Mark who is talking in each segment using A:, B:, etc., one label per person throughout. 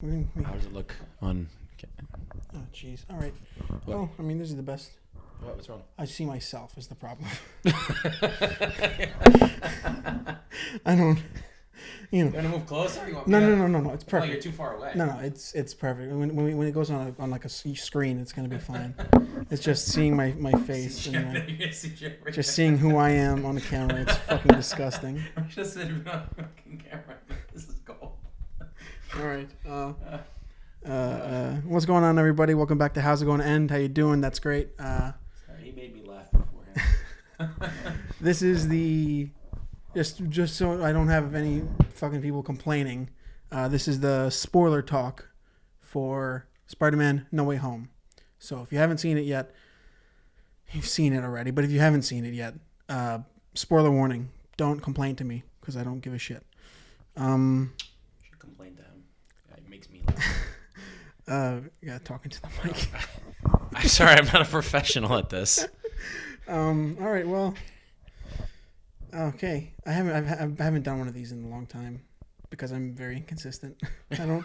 A: How does it look on?
B: Oh, jeez. All right. Well, I mean, this is the best.
A: What's wrong?
B: I see myself as the problem. I don't.
A: You want to move closer? Or you want
B: No. It's perfect.
A: Oh, you're too far away.
B: No. It's perfect. When it goes on like a screen, it's gonna be fine. It's just seeing my face and just seeing who I am on the camera. It's fucking disgusting.
A: I'm just sitting on the fucking camera. This is gold.
B: All right. What's going on, everybody? Welcome back to How's It Going to End? How you doing? That's great.
A: Sorry, he made me laugh beforehand.
B: This is the just so I don't have any fucking people complaining. This is the spoiler talk for Spider-Man: No Way Home. So if you haven't seen it yet, you've seen it already. But if you haven't seen it yet, spoiler warning. Don't complain to me because I don't give a shit.
A: You should complain to him. Yeah, it makes me laugh.
B: Yeah, talking to the mic.
A: I'm sorry, I'm not a professional at this.
B: All right, well, okay. I haven't done one of these in a long time because I'm very inconsistent. I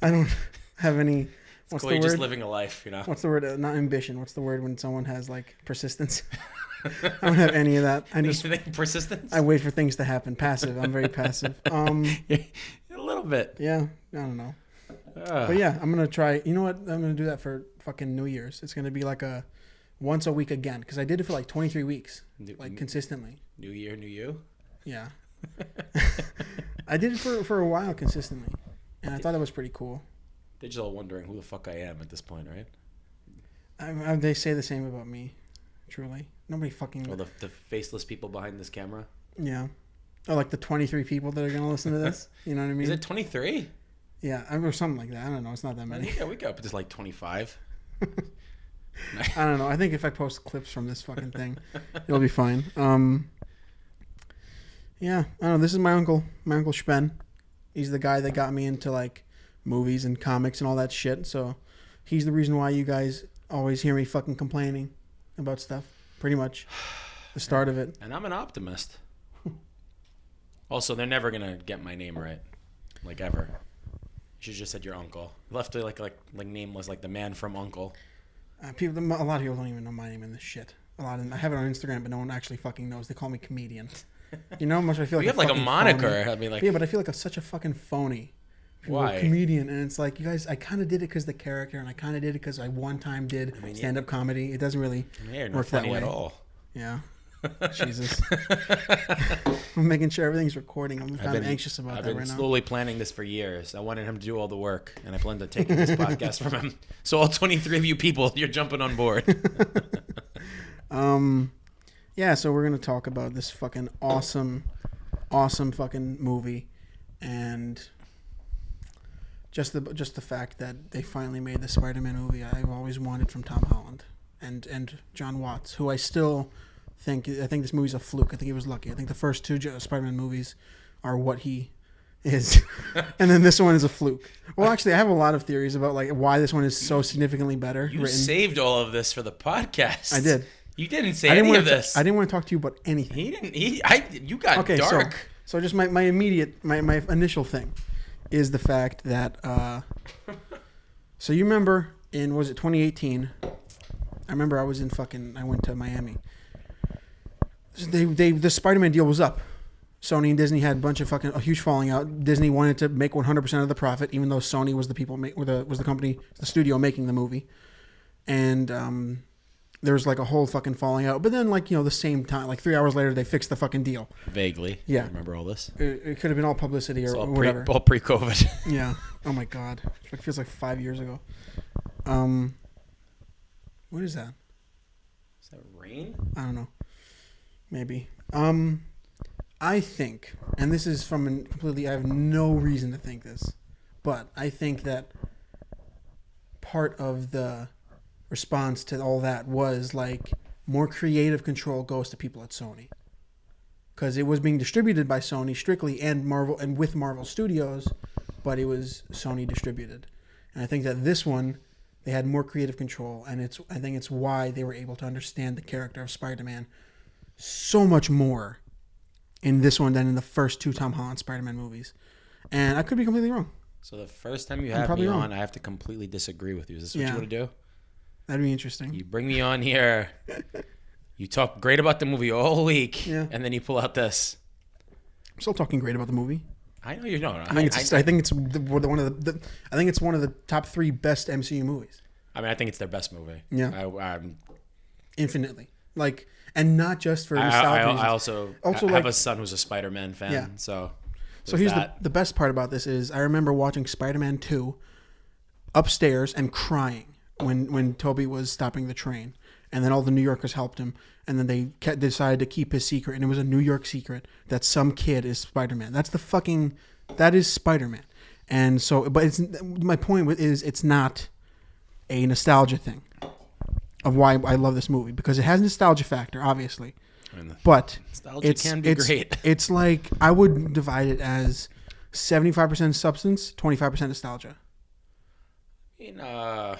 B: don't have any.
A: What's the word? You're just living a life, you know.
B: What's the word? Not ambition. What's the word when someone has like persistence? I don't have any of that. I just
A: persistence.
B: I wait for things to happen. Passive. I'm very passive.
A: A little bit.
B: Yeah. I don't know. But yeah, I'm gonna try. You know what? I'm gonna do that for fucking New Year's. It's gonna be like a once a week again because I did it for like 23 weeks, like consistently.
A: New year, new you.
B: Yeah. I did it for a while consistently, and I thought that was pretty cool.
A: They're just all wondering who the fuck I am at this point, right?
B: They say the same about me. Truly, nobody fucking.
A: Well, the faceless people behind this camera.
B: Yeah. Or like the 23 people that are gonna listen to this. You know what I mean?
A: Is it 23?
B: Yeah, or something like that. I don't know. It's not that many.
A: Yeah, we got up to like 25.
B: I don't know. I think if I post clips from this fucking thing, it'll be fine. Yeah, I don't know. This is my uncle Spen. He's the guy that got me into like movies and comics and all that shit. So he's the reason why you guys always hear me fucking complaining about stuff. Pretty much the start of it.
A: And I'm an optimist. Also, they're never gonna get my name right, like ever. You should just said your uncle. Left it like nameless, like the man from Uncle.
B: A lot of people don't even know my name in this shit. I have it on Instagram, but no one actually fucking knows. They call me comedian. You know how much I feel like
A: you have like a moniker.
B: Phony?
A: I mean, like
B: yeah, but I feel like such a fucking phony.
A: Why?
B: Comedian, and it's like you guys. I kind of did it because the character, and I kind of did it because I one time did stand-up comedy. It doesn't really work that way
A: at all.
B: Yeah. Jesus. I'm making sure everything's recording. I'm kind of anxious about that right now.
A: I've been slowly planning this for years. I wanted him to do all the work, and I planned on taking this podcast from him. So all 23 of you people, you're jumping on board.
B: Yeah, so we're going to talk about this fucking awesome fucking movie, and just the fact that they finally made the Spider-Man movie I've always wanted from Tom Holland and John Watts, who I think this movie's a fluke. I think he was lucky. I think the first two Spider-Man movies are what he is, and then this one is a fluke. Well, actually, I have a lot of theories about like why this one is so significantly better.
A: You saved all of this for the podcast.
B: I did.
A: You didn't say any of this.
B: I didn't want to talk to you about anything.
A: He didn't. You got dark.
B: So just my initial thing is the fact that. So you remember was it 2018? I remember I went to Miami. The Spider-Man deal was up. Sony and Disney had a huge falling out. Disney wanted to make 100% of the profit, even though Sony was the studio making the movie, and there was like a whole fucking falling out. But then the same time, like 3 hours later, they fixed the fucking deal.
A: Vaguely,
B: yeah.
A: I remember all this.
B: It could have been all publicity or whatever.
A: All pre-COVID.
B: Yeah. Oh my god, it feels like 5 years ago. What is that?
A: Is that rain?
B: I don't know. Maybe. I think, and this is I have no reason to think this, but I think that part of the response to all that was like more creative control goes to people at Sony. Because it was being distributed by Sony strictly and Marvel and with Marvel Studios, but it was Sony distributed. And I think that this one, they had more creative control, and I think it's why they were able to understand the character of Spider-Man so much more in this one than in the first two Tom Holland Spider-Man movies. And I could be completely wrong.
A: So the first time you
B: I'm
A: have
B: probably
A: me
B: wrong.
A: on, I have to completely disagree with you. Is this what
B: Yeah.
A: you want to do?
B: That'd be interesting.
A: You bring me on here, you talk great about the movie all week,
B: Yeah.
A: and then you pull out this.
B: I'm still talking great about the movie.
A: I know you don't.
B: I think it's one of the I think it's one of the top 3 best MCU movies.
A: I mean, I think it's their best movie.
B: Yeah.
A: I'm
B: Infinitely. Like, and not just for nostalgia reasons.
A: I also have
B: like,
A: a son who's a Spider-Man fan,
B: Yeah.
A: so
B: here's
A: that.
B: the best part about this is I remember watching Spider-Man 2 upstairs and crying when Toby was stopping the train, and then all the New Yorkers helped him, and then they decided to keep his secret, and it was a New York secret that some kid is Spider-Man. That is Spider-Man. And so, but my point is it's not a nostalgia thing of why I love this movie, because it has a nostalgia factor, obviously. But
A: Nostalgia can be great.
B: It's like I would divide it as 75% substance, 25% nostalgia.
A: I mean, I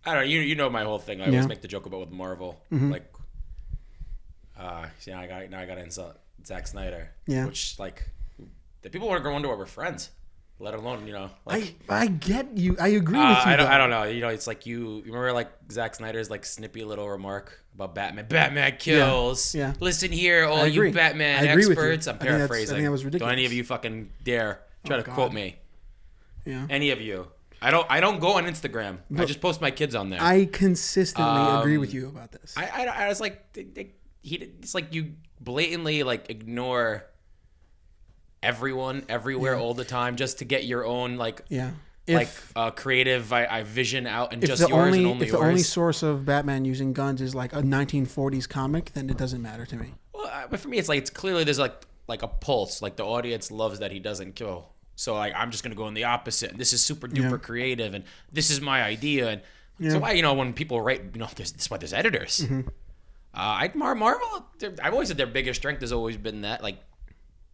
A: don't know. You know my whole thing. I always make the joke about with Marvel, like, I got to insult Zack Snyder, which like the people weren't going to wonder we're friends, let alone like.
B: I get you. I agree with you.
A: I don't know. It's like you remember like Zack Snyder's like snippy little remark about Batman. Batman kills.
B: Yeah.
A: Listen here, all you Batman experts. I'm paraphrasing.
B: I think that was ridiculous.
A: Don't any of you fucking dare try to quote me.
B: Yeah.
A: Any of you. I don't go on Instagram. I just post my kids on there.
B: I consistently agree with you about this.
A: I was like, it's like you blatantly like ignore everyone everywhere all the time just to get your own like creative vision out and just yours and only yours.
B: If the only source of Batman using guns is like a 1940s comic, then it doesn't matter to me.
A: Well, but for me, it's like it's clearly there's like a pulse. Like the audience loves that he doesn't kill. So like I'm just gonna go in the opposite. And this is super duper creative, and this is my idea. And so why when people write, that's why there's editors. Marvel, I've always said their biggest strength has always been that like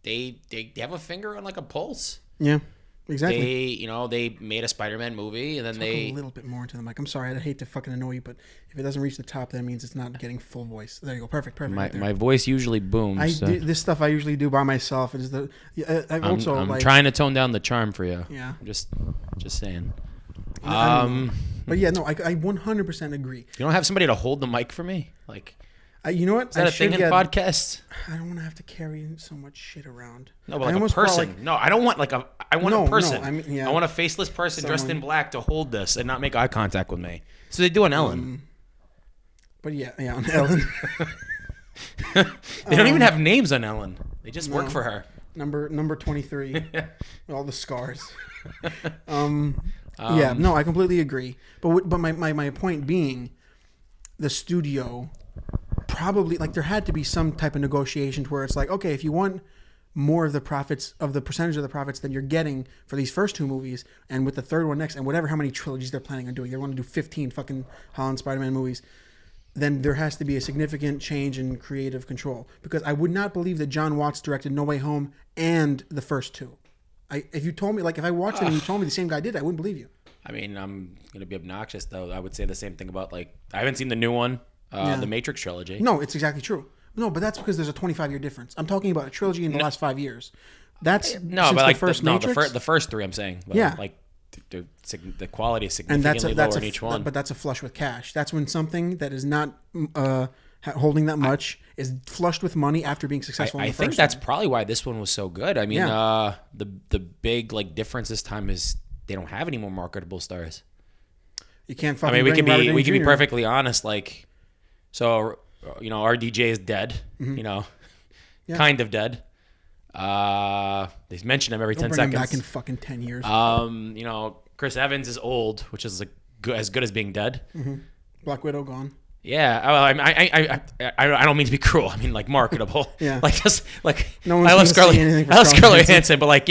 A: they have a finger on like a pulse.
B: Yeah, exactly.
A: They made a Spider-Man movie, and then
B: Talk a little bit more into the mic. I'm sorry, I hate to fucking annoy you, but if it doesn't reach the top, that means it's not getting full voice. There you go, perfect.
A: My voice usually booms.
B: This stuff I usually do by myself. It is
A: I'm trying to tone down the charm for you.
B: Yeah,
A: I'm just saying.
B: But yeah, no, I 100% agree.
A: You don't have somebody to hold the mic for me, like.
B: You know what?
A: Is that a thing in podcasts?
B: I don't want to have to carry so much shit around.
A: No, but like a person. No, I don't want like a. I want a person.
B: No,
A: I want a faceless person dressed in black to hold this and not make eye contact with me. So they do on Ellen.
B: But yeah, on Ellen.
A: They don't even have names on Ellen. They just work for her.
B: Number 23. With all the scars. Yeah, no, I completely agree. But my point being, the studio probably like there had to be some type of negotiations where it's like, okay, if you want more of the profits of the percentage of the profits than you're getting for these first 2 movies, and with the third one next, and whatever how many trilogies they're planning on doing, they want to do 15 fucking Holland Spider-Man movies, then there has to be a significant change in creative control, because I would not believe that John Watts directed No Way Home and the first 2. If you told me, like if I watched it and you told me the same guy did, I wouldn't believe you. I
A: mean, I'm gonna be obnoxious though. I would say the same thing about like I haven't seen the new one. The Matrix trilogy.
B: No, it's exactly true. No, but that's because there's a 25-year difference. I'm talking about a trilogy in the last 5 years. That's
A: but like
B: Matrix?
A: the first 3 I'm saying. But like the quality is significantly lower in each one.
B: But that's a flush with cash. That's when something that is not holding that much is flushed with money after being successful.
A: I think that's probably why this one was so good. I mean, the big like difference this time is they don't have any more marketable stars.
B: You can't fucking.
A: I mean, we can be perfectly honest. Like. So, RDJ is dead, kind of dead. They mention him every 10 seconds.
B: Him back in fucking 10 years.
A: Chris Evans is old, which is like as good as being dead.
B: Mm-hmm. Black Widow gone.
A: Yeah, I don't mean to be cruel. I mean like marketable.
B: Yeah,
A: like just like
B: no
A: I love Scarlett Johansson, but like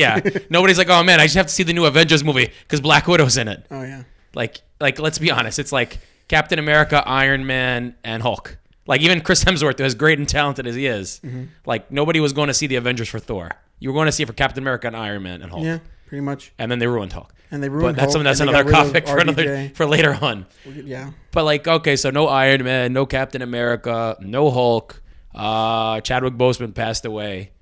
A: nobody's like, oh man, I just have to see the new Avengers movie because Black Widow's in it.
B: Oh yeah.
A: Like let's be honest, it's like Captain America, Iron Man, and Hulk. Like even Chris Hemsworth, as great and talented as he is, like nobody was going to see the Avengers for Thor. You were going to see it for Captain America and Iron Man and Hulk.
B: Yeah, pretty much.
A: And then they ruined Hulk.
B: And they ruined Hulk.
A: That's another topic for later on.
B: Yeah.
A: But like, okay, so no Iron Man, no Captain America, no Hulk. Chadwick Boseman passed away.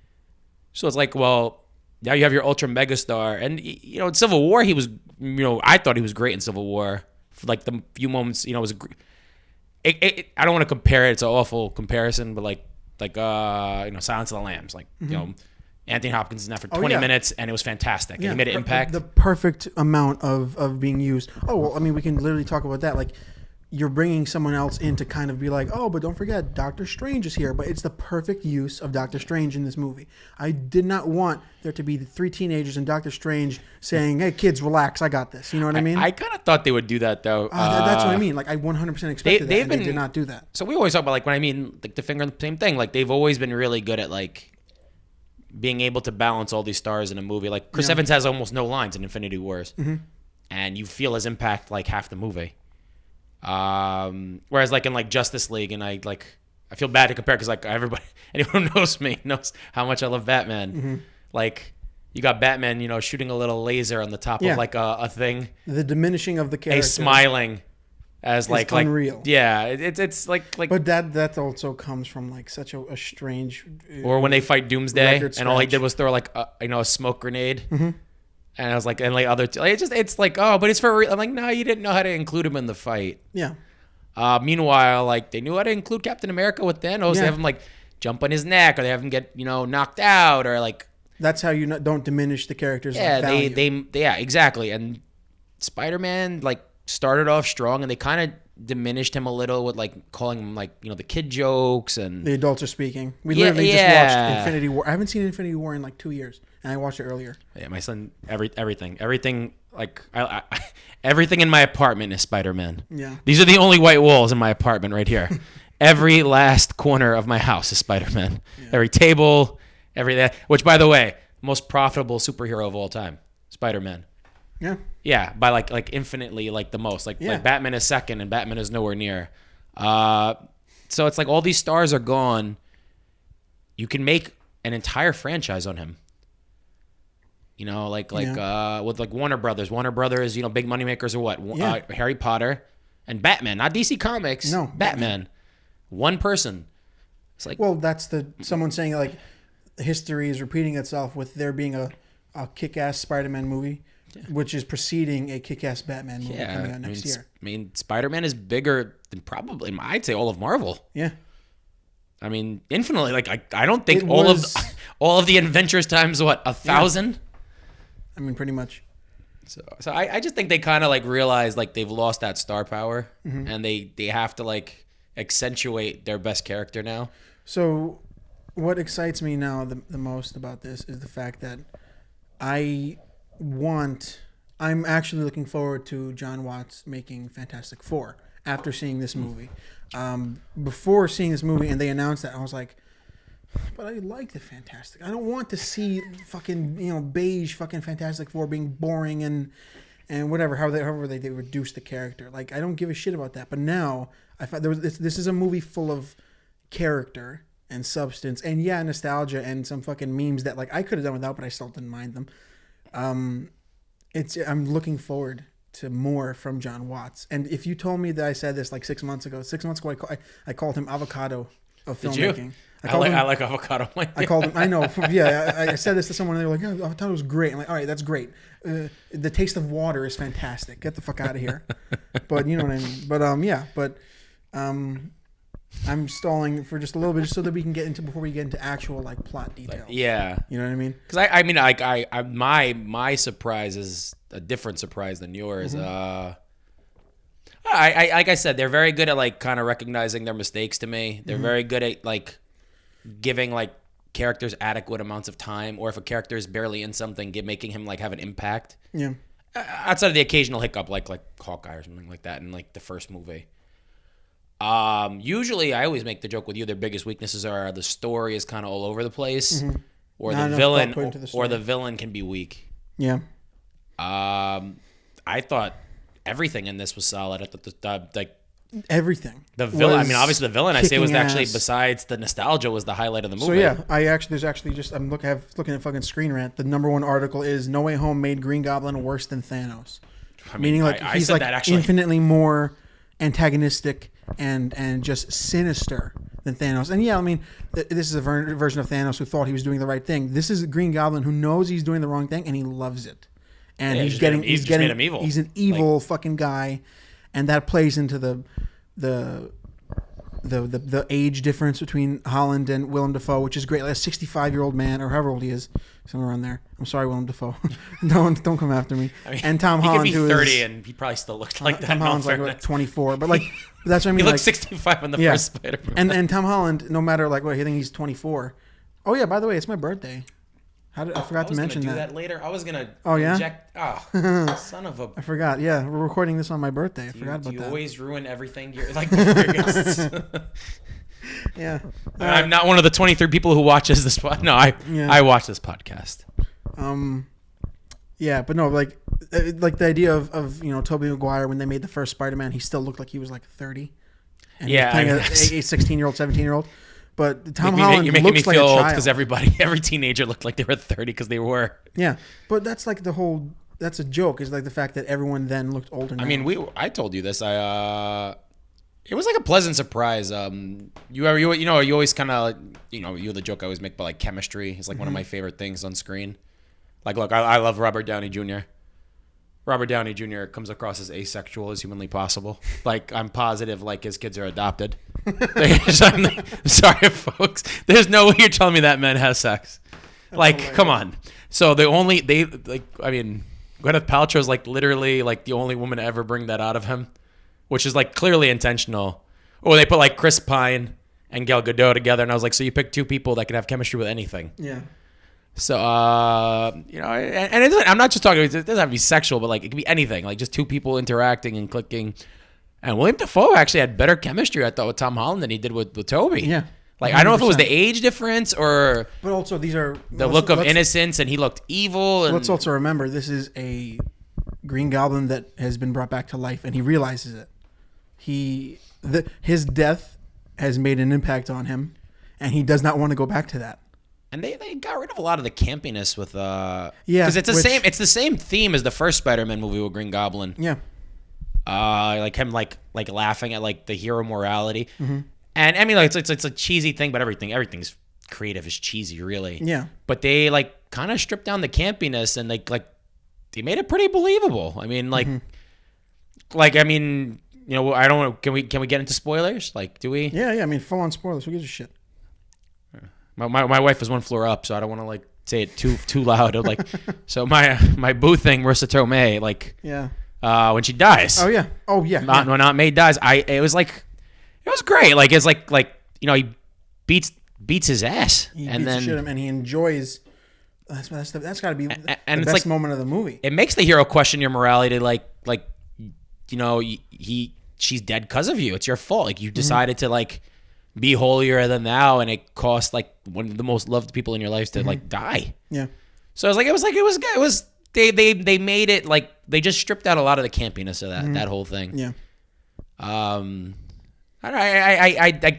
A: So it's like, well, now you have your ultra megastar, and in Civil War he was, I thought he was great in Civil War. For like the few moments, it was. I don't want to compare it; it's an awful comparison, but like Silence of the Lambs, Anthony Hopkins is in that for 20 minutes, and it was fantastic. Yeah, and he made an impact.
B: The perfect amount of being used. Oh well, I mean, we can literally talk about that. Like, you're bringing someone else in to kind of be like, oh, but don't forget, Doctor Strange is here. But it's the perfect use of Doctor Strange in this movie. I did not want there to be the 3 teenagers and Doctor Strange saying, hey, kids, relax, I got this. You know what I mean?
A: I kind of thought they would do that, though.
B: That's what I mean. Like, I 100% expected they did not do that.
A: So we always talk about, like, when I mean, like, the finger, the same thing. Like, they've always been really good at, like, being able to balance all these stars in a movie. Like, Chris Evans has almost no lines in Infinity Wars. Mm-hmm. And you feel his impact, like, half the movie. Whereas like in like Justice League, and I feel bad to compare because like anyone who knows me knows how much I love Batman. Mm-hmm. Like you got Batman, shooting a little laser on the top of like a thing. The
B: diminishing of the character.
A: A smiling as like
B: unreal.
A: Yeah, it's like.
B: But that also comes from like such a strange.
A: Or when they fight Doomsday, and all he did was throw like a smoke grenade. Mm-hmm. And I was like, and like it's like, oh, but it's for real. I'm like, no, you didn't know how to include him in the fight.
B: Yeah.
A: Meanwhile, like they knew how to include Captain America with Thanos. Yeah. They have him like jump on his neck, or they have him get knocked out, or like.
B: That's how you don't diminish the character's
A: value.
B: Yeah,
A: exactly. And Spider-Man like started off strong, and they kind of diminished him a little with like calling him like the kid jokes and
B: the adults are speaking. We literally just watched Infinity War. I haven't seen Infinity War in like 2 years. And I watched it earlier.
A: Yeah, my son, everything like everything in my apartment is Spider-Man.
B: Yeah,
A: these are the only white walls in my apartment right here. Every last corner of my house is Spider-Man. Yeah. Every table, everything. Which, by the way, most profitable superhero of all time, Spider-Man.
B: Yeah.
A: Yeah, by like infinitely like the most. Like Batman is second, and Batman is nowhere near. So it's like all these stars are gone. You can make an entire franchise on him. With like Warner Brothers. Warner Brothers, big money makers or what? Yeah. Harry Potter and Batman, not DC Comics.
B: No,
A: Batman. One person. It's like,
B: well, that's someone saying like history is repeating itself with there being a kick-ass Spider-Man movie, which is preceding a kick-ass Batman movie coming out next year.
A: I mean, Spider-Man is bigger than probably, I'd say, all of Marvel.
B: Yeah.
A: I mean, infinitely. Like I don't think all of the Adventures times 1,000. Yeah.
B: I mean, pretty much.
A: So I just think they kind of like realize like they've lost that star power, mm-hmm. and they have to like accentuate their best character now.
B: So what excites me now the most about this is the fact that I'm actually looking forward to John Watts making Fantastic Four after seeing this movie. Before seeing this movie and they announced that, I was like, but I like the Fantastic. I don't want to see fucking beige fucking Fantastic Four being boring and whatever. However they reduce the character. Like I don't give a shit about that. But now I find this is a movie full of character and substance and nostalgia and some fucking memes that like I could have done without, but I still didn't mind them. I'm looking forward to more from John Watts. And if you told me that I said this like 6 months ago, I called him avocado of filmmaking.
A: Did you? I like avocado.
B: I called him. I know. I said this to someone and they were like, "Yeah, avocado was great." I'm like, "All right, that's great. The taste of water is fantastic. Get the fuck out of here." But you know what I mean. But I'm stalling for just a little bit just so that we can get into before we get into actual like plot details.
A: Yeah,
B: you know what I mean.
A: Because my surprise is a different surprise than yours. Mm-hmm. I like I said, they're very good at like kind of recognizing their mistakes to me. They're mm-hmm. very good at like giving like characters adequate amounts of time, or if a character is barely in something, making him like have an impact.
B: Yeah.
A: Outside of the occasional hiccup, like Hawkeye or something like that in like the first movie. Usually I always make the joke with you. Their biggest weaknesses are the story is kind of all over the place, mm-hmm. or the villain can be weak.
B: Yeah.
A: I thought everything in this was solid. I thought
B: everything.
A: The villain. I mean, obviously the villain. I say was actually besides the nostalgia was the highlight of the movie.
B: So yeah, there's actually just I'm looking at fucking Screen Rant. The number one article is No Way Home made Green Goblin worse than Thanos. Meaning like he's like infinitely more antagonistic and just sinister than Thanos. And yeah, I mean, this is a version of Thanos who thought he was doing the right thing. This is a Green Goblin who knows he's doing the wrong thing and he loves it. And he's getting him evil. He's an evil fucking guy, and that plays into the age difference between Holland and Willem Dafoe, which is great. Like a 65-year-old man, or however old he is, somewhere around there. I'm sorry, Willem Dafoe. don't come after me. I mean, and Tom Holland,
A: he could be 30, and he probably still looked like that.
B: Tom Holland's like 24, but like that's what I mean.
A: He looked 65 in the first Spider-Man.
B: And Tom Holland, no matter like what, I think he's 24. Oh yeah, by the way, it's my birthday. I forgot to mention that.
A: I was gonna do that later. I was gonna.
B: Oh yeah.
A: Son of a.
B: I forgot. Yeah, we're recording this on my birthday. I forgot about that. You
A: always ruin everything. You're like before your guests.
B: Yeah.
A: I'm not one of the 23 people who watches this. No, I watch this podcast.
B: Yeah, but no, like the idea of Tobey Maguire when they made the first Spider-Man, he still looked like he was like 30. And he was playing a 16-year-old, 17-year-old. But Tom Holland
A: you're making
B: looks
A: me feel
B: like a
A: old
B: child.
A: because every teenager looked like they were 30 because they were.
B: Yeah, but that's like that's a joke. Is like the fact that everyone then looked older. Now.
A: I mean, I told you this. It was like a pleasant surprise. You always kind of the joke I always make, but like chemistry is like one of my favorite things on screen. Like, look, I love Robert Downey Jr. Robert Downey Jr. comes across as asexual as humanly possible. Like, I'm positive, like, his kids are adopted. I'm sorry, folks. There's no way you're telling me that man has sex. That's like, hilarious. Come on. So Gwyneth Paltrow's like literally like the only woman to ever bring that out of him, which is like clearly intentional. Or they put like Chris Pine and Gal Gadot together, and I was like, so you pick two people that can have chemistry with anything.
B: Yeah.
A: So, and I'm not just talking, it doesn't have to be sexual, but like it can be anything, like just two people interacting and clicking. And William Dafoe actually had better chemistry, I thought, with Tom Holland than he did with Tobey.
B: Yeah.
A: Like, 100%. I don't know if it was the age difference or...
B: But also, these are...
A: The look of innocence, and he looked evil. And
B: let's also remember, this is a Green Goblin that has been brought back to life, and he realizes it. His death has made an impact on him, and he does not want to go back to that.
A: And they got rid of a lot of the campiness with
B: because
A: it's the same theme as the first Spider-Man movie with Green Goblin.
B: Yeah.
A: Like him like laughing at like the hero morality. Mm-hmm. And I mean like it's a cheesy thing, but everything's creative is cheesy, really.
B: Yeah.
A: But they like kind of stripped down the campiness and like they made it pretty believable. I mean I don't know, can we get into spoilers? Like, do we?
B: Yeah, I mean full on spoilers. Who gives a shit?
A: My wife is one floor up, so I don't want to like say it too loud. Like, so my boo thing, Marissa Tomei, like, when she dies.
B: Oh yeah.
A: When Aunt May dies, it was great. Like, it's like he beats his ass, and then
B: shit him, and he enjoys. That's got to be the best moment of the movie.
A: It makes the hero question your morality. She's dead because of you. It's your fault. Like, you decided to like be holier than thou, and it cost like one of the most loved people in your life to like die.
B: Yeah.
A: So it was they made it like they just stripped out a lot of the campiness of that whole thing.
B: Yeah.
A: I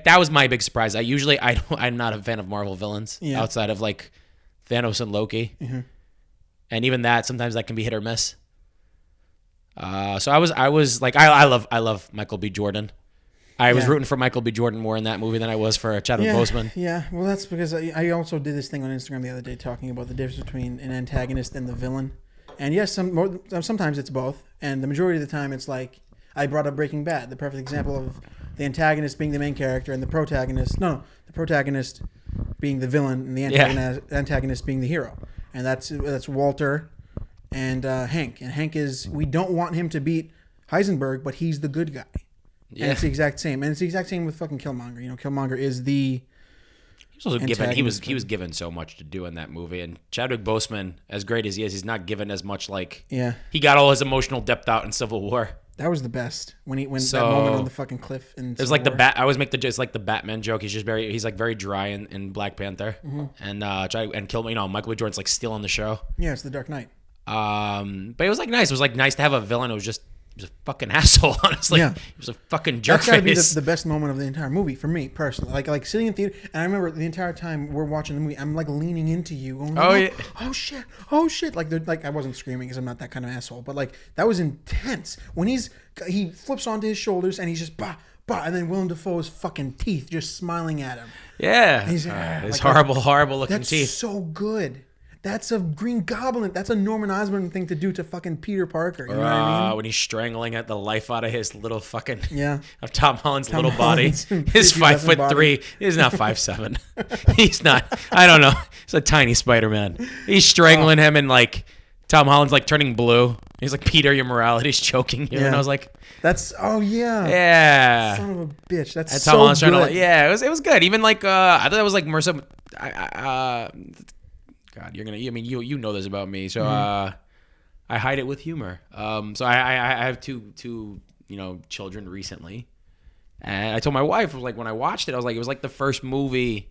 A: that was my big surprise. I'm not a fan of Marvel villains outside of like Thanos and Loki, and even that sometimes that can be hit or miss. So I was like I love Michael B. Jordan. I was rooting for Michael B. Jordan more in that movie than I was for Chadwick Boseman.
B: Yeah, well, that's because I also did this thing on Instagram the other day talking about the difference between an antagonist and the villain. And yes, sometimes it's both. And the majority of the time it's like, I brought up Breaking Bad, the perfect example of the antagonist being the main character and the protagonist being the villain and the antagonist being the hero. And that's Walter and Hank. And Hank we don't want him to beat Heisenberg, but he's the good guy. Yeah. And it's the exact same. And it's the exact same with fucking Killmonger. Killmonger is the...
A: He was given so much to do in that movie. And Chadwick Boseman, as great as he is, he's not given as much like...
B: Yeah.
A: He got all his emotional depth out in Civil War.
B: That was the best. When that moment on the fucking cliff in
A: Civil War. I always make it's like the Batman joke. He's like very dry in Black Panther. Mm-hmm. And Killmonger, Michael B. Jordan's like still on the show.
B: Yeah, it's the Dark Knight.
A: But it was like nice. It was like nice to have a villain who was just was a fucking asshole, honestly.
B: Yeah.
A: He was a fucking jerk
B: That's gotta be
A: face.
B: the best moment of the entire movie for me personally. Like sitting in theater, and I remember the entire time we're watching the movie, I'm like leaning into you, going,
A: Yeah.
B: oh shit, like I wasn't screaming because I'm not that kind of asshole, but like that was intense when he flips onto his shoulders and he's just bah, and then Willem Dafoe's fucking teeth just smiling at him.
A: Yeah,
B: He's
A: his horrible looking
B: that's
A: teeth.
B: so good. That's a Green Goblin. That's a Norman Osborn thing to do to fucking Peter Parker. You know what I mean?
A: When he's strangling at the life out of his little fucking of Tom Holland's little
B: Holland's
A: body. His 5'3". He's not 5'7". He's not. I don't know. He's a tiny Spider-Man. He's strangling him, and like Tom Holland's like turning blue. He's like, Peter, your morality's choking you. And I was like, yeah.
B: Son of a bitch. That's
A: and
B: so
A: Tom Holland's
B: good.
A: trying to, it was good. Even like I thought it was like Marissa. God, you're gonna. I mean, you know this about me, so I hide it with humor. So I have two children recently, and I told my wife, like, when I watched it, I was like, it was like the first movie,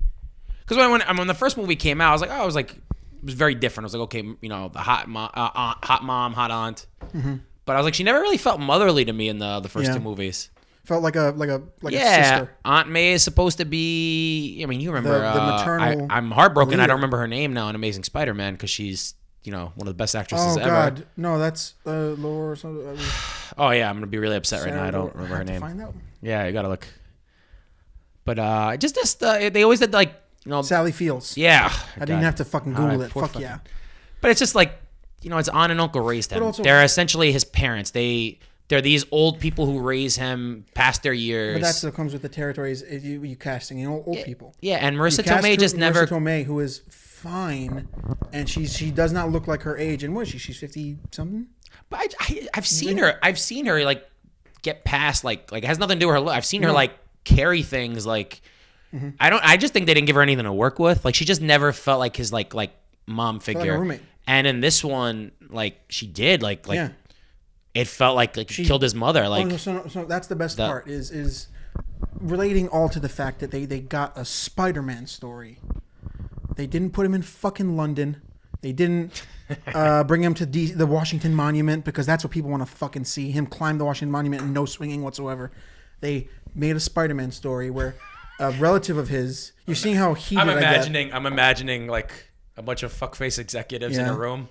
A: because when the first movie came out, I was like, it was very different. I was like, okay, the hot mom, hot aunt, but I was like, she never really felt motherly to me in the first two movies.
B: Felt like a sister.
A: Aunt May is supposed to be. I mean, you remember
B: the maternal.
A: I'm heartbroken.
B: leader.
A: I don't remember her name now in Amazing Spider-Man because she's one of the best actresses
B: Oh
A: ever.
B: God, no, that's Laura. Or something.
A: Oh yeah, I'm gonna be really upset right now. I don't
B: Sarah,
A: remember her name.
B: Find out.
A: Yeah, you gotta look. But just they always did like
B: Sally Fields.
A: Yeah,
B: I didn't have to fucking Google it. Fuck
A: fucking.
B: yeah.
A: But it's just like it's Aunt and Uncle raised him.
B: Also,
A: they're essentially his parents. They're these old people who raise him past their years.
B: But that's what comes with the territories. You casting, old people.
A: Yeah, and Marissa Tomei just never.
B: Marissa Tomei, who is fine, and she does not look like her age. And what is she? She's 50 something.
A: But I've seen her. I've seen her like get past like it has nothing to do with her look. I've seen her like carry things like. I just think they didn't give her anything to work with. Like she just never felt like his like mom figure.
B: Like a roommate.
A: And in this one, like she did like. It felt like she killed his mother. Like
B: so that's the best part is relating all to the fact that they got a Spider-Man story. They didn't put him in fucking London. They didn't bring him to the Washington Monument because that's what people want to fucking see, him climb the Washington Monument and no swinging whatsoever. They made a Spider-Man story where a relative of his. You're seeing how heated
A: I'm imagining like a bunch of fuckface executives in a room.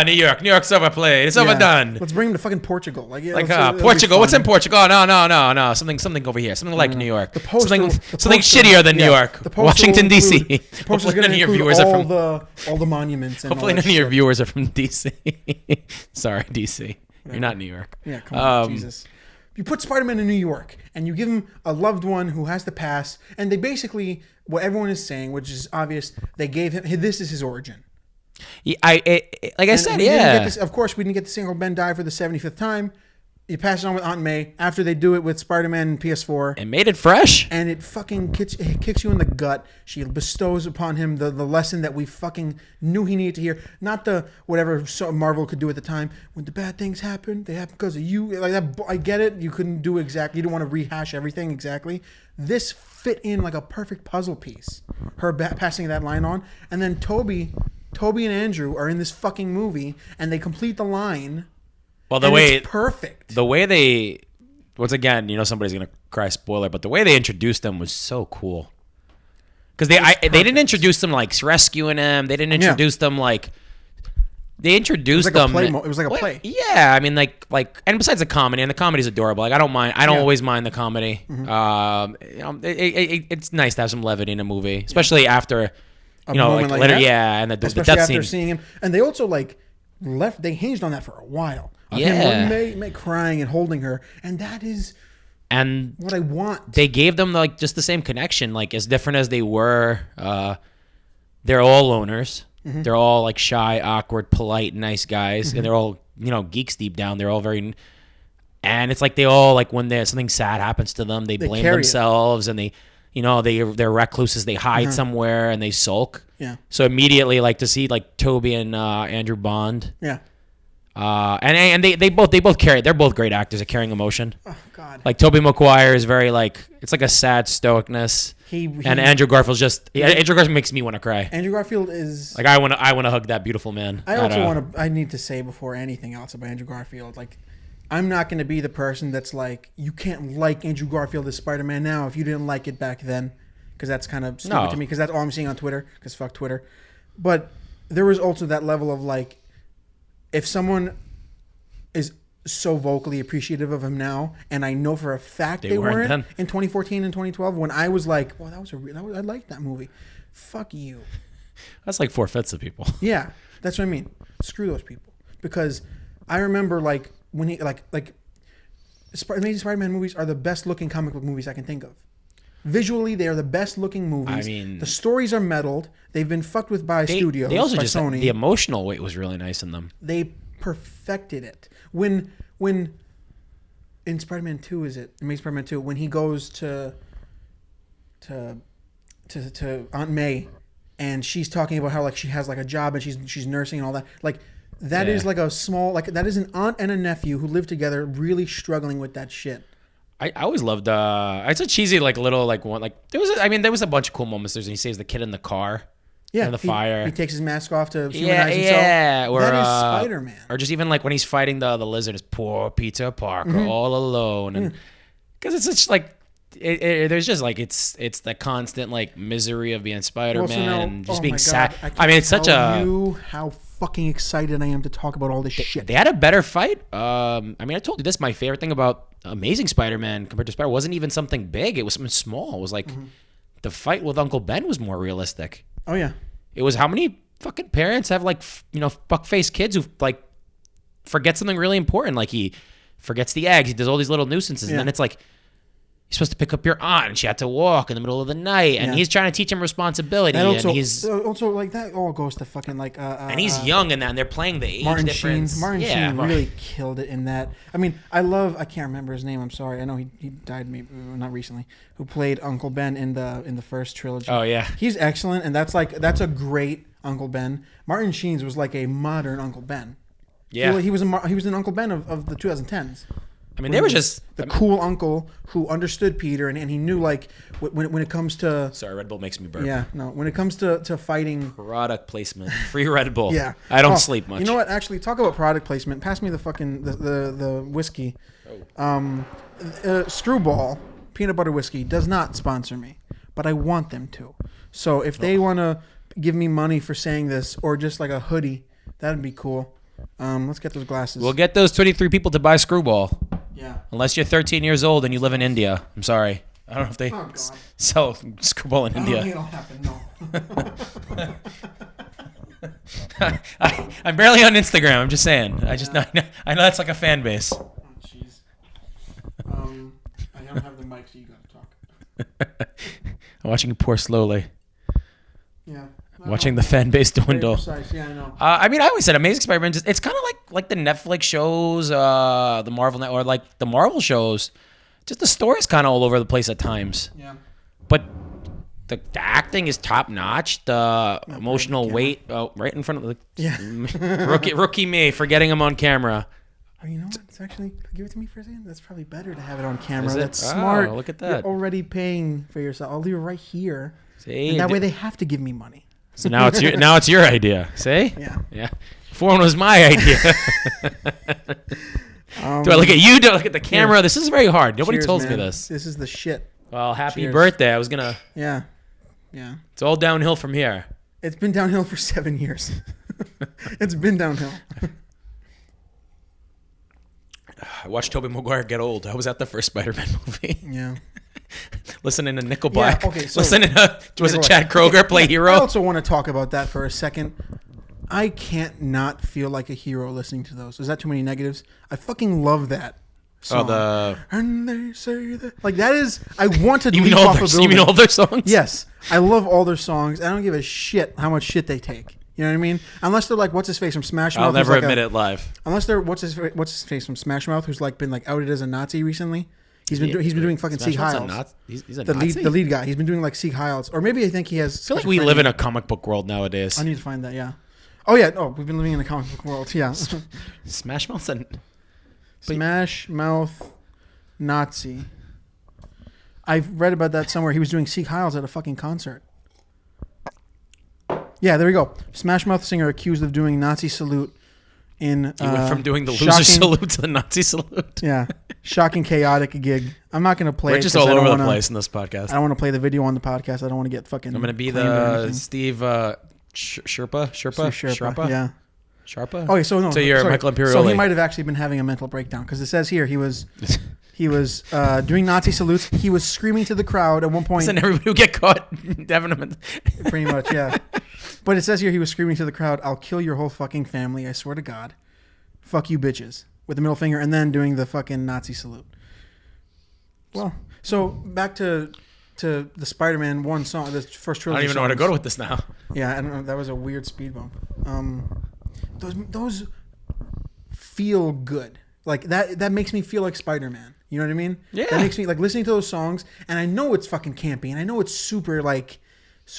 A: New York's overplayed. It's overdone.
B: Let's bring him to fucking Portugal.
A: Portugal. What's in Portugal? Oh, no. Something over here. Something like New York. Something shittier than New York. Washington D.C.
B: The poster's going to include all the monuments. And
A: hopefully none of your viewers are from D.C. Sorry, D.C. You're not New York.
B: Yeah, come on, Jesus. You put Spider-Man in New York, and you give him a loved one who has the pass, and they basically, what everyone is saying, which is obvious, they gave him, this is his origin.
A: Yeah, of
B: course, we didn't get to see Uncle Ben die for the 75th time. You pass it on with Aunt May after they do it with Spider-Man and PS4.
A: It made it fresh.
B: And it fucking kicks you in the gut. She bestows upon him the lesson that we fucking knew he needed to hear. Not the whatever Marvel could do at the time. When the bad things happen, they happen because of you. Like that, I get it. You couldn't do exactly. You didn't want to rehash everything exactly. This fit in like a perfect puzzle piece. Her passing that line on. And then Toby and Andrew are in this fucking movie, and they complete the line.
A: Well,
B: it's perfect.
A: The way they, once again, somebody's gonna cry spoiler, but the way they introduced them was so cool. Because they didn't introduce them like rescuing him. They didn't introduce them like. They introduced them.
B: It was like a play.
A: Yeah, I mean, like, and besides the comedy, and the comedy's adorable. Like, I don't mind. I don't always mind the comedy. It's nice to have some levity in a movie, especially after.
B: Like later,
A: and the
B: especially
A: death
B: after
A: scene.
B: Seeing him, and they also they hinged on that for a while.
A: Yeah,
B: him May crying and holding her, and that is what I want.
A: They gave them just the same connection, as different as they were. They're all loners. Mm-hmm. They're all shy, awkward, polite, nice guys, and they're all geeks deep down. They're all very, and it's like they all when something sad happens to them, they blame themselves and they. They're recluses. They hide somewhere and they sulk.
B: Yeah.
A: So immediately, to see Toby and Andrew Bond.
B: Yeah.
A: And they both carry. They're both great actors at carrying emotion.
B: Oh God.
A: Tobey Maguire is very it's like a sad stoicness. And Andrew Garfield's Andrew Garfield makes me want to cry.
B: Andrew Garfield is
A: I want to hug that beautiful man.
B: I need to say before anything else about Andrew Garfield I'm not going to be the person that's like, you can't like Andrew Garfield as Spider-Man now if you didn't like it back then. Because that's kind of stupid to me. Because that's all I'm seeing on Twitter. Because fuck Twitter. But there was also that level of like, if someone is so vocally appreciative of him now, and I know for a fact they weren't then. In 2014 and 2012, when I was like, well, I liked that movie. Fuck you.
A: That's like 4/5 of people.
B: Yeah, that's what I mean. Screw those people. Because I remember like when he Amazing Spider-Man movies are the best looking comic book movies I can think of. Visually, they are the best looking movies. I mean, the stories are meddled. They've been fucked with by studios. They also just Sony.
A: The emotional weight was really nice in them.
B: They perfected it. When in Spider-Man 2, is it Amazing Spider-Man 2, when he goes to Aunt May, and she's talking about how like she has like a job and she's nursing and all that. Like that is like a small, like that is an aunt and a nephew who live together, really struggling with that shit.
A: I always loved. It's a cheesy like little like one like there was a bunch of cool moments. There's when he saves the kid in the car.
B: Yeah,
A: in the fire.
B: He takes his mask off to humanize himself.
A: Yeah, or
B: that is Spider-Man.
A: Or just even like when he's fighting the lizard, it's poor Peter Parker all alone, and because it's just like there's just like it's the constant like misery of being Spider-Man and just being sad. I mean, it's such a
B: how fucking excited I am to talk about all this shit.
A: They had a better fight. I mean, I told you this. My favorite thing about Amazing Spider-Man compared to Spider wasn't even something big. It was something small. It was like the fight with Uncle Ben was more realistic.
B: Oh yeah.
A: It was how many fucking parents have like fuck-faced kids who like forget something really important. Like he forgets the eggs. He does all these little nuisances, and then it's like you're supposed to pick up your aunt, and she had to walk in the middle of the night, and he's trying to teach him responsibility. And he's
B: also like that all goes to fucking like.
A: And he's young in that, and they're playing the age difference.
B: Martin Sheen really killed it in that. I mean, I can't remember his name. I'm sorry. I know he died not recently. Who played Uncle Ben in the first trilogy?
A: Oh yeah,
B: he's excellent, and that's a great Uncle Ben. Martin Sheen's was like a modern Uncle Ben.
A: Yeah,
B: he was an Uncle Ben of the 2010s.
A: I mean, they were just
B: the cool uncle who understood Peter, and he knew like when it comes to.
A: Sorry, Red Bull makes me burp.
B: Yeah, no. When it comes to fighting.
A: Product placement, free Red Bull.
B: Yeah,
A: I don't sleep much.
B: You know what? Actually, talk about product placement. Pass me the fucking the whiskey. Screwball peanut butter whiskey does not sponsor me, but I want them to. So if they want to give me money for saying this, or just like a hoodie, that'd be cool. Let's get those glasses.
A: We'll get those 23 people to buy Screwball.
B: Yeah.
A: Unless you're 13 years old and you live in India. I'm sorry. I don't know if they sell Screwball in India.
B: It'll happen. No.
A: I'm barely on Instagram. I'm just saying. I know that's like a fan base.
B: Oh, jeez. I don't have the mic, so you gotta talk.
A: I'm watching you pour slowly.
B: Yeah.
A: Watching the fan base dwindle.
B: Yeah, I know.
A: I mean, I always said Amazing Spider-Man. It's kind of like the Netflix shows, the Marvel Net, or like the Marvel shows. Just the story's kind of all over the place at times.
B: Yeah.
A: But the acting is top notch. The emotional weight, right in front of the rookie me forgetting him on camera.
B: Oh, you know what? It's actually give it to me for a second. That's probably better to have it on camera. That's smart.
A: Look at that.
B: You're already paying for yourself. I'll leave it right here.
A: See,
B: and that way they have to give me money.
A: So now it's your idea. See?
B: Yeah.
A: Before it was my idea. Do I look at you? Do I look at the camera? This is very hard. Nobody told me this.
B: This is the shit.
A: Well, happy birthday. I was gonna.
B: Yeah.
A: It's all downhill from here.
B: It's been downhill for 7 years. It's been downhill.
A: I watched Tobey Maguire get old. I was at the first Spider-Man movie.
B: Yeah.
A: Listening to Nickelback.
B: Yeah, okay, so
A: listening to Chad Kroeger play Hero?
B: I also want to talk about that for a second. I can't not feel like a hero listening to those. Is that too many negatives? I fucking love that song. And they say that. Like, that is... I want to leap off a building.
A: You mean all their songs?
B: Yes. I love all their songs. I don't give a shit how much shit they take. You know what I mean? Unless they're like, what's his face from Smash Mouth?
A: I'll never admit it live.
B: Unless they're what's his face from Smash Mouth, who's like been like outed as a Nazi recently. He's been doing fucking Sieg Heils.
A: He's a Nazi?
B: The lead guy. He's been doing like Sieg Heils, or maybe I think he has.
A: I feel like we live in a comic book world nowadays.
B: I need to find that. Yeah. Oh yeah. Oh, we've been living in a comic book world. Yeah.
A: Smash Mouth's
B: Smash Mouth Nazi. I've read about that somewhere. He was doing Sieg Heils at a fucking concert. Yeah, there we go. Smash Mouth singer accused of doing Nazi salute in
A: you went from doing the loser
B: shocking,
A: salute to the Nazi salute.
B: Yeah, shocking, chaotic gig. I'm not going to play
A: We're
B: it.
A: just all over the place in this podcast.
B: I don't want to play the video on the podcast. I don't want to get fucking.
A: I'm going to be the Steve Sherpa.
B: Yeah.
A: Sharpa?
B: Okay, so
A: you're Michael Imperioli.
B: So he might have actually been having a mental breakdown because it says here he was doing Nazi salutes. He was screaming to the crowd at one point.
A: And everybody would get caught.
B: Pretty much, yeah. But it says here he was screaming to the crowd, "I'll kill your whole fucking family, I swear to God. Fuck you bitches." With the middle finger and then doing the fucking Nazi salute. Well, so back to the Spider-Man 1 song, the first trilogy.
A: I don't even know where to go with this now.
B: Yeah, I don't know. That was a weird speed bump. Those feel good. Like that makes me feel like Spider-Man. You know what I mean?
A: Yeah.
B: That makes me like listening to those songs, and I know it's fucking campy, and I know it's super like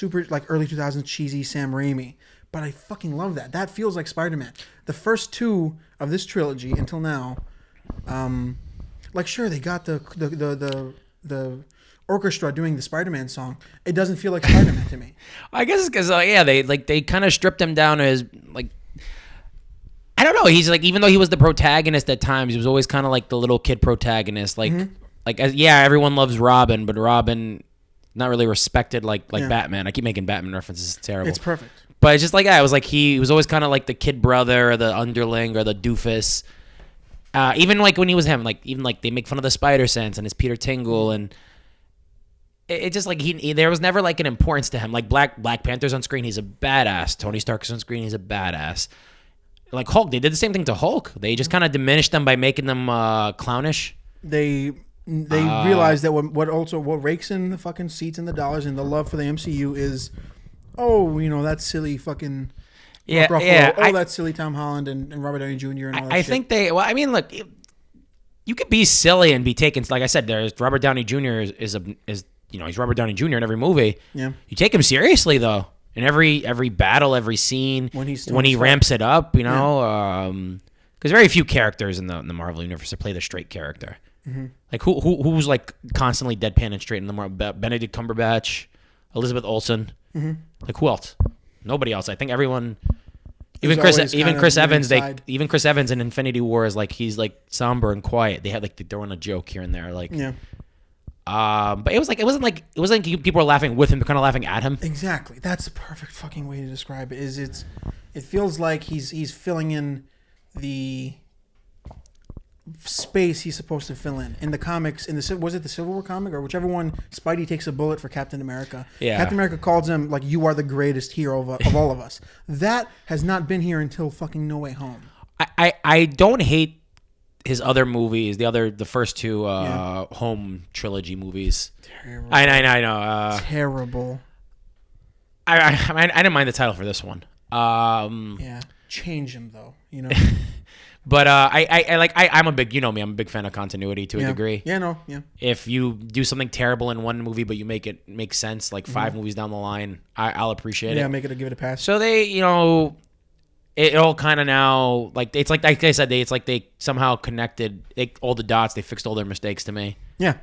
B: early 2000s cheesy Sam Raimi, but I fucking love that. That feels like Spider-Man. The first two of this trilogy until now, like sure they got the orchestra doing the Spider-Man song. It doesn't feel like Spider-Man to me.
A: I guess because they kind of stripped him down as like. I don't know. He's like, even though he was the protagonist at times, he was always kind of like the little kid protagonist. Like, everyone loves Robin, but Robin not really respected like Batman. I keep making Batman references. It's terrible.
B: It's perfect.
A: But it's just like, it was like he was always kind of like the kid brother or the underling or the doofus. Even like when he was him, like even like they make fun of the Spider Sense and his Peter Tingle, and it just like he there was never like an importance to him. Like Black Panther's on screen, he's a badass. Tony Stark's on screen, he's a badass. Like Hulk, they did the same thing to Hulk. They just kind of diminished them by making them clownish.
B: They realized that what rakes in the fucking seats and the dollars and the love for the MCU is, that silly fucking Mark Ruffalo. That's silly Tom Holland and Robert Downey Jr. and all that
A: I
B: shit.
A: think look, you could be silly and be taken. Like I said, there's Robert Downey Jr. is he's Robert Downey Jr. in every movie. Yeah, you take him seriously though. In every battle, every scene, when he ramps it up, because very few characters in the Marvel universe play the straight character. Mm-hmm. Like who's like constantly deadpan and straight in the Marvel? Benedict Cumberbatch, Elizabeth Olsen. Mm-hmm. Like who else? Nobody else. I think everyone. Even Chris Evans. Even Chris Evans in Infinity War is like he's like somber and quiet. They had like they throw in a joke here and there, like yeah. But it wasn't like people were laughing with him, they're kind of laughing at him.
B: Exactly. That's the perfect fucking way to describe it. It feels like he's filling in the space he's supposed to fill in the comics. Was it the Civil War comic or whichever one? Spidey takes a bullet for Captain America. Yeah. Captain America calls him like, "You are the greatest hero of all of us." That has not been here until fucking No Way Home.
A: I don't hate his other movies, the first two Home trilogy movies.
B: Terrible.
A: I know.
B: Terrible.
A: I didn't mind the title for this one.
B: Yeah, change him though.
A: But I'm a big, I'm a big fan of continuity to a degree.
B: Yeah,
A: If you do something terrible in one movie, but you make it make sense, like 5 movies down the line, I'll appreciate it.
B: Yeah, give it a pass.
A: So they, it all kind of now, like it's like I said, it's like they somehow connected all the dots. They fixed all their mistakes to me.
B: Yeah.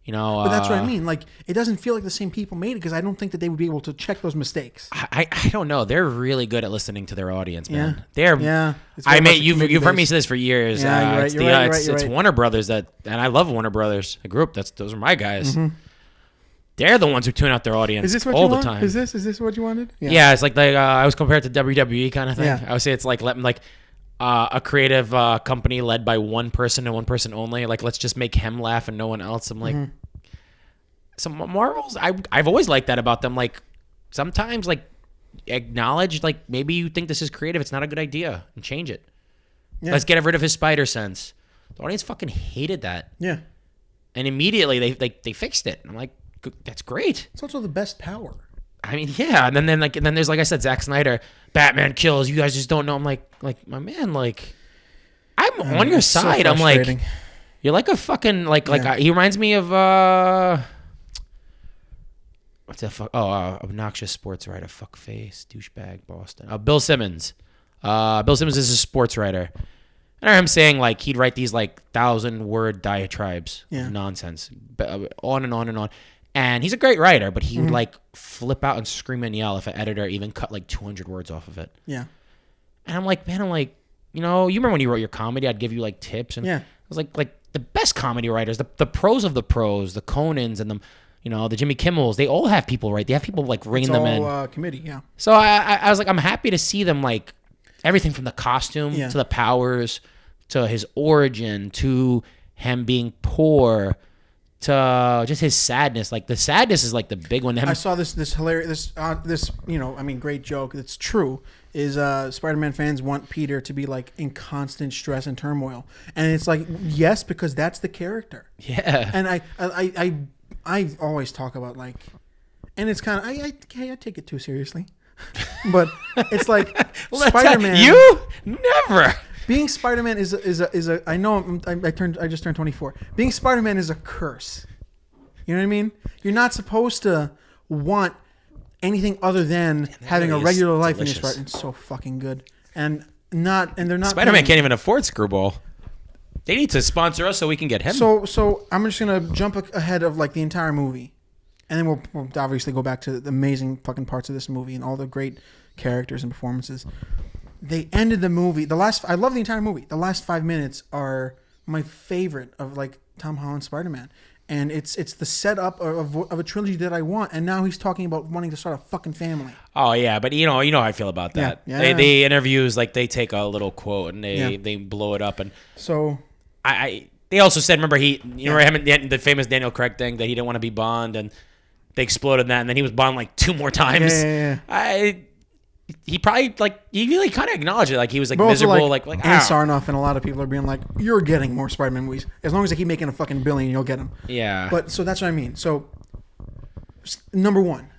B: But that's what I mean. Like, it doesn't feel like the same people made it because I don't think that they would be able to check those mistakes.
A: I don't know. They're really good at listening to their audience, man.
B: Yeah.
A: You've heard me say this for years.
B: Yeah, you're right.
A: It's Warner Brothers and I love Warner Brothers. I grew up. Those are my guys. Mm-hmm. They're the ones who tune out their audience the time.
B: Is this what you wanted?
A: Yeah, it's like I was compared to WWE kind of thing. Yeah. I would say it's like a creative company led by one person and one person only. Like, let's just make him laugh and no one else. I'm like, some Marvels. I've always liked that about them. Like, sometimes like acknowledge like maybe you think this is creative. It's not a good idea and change it. Yeah. Let's get rid of his Spider Sense. The audience fucking hated that.
B: Yeah.
A: And immediately they fixed it. I'm like, that's great.
B: It's also the best power.
A: I mean, yeah, and then there's like I said, Zack Snyder, Batman kills. You guys just don't know. I'm like my man, like I'm on your side. I'm like, you're like a fucking he reminds me of what's that fuck? Obnoxious sports writer, fuckface, douchebag, Boston. Bill Simmons. Bill Simmons is a sports writer. And I heard him saying like he'd write these like 1,000-word diatribes of nonsense, on and on and on. And he's a great writer, but he would like flip out and scream and yell if an editor even cut like 200 words off of it.
B: Yeah.
A: And I'm like, man, you remember when you wrote your comedy, I'd give you like tips, and
B: Yeah.
A: I was like the best comedy writers, the pros of the pros, the Conans and the Jimmy Kimmels, they all have people, right? They have people like rein them in.
B: Committee, yeah.
A: So I was like, I'm happy to see them, like everything from the costume
B: Yeah.
A: to the powers to his origin to him being poor to just his sadness. Like the sadness is like the big one.
B: I saw this hilarious great joke that's true is Spider-Man fans want Peter to be like in constant stress and turmoil, and it's like, yes, because that's the character.
A: Yeah.
B: And I always talk about like, and it's kind of I take it too seriously, but it's like Spider-Man.
A: You never.
B: Being Spider-Man is a I know I just turned 24. Being Spider-Man is a curse. You know what I mean? You're not supposed to want anything other than having a regular life in your Spider-Man. It's so fucking good. And they're not
A: Spider-Man can't even afford Screwball. They need to sponsor us so we can get him.
B: So I'm just gonna jump ahead of like the entire movie, and then we'll obviously go back to the amazing fucking parts of this movie and all the great characters and performances. They ended the movie. I love the entire movie. The last 5 minutes are my favorite of like Tom Holland's Spider-Man, and it's the setup of a trilogy that I want. And now he's talking about wanting to start a fucking family.
A: Oh yeah, but you know how I feel about that.
B: Yeah.
A: They interviews, like they take a little quote and they blow it up, and
B: so
A: they also said, remember remember him in the famous Daniel Craig thing that he didn't want to be Bond, and they exploded that, and then he was Bond like 2 more times.
B: Yeah.
A: He probably he really kind of acknowledged it, like he was like
B: but
A: miserable,
B: like
A: and
B: Sarnoff and a lot of people are being like, you're getting more Spider-Man movies as long as they keep making a fucking billion, you'll get them.
A: Yeah.
B: But so that's what I mean. So number one,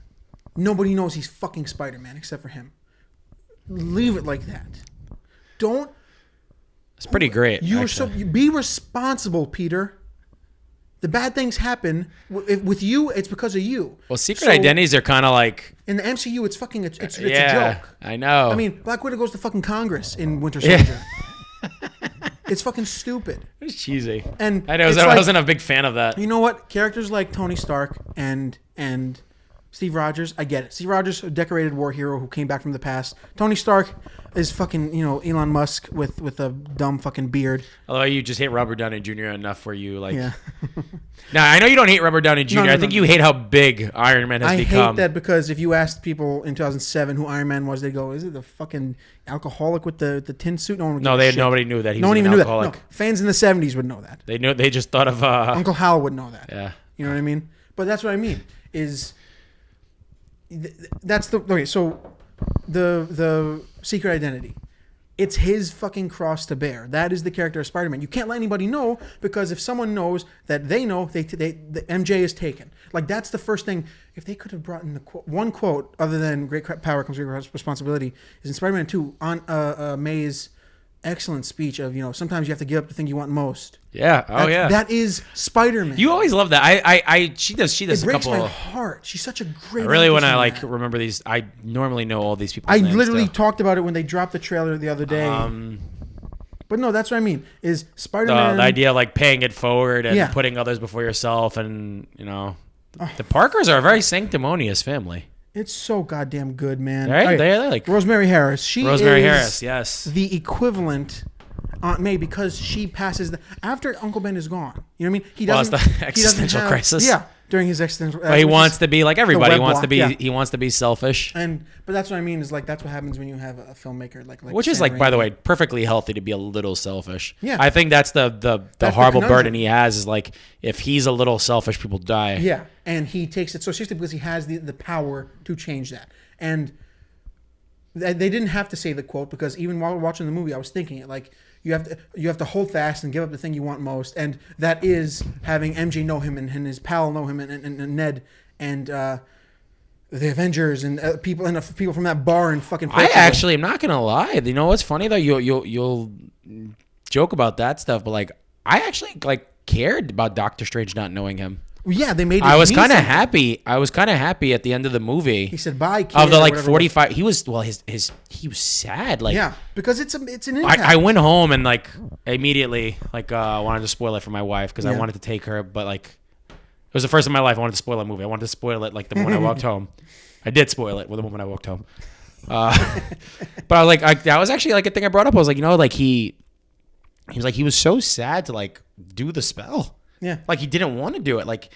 B: nobody knows he's fucking Spider-Man except for him. Leave it like that. Don't.
A: It's pretty great.
B: You be responsible, Peter. The bad things happen with you. It's because of you.
A: Well, secret identities are kind of like
B: in the MCU. It's fucking. It's a joke.
A: I know.
B: I mean, Black Widow goes to fucking Congress in Winter Soldier. It's fucking stupid.
A: It's cheesy.
B: And
A: I know. I wasn't a big fan of that.
B: You know what? Characters like Tony Stark and Steve Rogers, I get it. Steve Rogers, a decorated war hero who came back from the past. Tony Stark is fucking, Elon Musk with a dumb fucking beard.
A: Although you just hate Robert Downey Jr. enough where you like...
B: Yeah.
A: Now, I know you don't hate Robert Downey Jr. I think you hate how big Iron Man has become.
B: I hate that because if you asked people in 2007 who Iron Man was, they'd go, is it the fucking alcoholic with the tin suit? No one would
A: nobody knew that he was an alcoholic.
B: No one even knew that. No, fans in the 70s would know that.
A: They just thought of...
B: Uncle Hal would know that.
A: Yeah.
B: You know what I mean? But that's what I mean, is... That's the okay. So, the secret identity, it's his fucking cross to bear. That is the character of Spider-Man. You can't let anybody know, because if someone knows that they know, the MJ is taken. Like, that's the first thing. If they could have brought in one quote other than "Great power comes with responsibility" is in Spider-Man 2 on May's excellent speech of sometimes you have to give up the thing you want most.
A: Yeah. Yeah.
B: That is Spider-Man.
A: You always love that. She does
B: it
A: a
B: breaks
A: couple.
B: my heart. She's such a great.
A: I really want
B: actress
A: to remember these. I normally know all these people.
B: I literally talked about it when they dropped the trailer the other day. But no, that's what I mean. Is Spider-Man
A: the idea of paying it forward and putting others before yourself, and the Parkers are a very sanctimonious family.
B: It's so goddamn good, man.
A: Right? They're like
B: Rosemary Harris.
A: Rosemary Harris, yes.
B: The equivalent Aunt May, because she passes after Uncle Ben is gone. You know what I mean? He doesn't.
A: It's the existential crisis.
B: Yeah, during his existential.
A: But he wants to be like everybody. He wants to be selfish.
B: But that's what I mean is that's what happens when you have a filmmaker like
A: which is
B: Sam
A: by the
B: Raimi.
A: way, perfectly healthy to be a little selfish.
B: Yeah,
A: I think that's the horrible burden he has is if he's a little selfish, people die.
B: Yeah, and he takes it so seriously because he has the power to change that. And they didn't have to say the quote, because even while watching the movie, I was thinking it you have to hold fast and give up the thing you want most, and that is having MJ know him and his pal know him and Ned and the Avengers and people from that bar and fucking.
A: I actually am not gonna lie. You know what's funny though? You'll joke about that stuff, but I actually cared about Doctor Strange not knowing him.
B: Yeah, they made it.
A: I was kind of happy. I was kind of happy at the end of the movie.
B: He said bye, kid,
A: of the 45. He was he was sad.
B: Yeah, because it's an impact.
A: I went home and immediately wanted to spoil it for my wife because I wanted to take her, but it was the first time in my life I wanted to spoil a movie. I wanted to spoil it the moment I walked home. I did spoil it the moment I walked home. But I was like, that was actually like a thing I brought up. I was like, like he was so sad to like do the spell.
B: Yeah.
A: Like he didn't want to do it. Like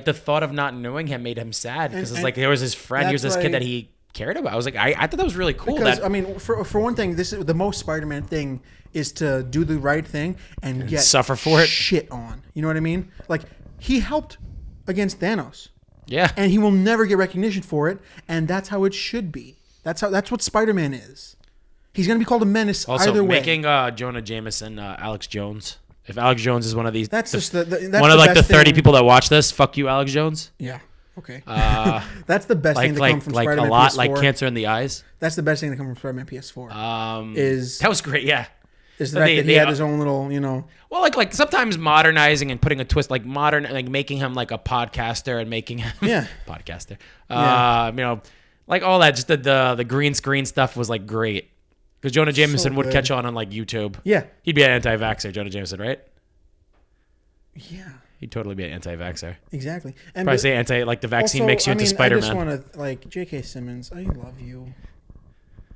A: the thought of not knowing him made him sad because it's like there was his friend. He was this kid that he cared about. I was like, I thought that was really cool.
B: Because, for one thing, this is the most Spider-Man thing is to do the right thing and get
A: suffer for it.
B: Shit on. You know what I mean? Like he helped against Thanos.
A: Yeah.
B: And he will never get recognition for it, and that's how it should be. That's what Spider-Man is. He's gonna be called a menace
A: also,
B: either way.
A: Making Jonah Jameson Alex Jones. If Alex Jones is one of these,
B: that's just that's
A: one of like the 30 people that watch this. Fuck you, Alex Jones.
B: Yeah. Okay. That's the best thing to come from Spider-Man
A: a lot,
B: PS4.
A: like cancer in the eyes.
B: That's the best thing to come from Spider-Man PS4.
A: That was great. Yeah.
B: Is the fact that he had his own little,
A: Well, like sometimes modernizing and putting a twist, like making him like a podcaster and making him podcaster. Like all that, just the green screen stuff was like great because Jonah Jameson would catch on like YouTube.
B: Yeah,
A: he'd be an anti-vaxxer, Jonah Jameson, right?
B: Yeah,
A: he'd totally be an anti-vaxxer.
B: Exactly.
A: And probably say like the vaccine makes you into Spider-Man.
B: I just want to like J.K. Simmons. I love you.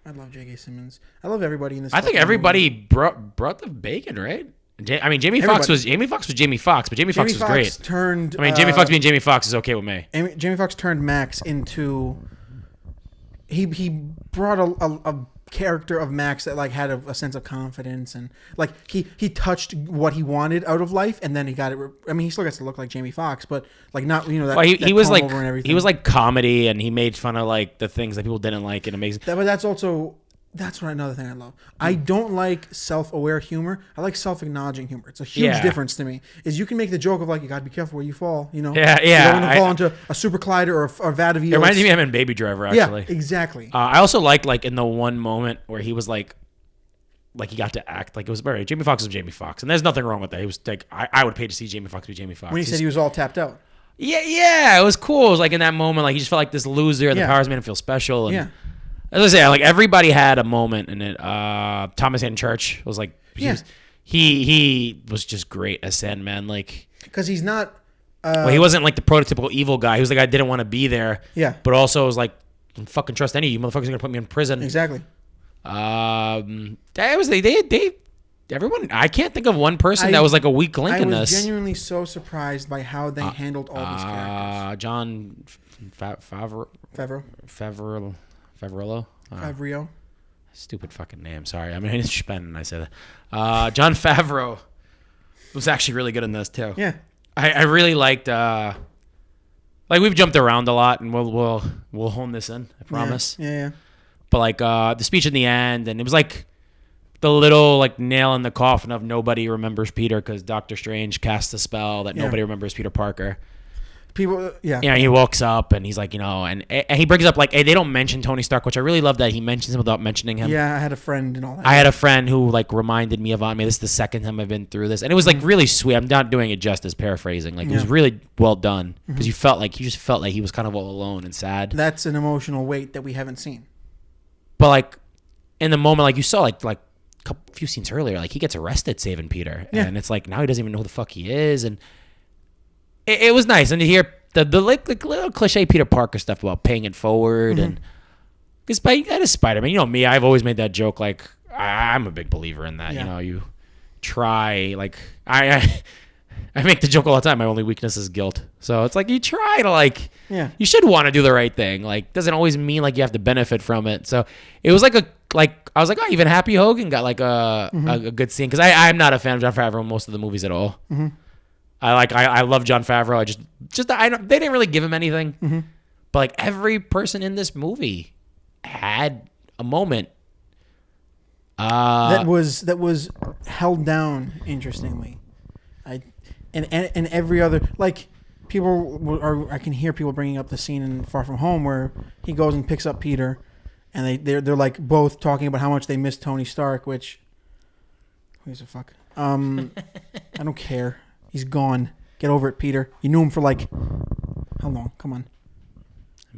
B: I love J.K. Simmons. I love everybody in this.
A: I think everybody brought the bacon, right? Jamie Foxx was Jamie Foxx, but Jamie Foxx was great. Jamie Foxx being Jamie Foxx is okay with me.
B: Jamie Foxx turned Max into. He brought a character of Max that like had a sense of confidence and like he touched what he wanted out of life and then he got it. He still gets to look like Jamie Foxx, but like not that. Well,
A: he was like he was like comedy and he made fun of like the things that people didn't like and amazing.
B: But that's another thing I love. I don't like self-aware humor. I like self-acknowledging humor. It's a huge difference to me. Is you can make the joke of like you gotta be careful where you fall.
A: Yeah.
B: You don't want to fall into a super collider or a vat of eels.
A: It reminds me of him in Baby Driver. Actually,
B: yeah, exactly.
A: I also liked like in the one moment where he was like he got to act like it was very Jamie Foxx was Jamie Foxx, and there's nothing wrong with that. He was like I would pay to see Jamie Foxx be Jamie Foxx.
B: When he said he was all tapped out.
A: Yeah, it was cool. It was like in that moment, like he just felt like this loser, and the powers made him feel special. And,
B: yeah.
A: As I say, like everybody had a moment in it. Thomas Hayden Church was like, he was just great as Sandman, like
B: because he's not.
A: He wasn't like the prototypical evil guy. He was the guy that didn't want to be there.
B: Yeah,
A: but also was like, don't fucking trust any of you motherfuckers are gonna put me in prison.
B: Exactly.
A: That was they everyone. I can't think of one person that was like a weak link in this.
B: I was genuinely so surprised by how they handled all these characters.
A: John
B: Favreau.
A: Stupid fucking name. Sorry. I mean, it's Spen and I say that. John Favreau was actually really good in this too.
B: Yeah.
A: I really liked. Like we've jumped around a lot, and we'll hone this in. I promise.
B: Yeah.
A: But like the speech in the end, and it was like the little like nail in the coffin of nobody remembers Peter because Doctor Strange cast a spell that nobody remembers Peter Parker.
B: People,
A: he walks up and he's like, and he brings up like, hey, they don't mention Tony Stark, which I really love that he mentions him without mentioning him.
B: Yeah, I had a friend and all that.
A: I had a friend who like reminded me of, this is the second time I've been through this, and it was like really sweet. I'm not doing it justice, paraphrasing. Like it was really well done because you just felt like he was kind of all alone and sad.
B: That's an emotional weight that we haven't seen.
A: But like in the moment, like you saw, like a few scenes earlier, like he gets arrested saving Peter, and it's like now he doesn't even know who the fuck he is, and. It was nice, and to hear the little cliche Peter Parker stuff about paying it forward, and because that is Spider-Man. You know me, I've always made that joke. Like I'm a big believer in that.
B: Yeah.
A: You try. Like I make the joke all the time. My only weakness is guilt. So it's like you try to you should want to do the right thing. Like doesn't always mean like you have to benefit from it. So it was like I was like, oh, even Happy Hogan got like a good scene because I'm not a fan of Jon Favreau in most of the movies at all. I love Jon Favreau. They didn't really give him anything, but like every person in this movie had a moment
B: that was held down. Interestingly, and every other like people are. I can hear people bringing up the scene in Far From Home where he goes and picks up Peter, and they're like both talking about how much they miss Tony Stark. Which who gives a fuck? I don't care. He's gone. Get over it, Peter. You knew him for like how long? Come on.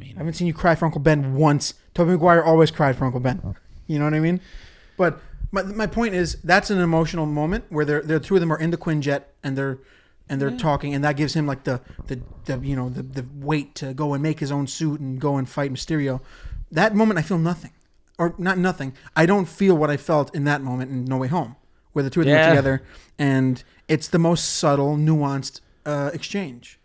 B: I haven't seen you cry for Uncle Ben once. Tobey Maguire always cried for Uncle Ben. You know what I mean? But my point is that's an emotional moment where the two of them are in the Quinjet and they're talking, and that gives him like the weight to go and make his own suit and go and fight Mysterio. That moment, I feel nothing. Or not nothing. I don't feel what I felt in that moment in No Way Home, where the two of them are together, and it's the most subtle, nuanced exchange.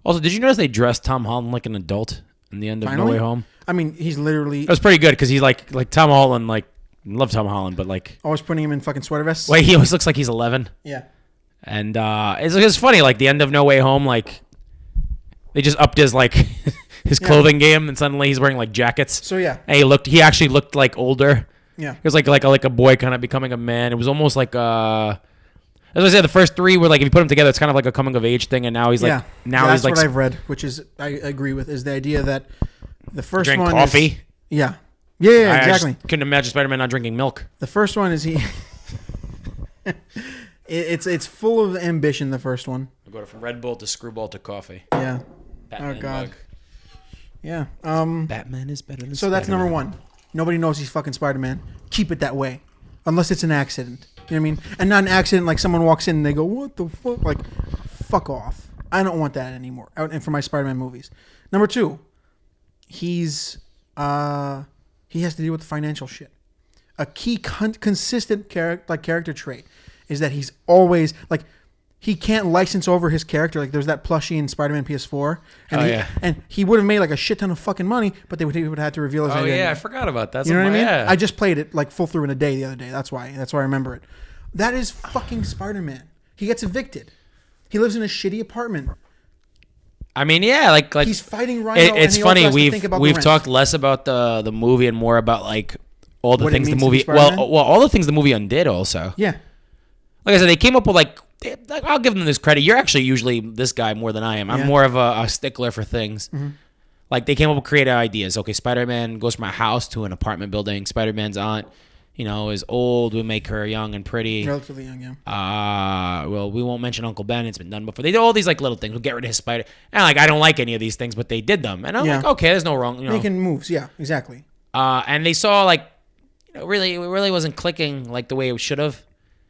A: Also, did you notice they dressed Tom Holland like an adult in the end of No Way Home?
B: I mean, he's literally...
A: It was pretty good, because he's like Tom Holland, like, love Tom Holland, but like...
B: Always putting him in fucking sweater vests?
A: Well, he always looks like he's 11.
B: Yeah.
A: And it's funny, like, the end of No Way Home, like, they just upped his, like... his clothing game, and suddenly he's wearing like jackets.
B: So yeah,
A: and he actually looked like older.
B: Yeah,
A: he was like a boy kind of becoming a man. It was almost like as I said, the first three were like, if you put them together, it's kind of like a coming of age thing. And now he's like,
B: that's what I've read, which is I agree with, is the idea that the first
A: drink
B: one
A: coffee.
B: Is, yeah, exactly.
A: I couldn't imagine Spider-Man not drinking milk.
B: The first one is he. it's full of ambition. The first one.
A: We'll go from Red Bull to Screwball to coffee.
B: Yeah.
A: Batman
B: oh God.
A: Mug.
B: Yeah.
A: Batman is better than
B: So that's number one. Nobody knows he's fucking Spider-Man. Keep it that way. Unless it's an accident. You know what I mean? And not an accident like someone walks in and they go, what the fuck? Like, fuck off. I don't want that anymore. And for my Spider-Man movies. Number two, he has to deal with the financial shit. A key consistent character trait is that he's always like, he can't license over his character. Like there's that plushie in Spider-Man PS4. And and he would have made like a shit ton of fucking money, but he would have had to reveal his identity.
A: Oh yeah, I forgot about that.
B: You know what I mean?
A: Yeah.
B: I just played it like full through in a day the other day. That's why I remember it. That is fucking Spider-Man. He gets evicted. He lives in a shitty apartment.
A: I mean, yeah, like
B: he's fighting Rhino.
A: It's
B: and
A: funny.
B: We've
A: talked less about the movie and more about like all the things the movie.
B: Well,
A: all the things the movie undid. Also,
B: yeah.
A: Like I said, they came up with like I'll give them this credit. You're actually usually this guy more than I am. I'm more of a stickler for things. Mm-hmm. Like they came up with creative ideas. Okay, Spider-Man goes from a house to an apartment building. Spider-Man's aunt, is old. We make her young and pretty.
B: Relatively young, yeah.
A: Well, we won't mention Uncle Ben. It's been done before. They did all these like little things. We'll get rid of his spider. And like I don't like any of these things, but they did them. And I'm like, okay, there's no wrong.
B: Making moves, yeah, exactly.
A: And they saw like, really, it really wasn't clicking like the way it should have,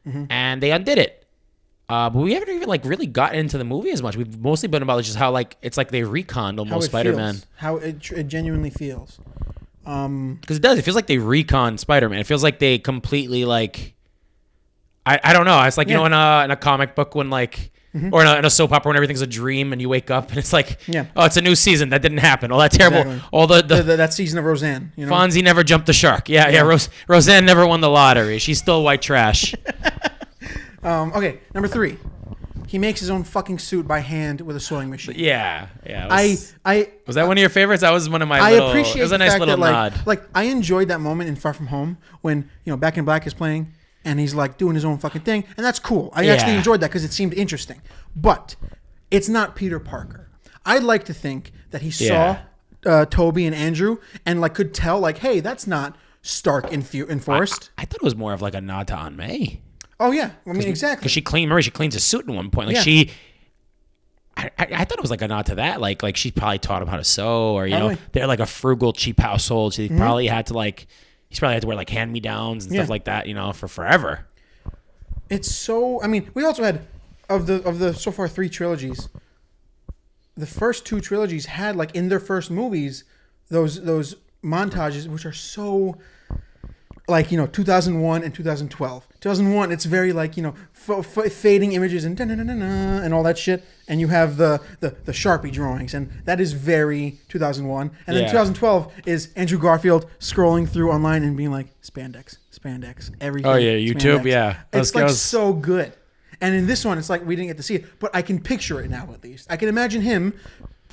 A: and they undid it. But we haven't even like really gotten into the movie as much. We've mostly been about just how like it's like they reconned almost Spider-Man.
B: How it genuinely feels.
A: Because it does. It feels like they reconned Spider-Man. It feels like they completely like. I don't know. It's like in a comic book when like. Or in a soap opera when everything's a dream and you wake up and it's like, oh, it's a new season. That didn't happen. All that terrible.
B: Exactly.
A: All
B: that season of Roseanne.
A: Fonzie never jumped the shark. Yeah. Roseanne never won the lottery. She's still white trash.
B: Okay, number three. He makes his own fucking suit by hand with a sewing machine.
A: Yeah.
B: Was
A: that one of your favorites? That was one of my.
B: I appreciate. It was a nice little
A: nod.
B: Like I enjoyed that moment in Far From Home when Back in Black is playing. And he's like doing his own fucking thing. And that's cool. I actually enjoyed that because it seemed interesting. But it's not Peter Parker. I'd like to think that he saw Toby and Andrew and like could tell like, hey, that's not Stark enforced.
A: I thought it was more of like a nod to Aunt May.
B: Oh, yeah. I mean, exactly.
A: Because she cleans his suit at one point. Like I thought it was like a nod to that. Like she probably taught him how to sew or, they're like a frugal, cheap household. So he probably had to like... He's probably had to wear like hand-me-downs and stuff like that, for forever.
B: It's so. I mean, we also had of the so far 3 trilogies. The first 2 trilogies had like in their first movies those montages which are so like 2001 and 2012. 2001, it's very like fading images and and all that shit, and you have the Sharpie drawings, and that is very 2001. And then 2012 is Andrew Garfield scrolling through online and being like spandex, everything.
A: Oh yeah, YouTube,
B: spandex. It's like so good. And in this one, it's like we didn't get to see it, but I can picture it now at least. I can imagine him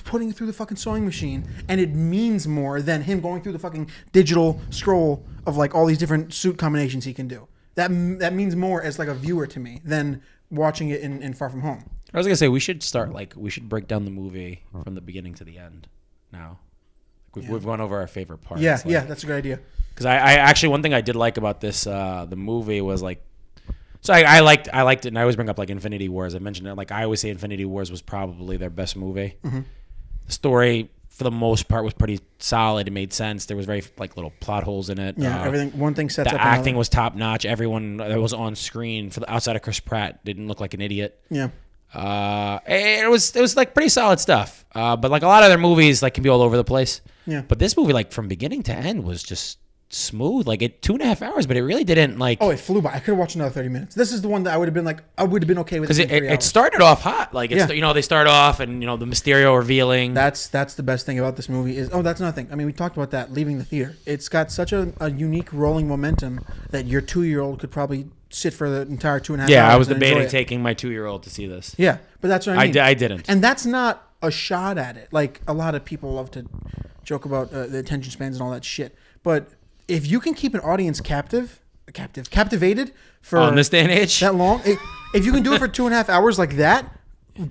B: putting it through the fucking sewing machine, and it means more than him going through the fucking digital scroll of like all these different suit combinations he can do. That means more as like a viewer to me than watching it in Far From Home.
A: I was gonna say we should break down the movie from the beginning to the end. Now, we've gone over our favorite parts.
B: Yeah, that's a good idea.
A: Because I actually one thing I did like about this the movie was like. So I liked it, and I always bring up like Infinity Wars. I mentioned it. Like I always say, Infinity Wars was probably their best movie. Mm-hmm. The story, for the most part, was pretty solid. It made sense. There was very like little plot holes in it.
B: Yeah, everything. One thing sets up.
A: The acting was top notch. Everyone that was on screen outside of Chris Pratt didn't look like an idiot.
B: Yeah.
A: It was like pretty solid stuff. But like a lot of their movies like can be all over the place.
B: Yeah.
A: But this movie, like from beginning to end, was just smooth. Like it 2.5 hours, but it really didn't like.
B: Oh, it flew by. I could have watched another 30 minutes. This is the one that I would have been okay with.
A: Because it started off hot. Like it's they start off and the Mysterio revealing.
B: That's the best thing about this movie is that's nothing. I mean, we talked about that leaving the theater. It's got such a unique rolling momentum that your 2-year-old could probably sit for the entire 2.5 hours.
A: Yeah, I was debating taking my 2-year-old to see this.
B: Yeah, but that's what I mean.
A: I didn't.
B: And that's not a shot at it. Like a lot of people love to joke about the attention spans and all that shit. But if you can keep an audience captivated for
A: in this day and age
B: that long, if you can do it for 2.5 hours like that,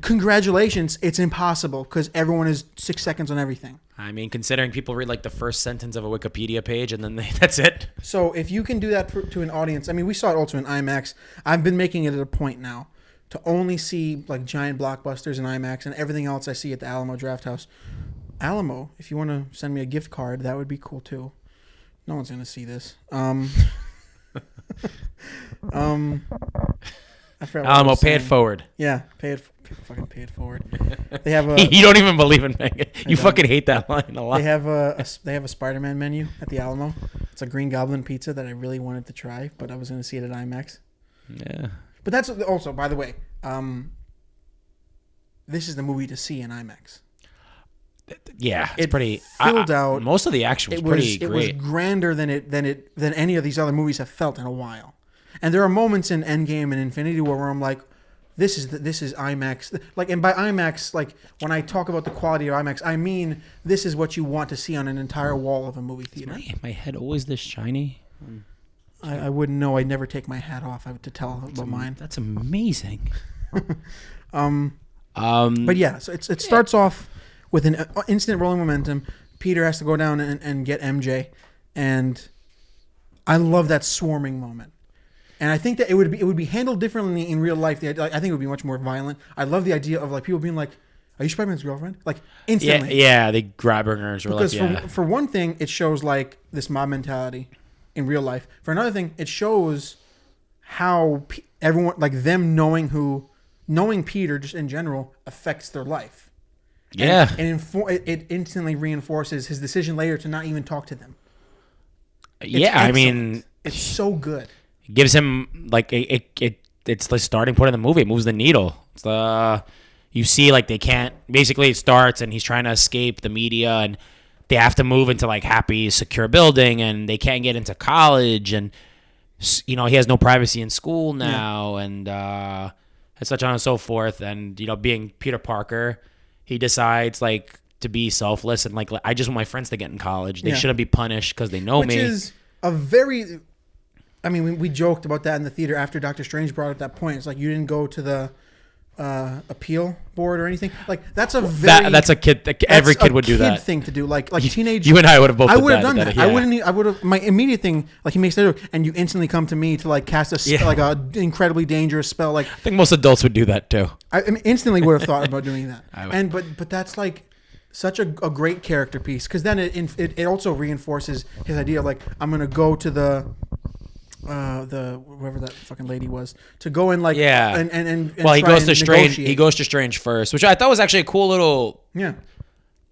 B: congratulations. It's impossible because everyone is 6 seconds on everything.
A: I mean, considering people read like the first sentence of a Wikipedia page and then that's it.
B: So if you can do that to an audience, I mean, we saw it also in IMAX. I've been making it a point now to only see like giant blockbusters in IMAX, and everything else I see at the Alamo Drafthouse. Alamo, if you want to send me a gift card, that would be cool too. No one's gonna see this. I forgot
A: Alamo, pay it forward.
B: Yeah, fucking pay it forward. They have
A: You don't even believe in Megan. You fucking hate that line a lot.
B: They have a Spider-Man menu at the Alamo. It's a green Goblin pizza that I really wanted to try, but I was gonna see it at IMAX.
A: Yeah.
B: But that's also, by the way, this is the movie to see in IMAX.
A: Yeah, it's pretty
B: filled out.
A: Most of the action was pretty great.
B: It was grander than any of these other movies have felt in a while. And there are moments in Endgame and Infinity War where I'm like, this is IMAX. Like, and by IMAX, like when I talk about the quality of IMAX, I mean this is what you want to see on an entire wall of a movie theater.
A: Is my head always this shiny?
B: I wouldn't know. I'd never take my hat off. I would to tell about mine.
A: That's amazing.
B: But yeah, so it starts off with an instant rolling momentum. Peter has to go down and get MJ, and I love that swarming moment. And I think that it would be handled differently in real life. I think it would be much more violent. I love the idea of like people being like, "Are you Spider-Man's girlfriend?" Like instantly.
A: Yeah, they grab her and
B: because for one thing, it shows like this mob mentality in real life. For another thing, it shows how everyone like them knowing Peter just in general affects their life.
A: Yeah,
B: and it instantly reinforces his decision later to not even talk to them.
A: I mean,
B: it's so good.
A: It gives him like it's the starting point of the movie. It moves the needle. It's you see like they can't. Basically, it starts and he's trying to escape the media, and they have to move into like Happy's secure building, and they can't get into college, and he has no privacy in school now, and such on and so forth. And being Peter Parker, he decides like to be selfless and like I just want my friends to get in college. They shouldn't be punished because they know me.
B: Which is a very, I mean, we joked about that in the theater after Doctor Strange brought up that point. It's like you didn't go to the appeal board or anything. Like that's a very
A: that's a kid. Every kid would do that.
B: Thing to do. Like teenage.
A: You and I would have both.
B: I would have done that.
A: Yeah.
B: I would have. My immediate thing, like he makes that joke, and you instantly come to me to like cast a spell, like a incredibly dangerous spell. Like
A: I think most adults would do that too.
B: I mean, instantly would have thought about doing that. But that's like such a great character piece because then it also reinforces his idea of like I'm gonna go to the whoever that fucking lady was to go and like and
A: well he goes to Strange.
B: Negotiate.
A: He goes to Strange first, which I thought was actually a cool little.
B: Yeah.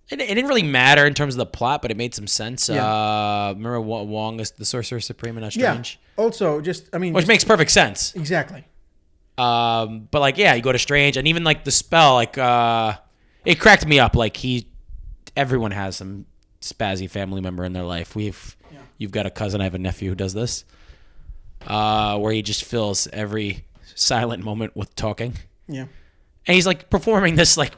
A: It didn't really matter in terms of the plot, but it made some sense.
B: Yeah.
A: Remember Wong is the Sorcerer Supreme in Strange.
B: Yeah. Also, which
A: makes perfect sense.
B: Exactly.
A: But like, you go to Strange, and even like the spell, like, it cracked me up. Like everyone has some spazzy family member in their life. You've got a cousin. I have a nephew who does this, where he just fills every silent moment with talking. Yeah. And he's like performing this like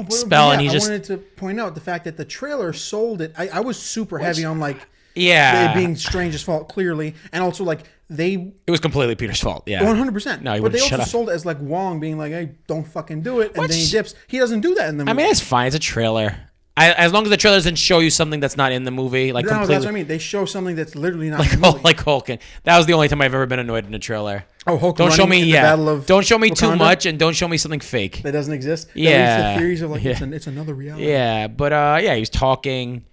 A: spell, and he just.
B: I wanted to point out the fact that the trailer sold it. I was super heavy on like it being Strange's fault clearly, and also like it
A: was completely Peter's fault. Yeah,
B: 100%.
A: No,
B: but they also sold it as like Wong being like, "Hey, don't fucking do it," and then he dips. He doesn't do that in the movie.
A: I mean, it's fine. It's a trailer. As long as the trailer doesn't show you something that's not in the movie, like completely.
B: That's what I mean. They show something that's literally not in the movie.
A: Like Hulk. That was the only time I've ever been annoyed in a trailer.
B: Oh, Hulk!
A: Don't show me.
B: In the Battle of
A: don't show me
B: Wakanda?
A: too much, and don't show me something fake
B: that doesn't exist.
A: Yeah,
B: the theories of like it's another reality.
A: Yeah, but he was talking,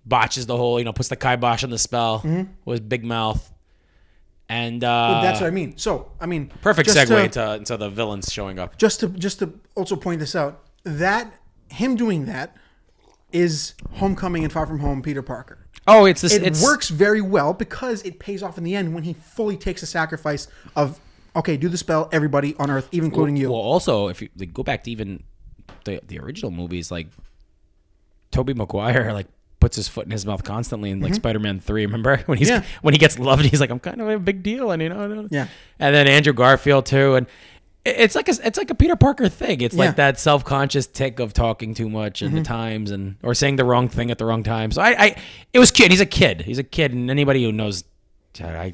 A: botches the whole, puts the kibosh on the spell with his big mouth, And
B: Well, that's what I mean. So, I mean,
A: perfect
B: just
A: segue into the villains showing up.
B: Just to also point this out, that him doing that is Homecoming and Far From Home Peter Parker.
A: Oh, it
B: works very well because it pays off in the end when he fully takes the sacrifice of, okay, do the spell, everybody on Earth, even including you.
A: Well, also, if you go back to even the original movies, like Tobey Maguire, like puts his foot in his mouth constantly in like Spider-Man 3. Remember when when he gets loved, he's like, I'm kind of a big deal, and
B: yeah.
A: And then Andrew Garfield too, and it's like a Peter Parker thing. It's like that self-conscious tick of talking too much at the times or saying the wrong thing at the wrong time. So it was cute. He's a kid, and anybody who knows, my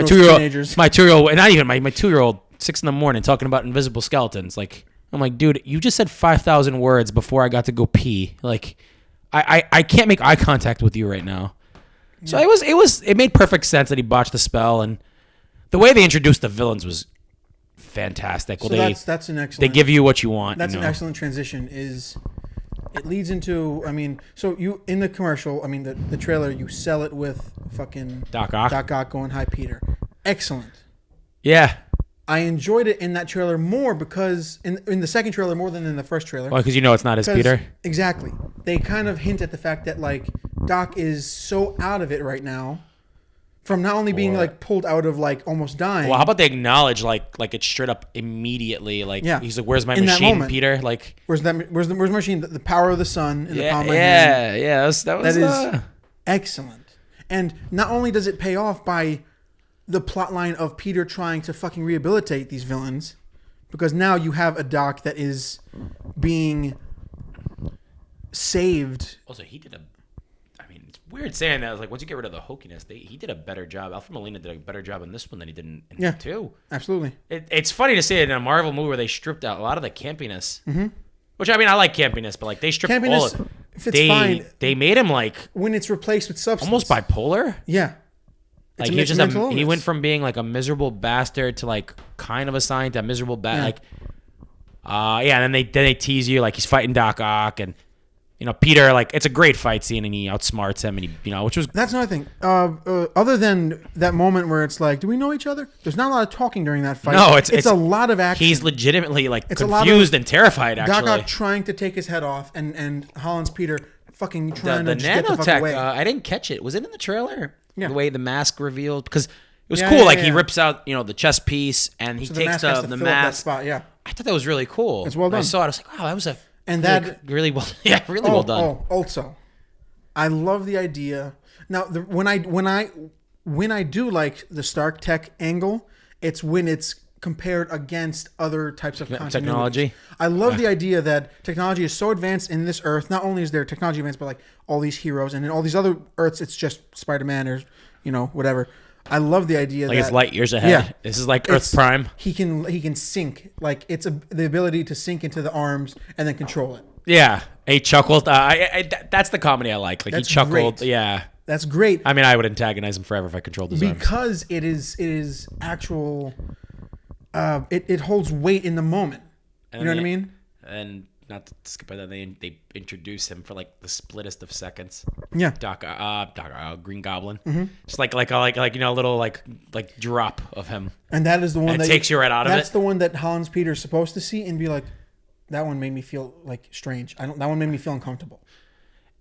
A: 2-year-old, and not even my 2-year-old, 6 a.m. talking about invisible skeletons. Like, I'm like, dude, you just said 5,000 words before I got to go pee. Like, I can't make eye contact with you right now. So it made perfect sense that he botched the spell, and the way they introduced the villains was fantastic. Well,
B: so that's an excellent.
A: They give you what you want.
B: That's an excellent transition. It leads into, I mean, so you in the commercial, I mean the trailer, you sell it with fucking
A: Doc Ock
B: going, "Hi, Peter." Excellent.
A: Yeah.
B: I enjoyed it in that trailer more because in the second trailer more than in the first trailer.
A: Well, because it's not his Peter.
B: Exactly. They kind of hint at the fact that like Doc is so out of it right now, from not only being like pulled out of like almost dying.
A: Well, how about they acknowledge like it's straight up immediately? Like he's like, "Where's my
B: in
A: machine, Peter?" Like,
B: where's my machine? The power of the sun in the palm of my
A: hand. That
B: is excellent. And not only does it pay off by the plot line of Peter trying to fucking rehabilitate these villains, because now you have a Doc that is being saved.
A: Also, he did it's weird saying that. Like, once you get rid of the hokiness, he did a better job. Alfred Molina did a better job in this one than he did in 2.
B: Absolutely.
A: It's funny to see it in a Marvel movie where they stripped out a lot of the campiness. Mm-hmm. Which, I mean, I like campiness, but like they stripped all of it.
B: If it's fine.
A: They made him like
B: when it's replaced with substance.
A: Almost bipolar.
B: Yeah.
A: Like he was just he went from being like a miserable bastard to like kind of a saint to a miserable and then they tease you like he's fighting Doc Ock, and Peter, like, it's a great fight scene and he outsmarts him, and he which was
B: that's another thing. Other than that moment where it's like, do we know each other? There's not a lot of talking during that fight.
A: No, it's
B: a lot of action.
A: He's legitimately like confused and terrified. Actually,
B: Doc Ock trying to take his head off, and Holland's Peter fucking trying to just get the fuck
A: nanotech.
B: away.
A: I didn't catch it. Was it in the trailer?
B: Yeah.
A: The way the mask revealed, because it was cool. He rips out the chest piece and he takes the mask.
B: Spot, yeah.
A: I thought that was really cool.
B: It's well done.
A: When I saw it. I was like, wow, that was really well. Yeah, really well done.
B: Oh, also, I love the idea. Now, when I do like the Stark Tech angle, it's when it's compared against other types of
A: technology.
B: I love the idea that technology is so advanced in this Earth. Not only is there technology advanced, but like all these heroes, and in all these other Earths, it's just Spider-Man or whatever. I love the idea that
A: it's light years ahead. Yeah, this is like Earth Prime.
B: He can sync, like it's the ability to sync into the arms and then control it.
A: Yeah, he chuckled. That's the comedy I like. Like, he chuckled. Great. Yeah,
B: that's great.
A: I mean, I would antagonize him forever if I controlled his arms.
B: Because it is actual. It holds weight in the moment. You know what I mean?
A: And not to skip by that, they introduce him for like the splittest of seconds.
B: Yeah.
A: Green Goblin. Mm-hmm. Just like a little like drop of him.
B: And that is the one
A: that takes you right out of it.
B: That's the one that Holland's Peter's supposed to see and be like, that one made me feel like strange. That one made me feel uncomfortable.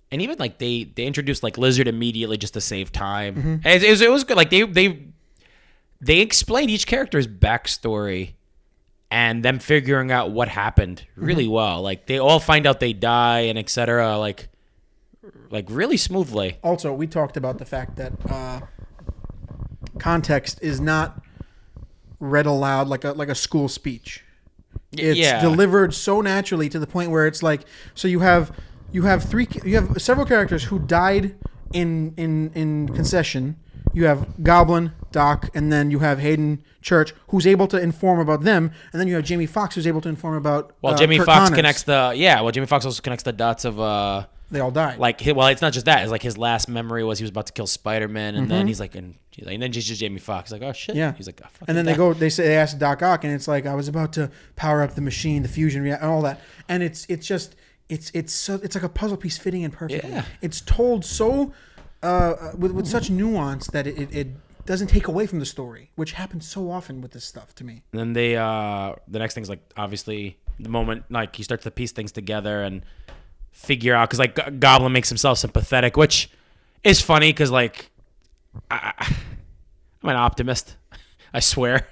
A: And even like they introduced like Lizard immediately just to save time. Mm-hmm. And it was good. Like they explained each character's backstory and them figuring out what happened really well. Like, they all find out they die and etc. Like really smoothly.
B: Also, we talked about the fact that context is not read aloud like a school speech. It's delivered so naturally to the point where it's like, so you have several characters who died in concession. You have Goblin, Doc, and then you have Hayden Church, who's able to inform about them, and then you have Jamie Foxx, who's able to inform about.
A: Well, Jamie Foxx connects Jamie Foxx also connects the dots of.
B: They all died.
A: Like, well, it's not just that. It's like his last memory was he was about to kill Spider-Man, and then he's like, and then it's just Jamie Foxx. He's like, oh shit.
B: Yeah.
A: He's like, oh, fuck.
B: And then they ask Doc Ock, and it's like, I was about to power up the machine, the fusion reactor, and all that, and it's like a puzzle piece fitting in perfectly.
A: Yeah.
B: It's told so with such nuance that doesn't take away from the story, which happens so often with this stuff to me.
A: And then they, the next thing's like, obviously, the moment, like, he starts to piece things together and figure out, because, like, Goblin makes himself sympathetic, which is funny, because, like, I'm an optimist, I swear.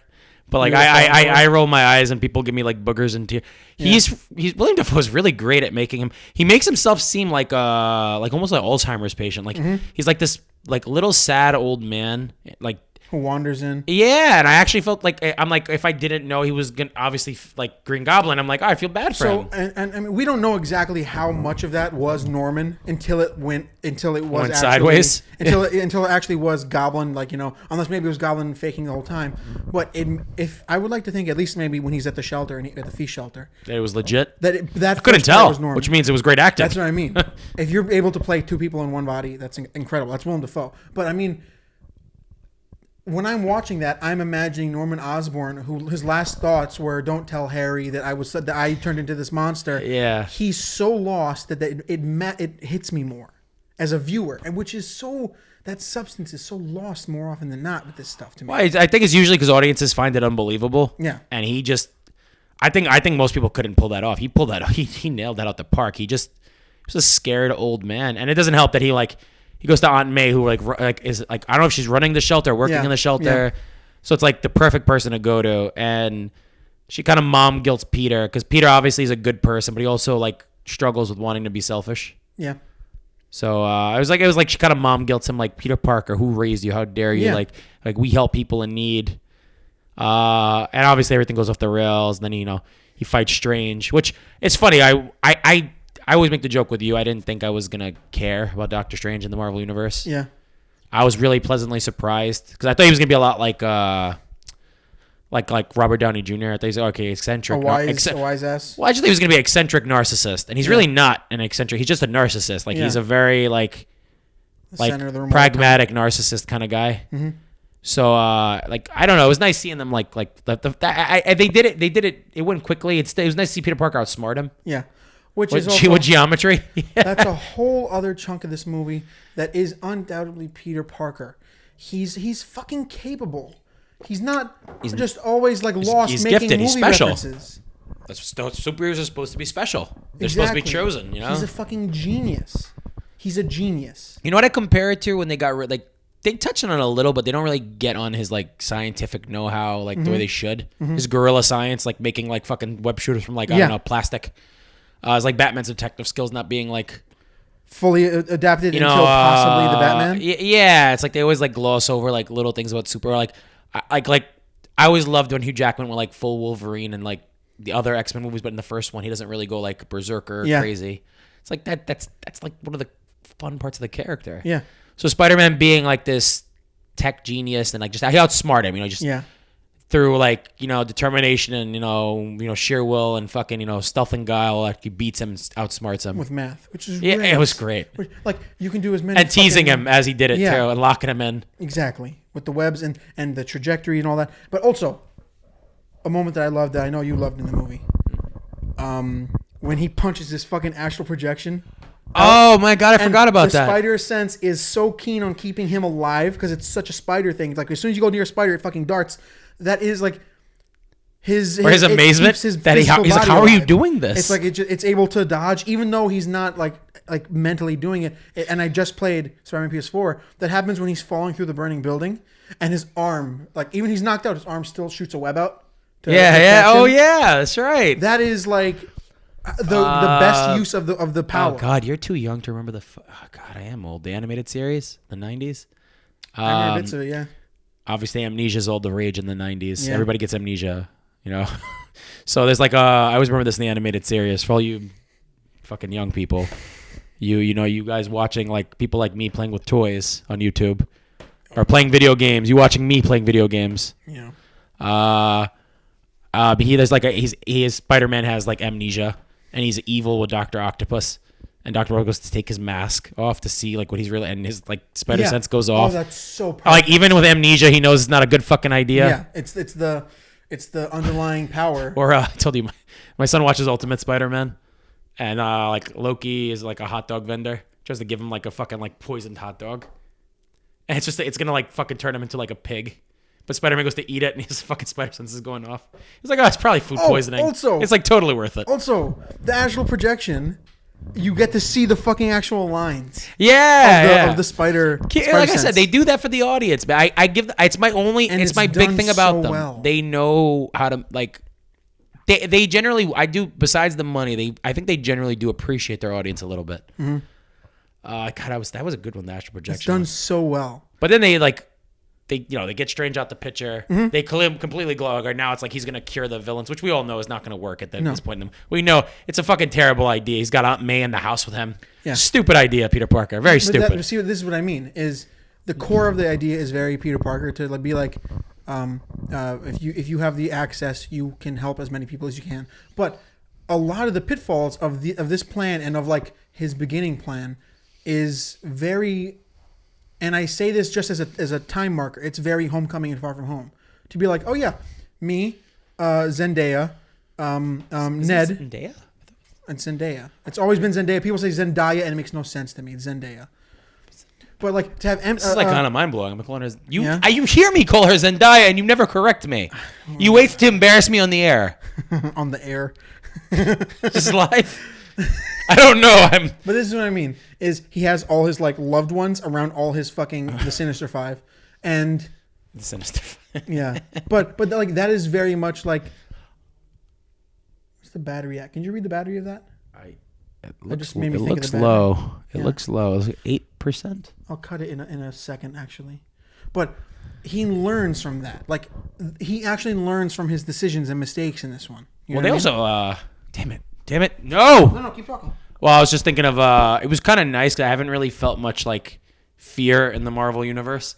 A: But, like, I roll my eyes and people give me, like, boogers and tears. Yeah. William Dafoe's really great at making him. He makes himself seem like almost like Alzheimer's patient. Like, he's like this, like, little sad old man, like,
B: who wanders in.
A: Yeah, and I actually felt like, I'm like, if I didn't know he was gonna, obviously, like, Green Goblin, I'm like, oh, I feel bad for him.
B: And I mean, we don't know exactly how much of that was Norman until it was
A: went
B: actually,
A: sideways.
B: until it actually was Goblin, like, you know, unless maybe it was Goblin faking the whole time. But if I would like to think, at least maybe when he's at the shelter and at the feast shelter,
A: that it was legit.
B: That
A: I couldn't tell,
B: was Norman.
A: Which means it was great acting.
B: That's what I mean. If you're able to play two people in one body, that's incredible. That's Willem Dafoe. But I mean, when I'm watching that, I'm imagining Norman Osborn, who his last thoughts were, "Don't tell Harry that I turned into this monster."
A: Yeah,
B: he's so lost that it hits me more as a viewer, and which is so, that substance is so lost more often than not with this stuff to me.
A: Well, I think it's usually because audiences find it unbelievable.
B: Yeah,
A: and he just, I think most people couldn't pull that off. He pulled that off. He nailed that out the park. He was a scared old man, and it doesn't help that he goes to Aunt May, who is like, I don't know if she's running the shelter, working in the shelter. Yeah. So it's like the perfect person to go to. And she kind of mom guilts Peter, because Peter obviously is a good person, but he also like struggles with wanting to be selfish.
B: Yeah.
A: So it was like she kind of mom guilts him, like, Peter Parker, who raised you? How dare you? Yeah. Like we help people in need. And obviously everything goes off the rails. And then, he fights Strange, which it's funny. I always make the joke with you. I didn't think I was going to care about Doctor Strange in the Marvel Universe.
B: Yeah.
A: I was really pleasantly surprised, because I thought he was going to be a lot like Robert Downey Jr. I thought he was eccentric.
B: A wise ass.
A: Well, I just think he was going to be an eccentric narcissist, and he's really not an eccentric. He's just a narcissist. Like, he's a very pragmatic narcissist kind of guy. Mm-hmm. So I don't know. It was nice seeing them they did it. It went quickly. It was nice to see Peter Parker outsmart him.
B: Yeah.
A: With geometry.
B: That's a whole other chunk of this movie that is undoubtedly Peter Parker. He's fucking capable. He's just always like lost. He's making gifted. Movie he's special. References.
A: That's what superheroes are supposed to be special. They're supposed to be chosen.
B: He's a fucking genius. He's a genius.
A: You know what I compare it to when they got they touch on it a little, but they don't really get on his like scientific know-how the way they should. Mm-hmm. His guerrilla science, like making like fucking web shooters from I don't know, plastic. It's like Batman's detective skills not being like
B: fully adapted until possibly the Batman.
A: Yeah, it's like they always like gloss over like little things about super. Like I always loved when Hugh Jackman went like full Wolverine and like the other X-Men movies, but in the first one he doesn't really go like berserker crazy. It's like that's like one of the fun parts of the character.
B: Yeah.
A: So Spider-Man being like this tech genius and like just he outsmart him, through like determination and sheer will and fucking stealth and guile, like he beats him, outsmarts him
B: with math, which is
A: it was great.
B: Like you can do as many
A: and teasing him as he did it too, and locking him in
B: exactly with the webs and the trajectory and all that. But also a moment that I loved, that I know you loved in the movie, when he punches this fucking astral projection.
A: Oh my god, I forgot about that.
B: The spider sense is so keen on keeping him alive because it's such a spider thing. Like as soon as you go near a spider, it fucking darts. That is like his
A: amazement that he's like, how are you doing this?
B: It's like it's able to dodge, even though he's not like mentally doing it. And I just played Spider-Man PS4. That happens when he's falling through the burning building, and his arm, like even he's knocked out, his arm still shoots a web out.
A: Oh yeah, that's right.
B: That is like the best use of the power.
A: Oh god, you're too young to remember God, I am old. The animated series, the 90s.
B: I remember bits of it, yeah.
A: Obviously, amnesia's all the rage in the 90s. Yeah. Everybody gets amnesia, So there's like I always remember this in the animated series. For all you fucking young people, you guys watching like people like me playing with toys on YouTube, or playing video games. You watching me playing video games.
B: Yeah.
A: But Spider-Man has like amnesia, and he's evil with Dr. Octopus. And Dr. Octopus goes to take his mask off to see like what he's really, and his like spider sense goes off.
B: Oh, that's so perfect.
A: Like even with amnesia, he knows it's not a good fucking idea.
B: Yeah, it's the underlying power.
A: Or I told you, my son watches Ultimate Spider-Man, and like Loki is like a hot dog vendor, tries to give him like a fucking like poisoned hot dog, And it's gonna like fucking turn him into like a pig. But Spider-Man goes to eat it, and his fucking spider sense is going off. He's like, oh, it's probably food poisoning.
B: Also,
A: it's like totally worth it.
B: Also, the astral projection, you get to see the fucking actual lines.
A: Yeah,
B: of the spider.
A: Like
B: sense.
A: I said, they do that for the audience. But I give it's my only. And it's my big thing about
B: so
A: them.
B: Well.
A: They know how to like. They generally besides the money. I think they generally do appreciate their audience a little bit.
B: Mm-hmm.
A: God, that was a good one. The astral projection.
B: It's done so well.
A: But then they get Strange out the picture. Mm-hmm. They completely glow. Or now it's like he's gonna cure the villains, which we all know is not gonna work at this point. We know it's a fucking terrible idea. He's got Aunt May in the house with him. Yeah. Stupid idea, Peter Parker. Very stupid.
B: This is what I mean. Is the core of the idea is very Peter Parker to be like, if you have the access, you can help as many people as you can. But a lot of the pitfalls of this plan and of like his beginning plan is very. And I say this just as a time marker. It's very Homecoming and Far From Home. To be like, oh yeah, me, Zendaya, Ned.
A: Zendaya?
B: And Zendaya. It's always been Zendaya. People say Zendaya and it makes no sense to me. It's Zendaya. But like to have...
A: This is like kind of mind-blowing. I'm calling her... You hear me call her Zendaya and you never correct me. You wait to embarrass me on the air.
B: On the air.
A: Just live. I don't know.
B: But this is what I mean. Is he has all his like loved ones around all his fucking the Sinister Five, and
A: the Sinister Five.
B: Yeah, but like that is very much like. What's the battery at? Can you read the battery of that?
A: It looks low. It looks low. It's like 8%.
B: I'll cut it in a second actually, but he learns from that. Like he actually learns from his decisions and mistakes in this one.
A: They also Damn it. No,
B: keep talking.
A: Well, I was just thinking of, it was kind of nice because I haven't really felt much like fear in the Marvel universe.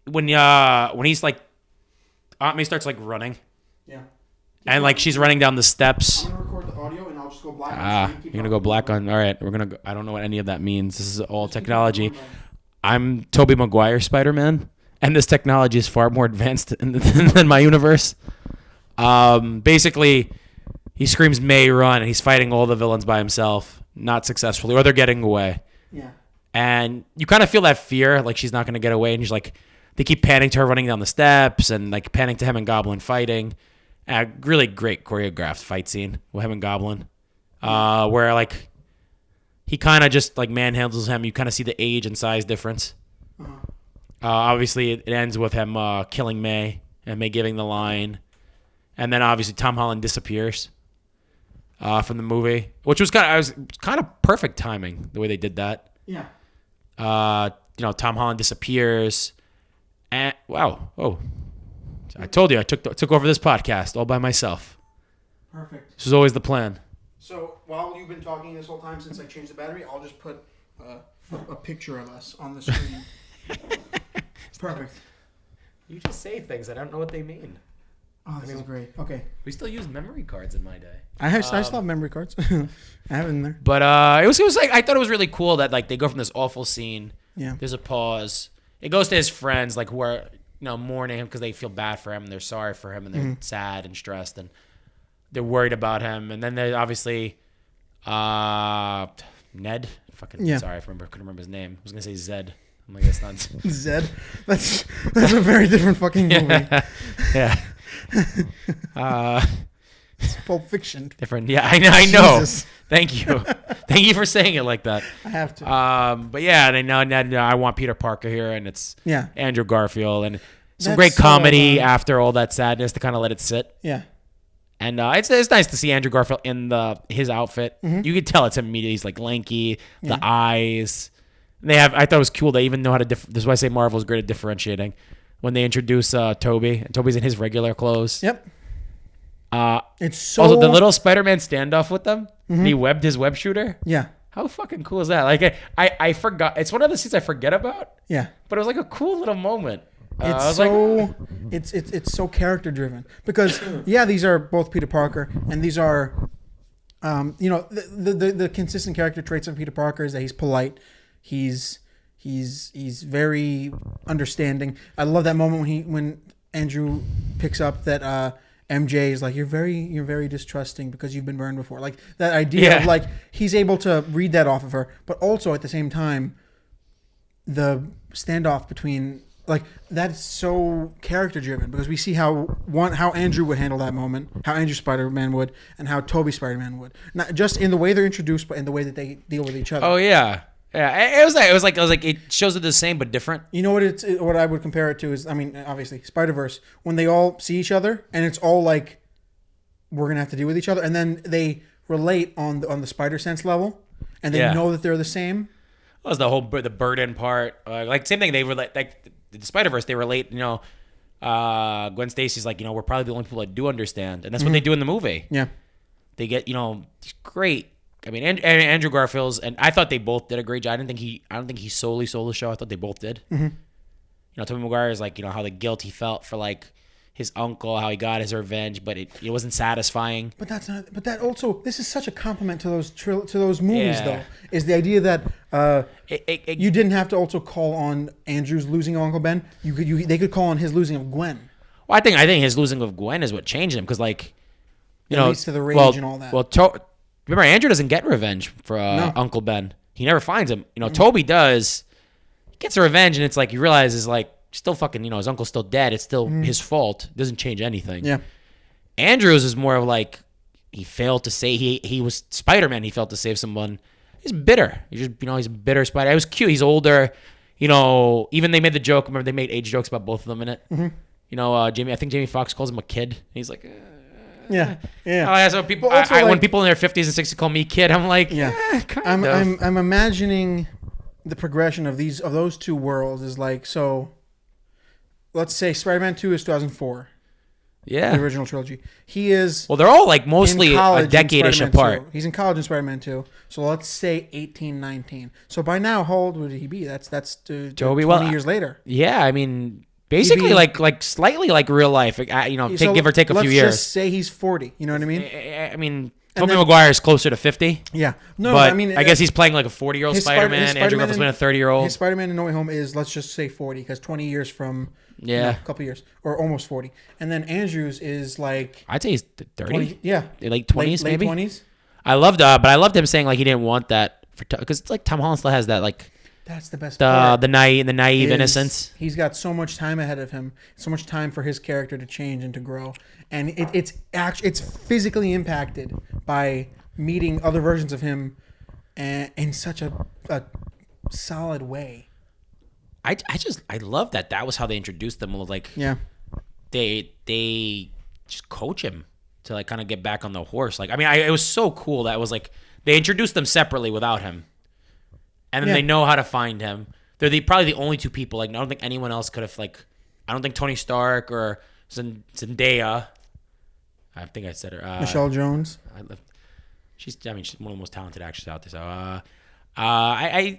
A: When he's like, Aunt May starts like running.
B: Yeah.
A: And like she's running down the steps.
B: I'm going to record the audio and I'll just go black.
A: You're going to go black on, all right, I don't know what any of that means. This is all technology. I'm Tobey Maguire Spider-Man, and this technology is far more advanced than my universe. Basically... He screams, May, run, and he's fighting all the villains by himself, not successfully, or they're getting away.
B: Yeah.
A: And you kind of feel that fear, like she's not going to get away, and he's like, they keep panning to her running down the steps, and like panning to him and Goblin fighting. Really great choreographed fight scene with him and Goblin, where like he kind of just like manhandles him. You kind of see the age and size difference. Uh-huh. Obviously, it ends with him killing May, and May giving the line. And then obviously Tom Holland disappears. From the movie, which was kind of perfect timing the way they did that.
B: Yeah.
A: Tom Holland disappears, and I told you I took over this podcast all by myself.
B: Perfect.
A: This was always the plan.
B: So while you've been talking this whole time since I changed the battery, I'll just put a picture of us on the screen. Perfect.
A: You just say things I don't know what they mean.
B: Oh, this is great. Okay.
A: We still use memory cards in my day.
B: I still have memory cards. I have it in there.
A: But it was like I thought it was really cool that like they go from this awful scene.
B: Yeah.
A: There's a pause. It goes to his friends like who are mourning him because they feel bad for him and they're sorry for him and they're sad and stressed and they're worried about him. And then there's obviously Ned. Sorry, I couldn't remember his name. I was gonna say Zed. I'm like, that's not
B: Zed. That's a very different fucking movie.
A: Yeah.
B: It's Pulp Fiction.
A: Different. Yeah, I know. Thank you for saying it like that.
B: I have to.
A: But yeah, and now I want Peter Parker here, and it's Andrew Garfield, and some
B: That's
A: great comedy after all that sadness to kind of let it sit.
B: Yeah.
A: And it's nice to see Andrew Garfield in his outfit. Mm-hmm. You could tell it's him immediately. He's like lanky, the eyes. And I thought it was cool. They even know how to. This is why I say Marvel's great at differentiating. When they introduce Toby, and Toby's in his regular clothes.
B: Yep. It's so...
A: Also, the little Spider-Man standoff with them, he webbed his web shooter.
B: Yeah.
A: How fucking cool is that? Like, I forgot. It's one of the scenes I forget about.
B: Yeah.
A: But it was like a cool little moment.
B: It's so character driven because these are both Peter Parker, and these are, the consistent character traits of Peter Parker is that he's polite, he's very understanding. I love that moment when Andrew picks up that MJ is like, you're very distrusting because you've been burned before. Like that idea of like he's able to read that off of her, but also at the same time, the standoff between like that's so character driven because we see how Andrew would handle that moment, how Andrew Spider-Man would, and how Toby Spider-Man would. Not just in the way they're introduced, but in the way that they deal with each other.
A: Oh yeah. Yeah, it was like it shows it the same but different.
B: You know what I would compare it to is, I mean, obviously Spider-Verse, when they all see each other and it's all like we're gonna have to deal with each other, and then they relate on the spider sense level, and they know that they're the same.
A: That was the burden part. Like same thing. They relate like the Spider-Verse. They relate. You know, Gwen Stacy's like, you know, we're probably the only people that do understand, and that's what they do in the movie.
B: Yeah,
A: they get, you know, great. I mean, Andrew Garfield's, and I thought they both did a great job. I don't think he solely stole the show. I thought they both did. Mm-hmm. You know, Tobey Maguire is like, you know, how the guilt he felt for like his uncle, how he got his revenge, but it wasn't satisfying.
B: But that's not. But that also, this is such a compliment to those movies, though. Is the idea that you didn't have to also call on Andrew's losing of Uncle Ben. They could call on his losing of Gwen.
A: Well, I think his losing of Gwen is what changed him, because like, you know,
B: leads to the rage and all that.
A: Well, remember, Andrew doesn't get revenge for Uncle Ben. He never finds him. You know, Toby does. He gets a revenge, and it's like he realizes like, still fucking, you know, his uncle's still dead. It's still his fault. It doesn't change anything.
B: Yeah.
A: Andrew's is more of like, he failed to save. He was Spider-Man. He failed to save someone. He's bitter. He's just, you know, he's a bitter Spider. It was cute. He's older. You know, even they made the joke. Remember, they made age jokes about both of them in it. Mm-hmm. You know, I think Jamie Foxx calls him a kid. And he's like,
B: yeah.
A: So people, when people in their 50s and 60s call me kid, I'm like, kind of.
B: I'm imagining the progression of those two worlds is like, so. Let's say Spider-Man 2 is 2004.
A: Yeah.
B: The original trilogy. He is...
A: Well, they're all like mostly a decade-ish apart.
B: 2. He's in college in Spider-Man 2. So let's say 18, 19. So by now, how old would he be? That's
A: Toby,
B: 20 years later.
A: Yeah, I mean, basically like slightly like real life. You know, give or take a few years.
B: Let's just say he's 40. You know what I mean?
A: I mean... Tobey Maguire is closer to 50.
B: Yeah. No,
A: but
B: I mean...
A: I guess he's playing like a 40-year-old Spider-Man. Andrew Garfield's been a 30-year-old.
B: His Spider-Man in No Way Home is, let's just say 40, because 20 years from...
A: Yeah.
B: A couple years. Or almost 40. And then Andrew's is like...
A: I'd say he's 30.
B: 20, yeah.
A: Late 20s, maybe?
B: Late 20s.
A: But I loved him saying like he didn't want that, because it's like Tom Holland still has that like...
B: That's the best part.
A: The naive innocence.
B: He's got so much time ahead of him, so much time for his character to change and to grow. And it's physically impacted by meeting other versions of him in such a solid way.
A: I love that was how they introduced them. Like,
B: yeah,
A: they just coach him to like kind of get back on the horse. Like, I mean, it was so cool that it was like they introduced them separately without him, and then they know how to find him. They're probably the only two people. Like, I don't think anyone else could have like. I don't think Tony Stark or Zendaya. I think I said her.
B: Michelle Jones.
A: She's one of the most talented actors out there. So, I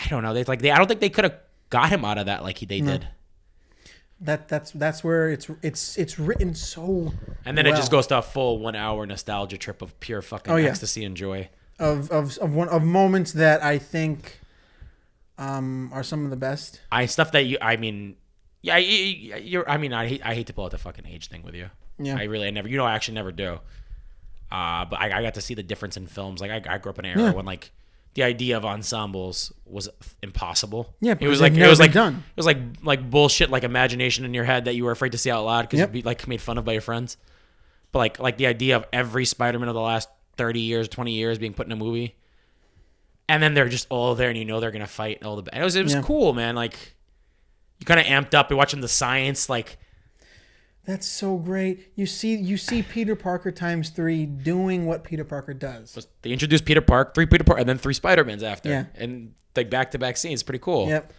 A: don't know. I don't think they could have got him out of that like they did.
B: That's where it's written so.
A: And then it just goes to a full 1 hour nostalgia trip of pure fucking ecstasy and joy
B: of moments that I think are some of the best.
A: I hate to pull out the fucking age thing with you.
B: Yeah,
A: I never. You know, I actually never do. But I got to see the difference in films. Like I grew up in an era when like. The idea of ensembles was impossible.
B: Yeah,
A: it was like bullshit, like imagination in your head that you were afraid to say out loud because you'd be like made fun of by your friends. But like the idea of every Spider-Man of the last 30 years, 20 years being put in a movie, and then they're just all there, and you know they're gonna fight and all the. It was cool, man. Like you kind of amped up. You're watching the science, like.
B: That's so great. You see Peter Parker times 3 doing what Peter Parker does.
A: They introduced Peter Parker, 3 Peter Parker, and then 3 Spider-Mans after.
B: Yeah.
A: And like back-to-back scenes. Pretty cool.
B: Yep.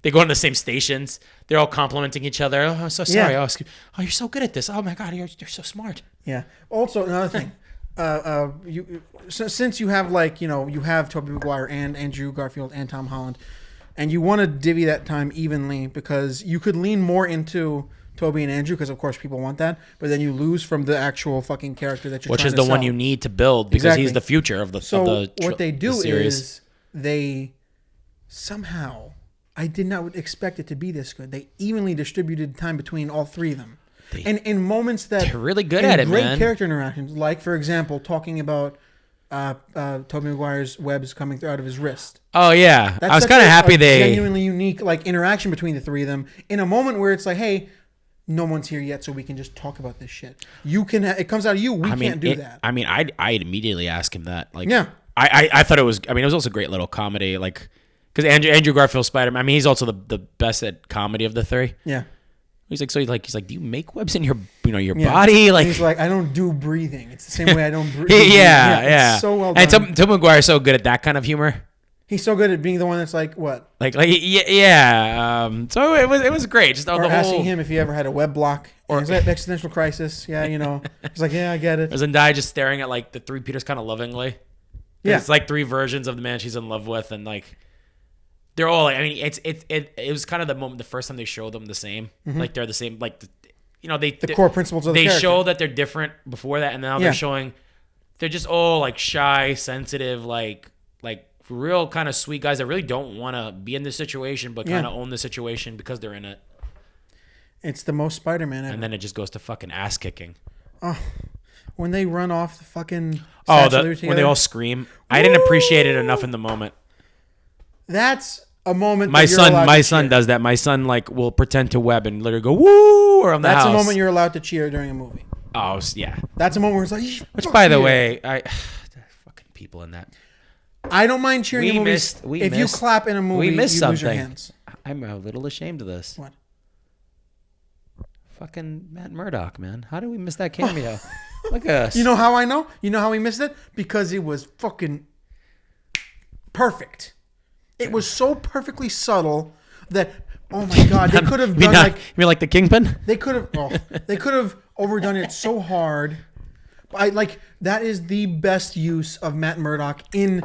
A: They go on the same stations. They're all complimenting each other. Oh, I'm so sorry. Yeah. Oh, you're so good at this. Oh my God, you're so smart.
B: Yeah. Also, another thing. Since you have you have Tobey Maguire and Andrew Garfield and Tom Holland, and you want to divvy that time evenly because you could lean more into Toby and Andrew, because of course people want that, but then you lose from the actual fucking character that you're
A: which
B: trying
A: is
B: to
A: the
B: sell.
A: one you need to build because he's the future of the
B: what they do is they somehow, I did not expect it to be this good. They evenly distributed time between all 3 of them. And in moments that
A: they're really good at it,
B: great
A: man.
B: Character interactions, like for example talking about Tobey Maguire's webs coming out of his wrist.
A: Oh yeah, I was kind of happy they
B: genuinely unique like interaction between the three of them in a moment where it's like, hey, no one's here yet, so we can just talk about this shit. You can. It comes out of you. We can't do that.
A: I mean, I'd immediately ask him that. Like,
B: yeah.
A: I thought it was. I mean, it was also a great little comedy. Like, because Andrew Garfield's Spider-Man. I mean, he's also the best at comedy of the three.
B: Yeah.
A: He's like, do you make webs in your body? Like,
B: and he's like, I don't do breathing. It's the same way I don't breathe.
A: yeah.
B: It's so well done.
A: And Tobey Maguire's so good at that kind of humor.
B: He's so good at being the one that's like, what?
A: Yeah. So it was great. Just
B: or asking him if he ever had a web block or is that existential crisis. Yeah, He's like, yeah, I get it.
A: Or Zendaya just staring at like the three Peters kind of lovingly. Yeah. It's like three versions of the man she's in love with, and like they're all like, I mean, it was kind of the moment the first time they showed them the same. Mm-hmm. Like they're the same. Like the
B: core principles of the character.
A: They show that they're different before that, and now they're showing they're just all like shy, sensitive, like real kind of sweet guys that really don't want to be in this situation, but kind of own the situation because they're in it.
B: It's the most Spider-Man ever.
A: And then it just goes to fucking ass kicking.
B: Oh, when they run off the fucking
A: when they all scream. Woo! I didn't appreciate it enough in the moment.
B: That's a moment.
A: My son does that. My son like will pretend to web and literally go woo around the house.
B: That's a moment you're allowed to cheer during a movie.
A: Oh yeah.
B: That's a moment where it's like.
A: Which, by the way, fucking people in that.
B: I don't mind cheering in movies. If you clap in a movie, you lose your hands.
A: I'm a little ashamed of this.
B: What?
A: Fucking Matt Murdock, man. How did we miss that cameo? Look at us.
B: You know how I know? You know how we missed it? Because it was fucking perfect. It was so perfectly subtle that, oh my God, they could have done
A: you mean like the Kingpin?
B: They could have overdone it so hard. That is the best use of Matt Murdock in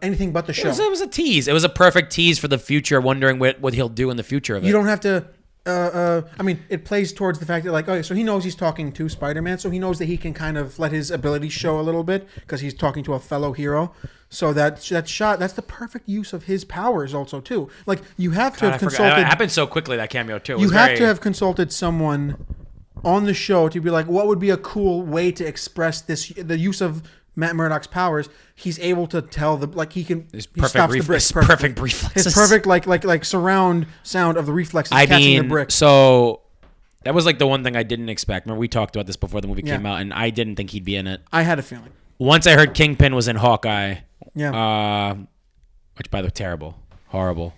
B: anything but the show.
A: It was a tease. It was a perfect tease for the future, wondering what he'll do in the future of it.
B: You don't have to. I mean, it plays towards the fact that, like, okay, so he knows he's talking to Spider-Man, so he knows that he can kind of let his abilities show a little bit because he's talking to a fellow hero. So that shot, that's the perfect use of his powers also, too. Like, you have to have consulted...
A: It happened so quickly, that cameo, too.
B: You have to have consulted someone on the show to be like, what would be a cool way to express the use of Matt Murdock's powers? He's able to tell he stops the brick.
A: Perfect reflexes.
B: His perfect like surround sound of the reflexes catching the brick.
A: So that was like the one thing I didn't expect. Remember, we talked about this before the movie came out, and I didn't think he'd be in it.
B: I had a feeling.
A: Once I heard Kingpin was in Hawkeye.
B: Yeah.
A: Which, by the way, terrible, horrible.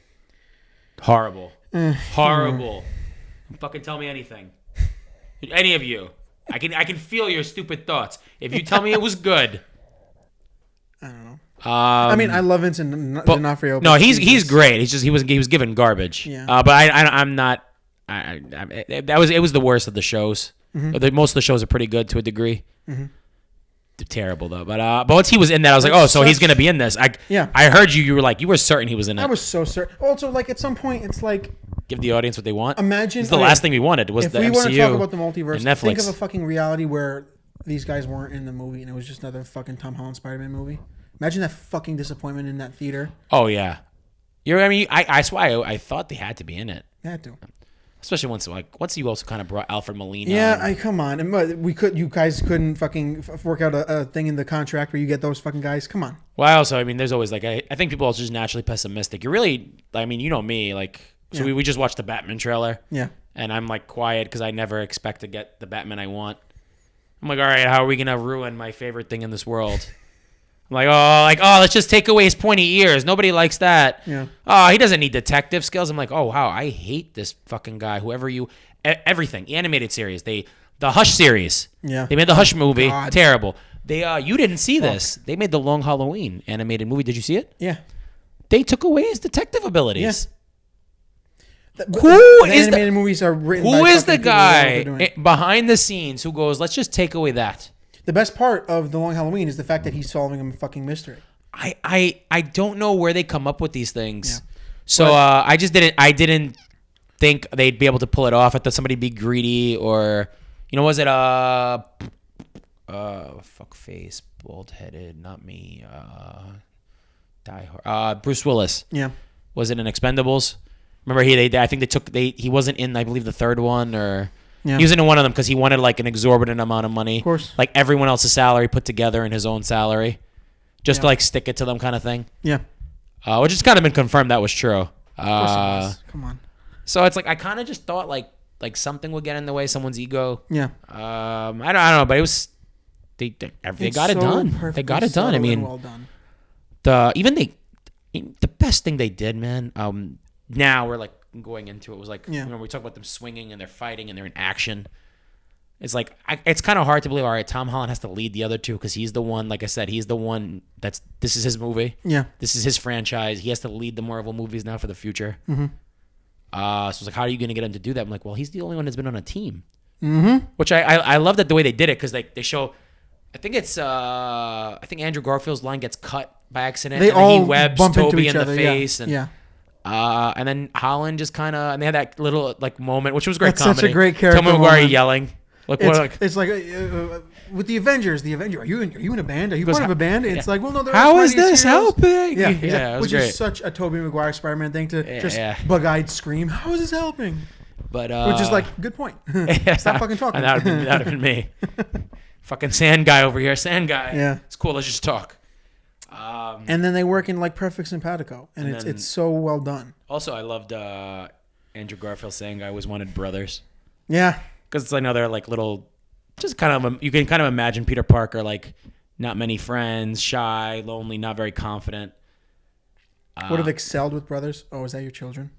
A: Don't fucking tell me anything. Any of you. I can feel your stupid thoughts. If you tell me it was good.
B: I don't know. I mean, I love Vincent D'Onofrio.
A: No, he's great. He's just he was given garbage.
B: Yeah.
A: But I'm not. It was the worst of the shows. Mm-hmm. Most of the shows are pretty good to a degree. Mm-hmm. They're terrible though. But once he was in that, I was like, oh, so he's gonna be in this. I heard you were certain he was in it.
B: I was so certain. Also, like at some point, it's like.
A: Give the audience what they want.
B: Imagine
A: it's the last thing we wanted was the MCU. If we want to talk
B: about the multiverse, think of a fucking reality where these guys weren't in the movie and it was just another fucking Tom Holland Spider-Man movie. Imagine that fucking disappointment in that theater.
A: Oh yeah, I swear I thought they had to be in it.
B: They had to.
A: Especially once you also kind of brought Alfred Molina.
B: Yeah, come on. You guys couldn't fucking work out a thing in the contract where you get those fucking guys. Come on.
A: Well, also, there's always I think people are just naturally pessimistic. You're really, you know me, So we just watched the Batman trailer.
B: Yeah.
A: And I'm quiet because I never expect to get the Batman I want. I'm like, all right, how are we gonna ruin my favorite thing in this world? I'm let's just take away his pointy ears. Nobody likes that.
B: Yeah.
A: Oh, he doesn't need detective skills. I'm like, oh wow, I hate this fucking guy. Everything animated series. The Hush series.
B: Yeah.
A: They made the Hush movie. God. Terrible. You didn't see this. They made the Long Halloween animated movie. Did you see it?
B: Yeah.
A: They took away his detective abilities.
B: Yeah. Animated movies are written by
A: who is the guy behind the scenes who goes, let's just take away that?
B: The best part of The Long Halloween is the fact that he's solving a fucking mystery.
A: I don't know where they come up with these things. Yeah. So I didn't think they'd be able to pull it off. I thought somebody'd be greedy or, was it fuck face, bald headed, not me, Die Hard, Bruce Willis.
B: Yeah.
A: Was it in Expendables? Remember I think he wasn't in, I believe, the third one or he was in one of them because he wanted an exorbitant amount of money.
B: Of course.
A: Like everyone else's salary put together in his own salary. just to like stick it to them kind of thing.
B: Yeah.
A: Which has kind of been confirmed that was true.
B: Of course it was. Come on.
A: So it's like I kind of just thought like something would get in the way, someone's ego.
B: Yeah.
A: I don't know, but it was they got it done. They got it done. I mean,
B: well done.
A: The best thing they did, man. Now we're like going into it was like we talk about them swinging and they're fighting and they're in action. It's like it's kind of hard to believe. All right, Tom Holland has to lead the other two because he's the one. Like I said, he's the one this is his movie.
B: Yeah,
A: this is his franchise. He has to lead the Marvel movies now for the future. Mm-hmm. So it's like, how are you going to get him to do that? I'm like, well, he's the only one that's been on a team. Mm-hmm. Which I love that the way they did it because they show. I think Andrew Garfield's line gets cut by accident.
B: They
A: and
B: all
A: he webs
B: bump into
A: Toby
B: each
A: in the
B: other,
A: face.
B: Yeah.
A: And then Holland just kind of, and they had that little like moment, which was great.
B: That's
A: comedy.
B: such a great character.
A: Tobey Maguire
B: moment.
A: yelling.
B: It's like with the Avengers. Are you in a band? Are you part of a band? It's like, well, no.
A: How is this helping?
B: Yeah,
A: it was
B: which
A: great.
B: is such a Tobey Maguire Spider-Man thing to bug-eyed scream. How is this helping?
A: But
B: which is like, good point. Stop fucking talking.
A: That would have been me. Fucking sand guy over here. Sand guy.
B: Yeah,
A: it's cool. Let's just talk.
B: And then they work in like perfect simpatico, and it's so well done.
A: Also, I loved Andrew Garfield saying I always wanted brothers.
B: Yeah,
A: because it's another like little, just kind of you can kind of imagine Peter Parker like not many friends, shy, lonely, not very confident.
B: Would have excelled with brothers. Oh, is that your children?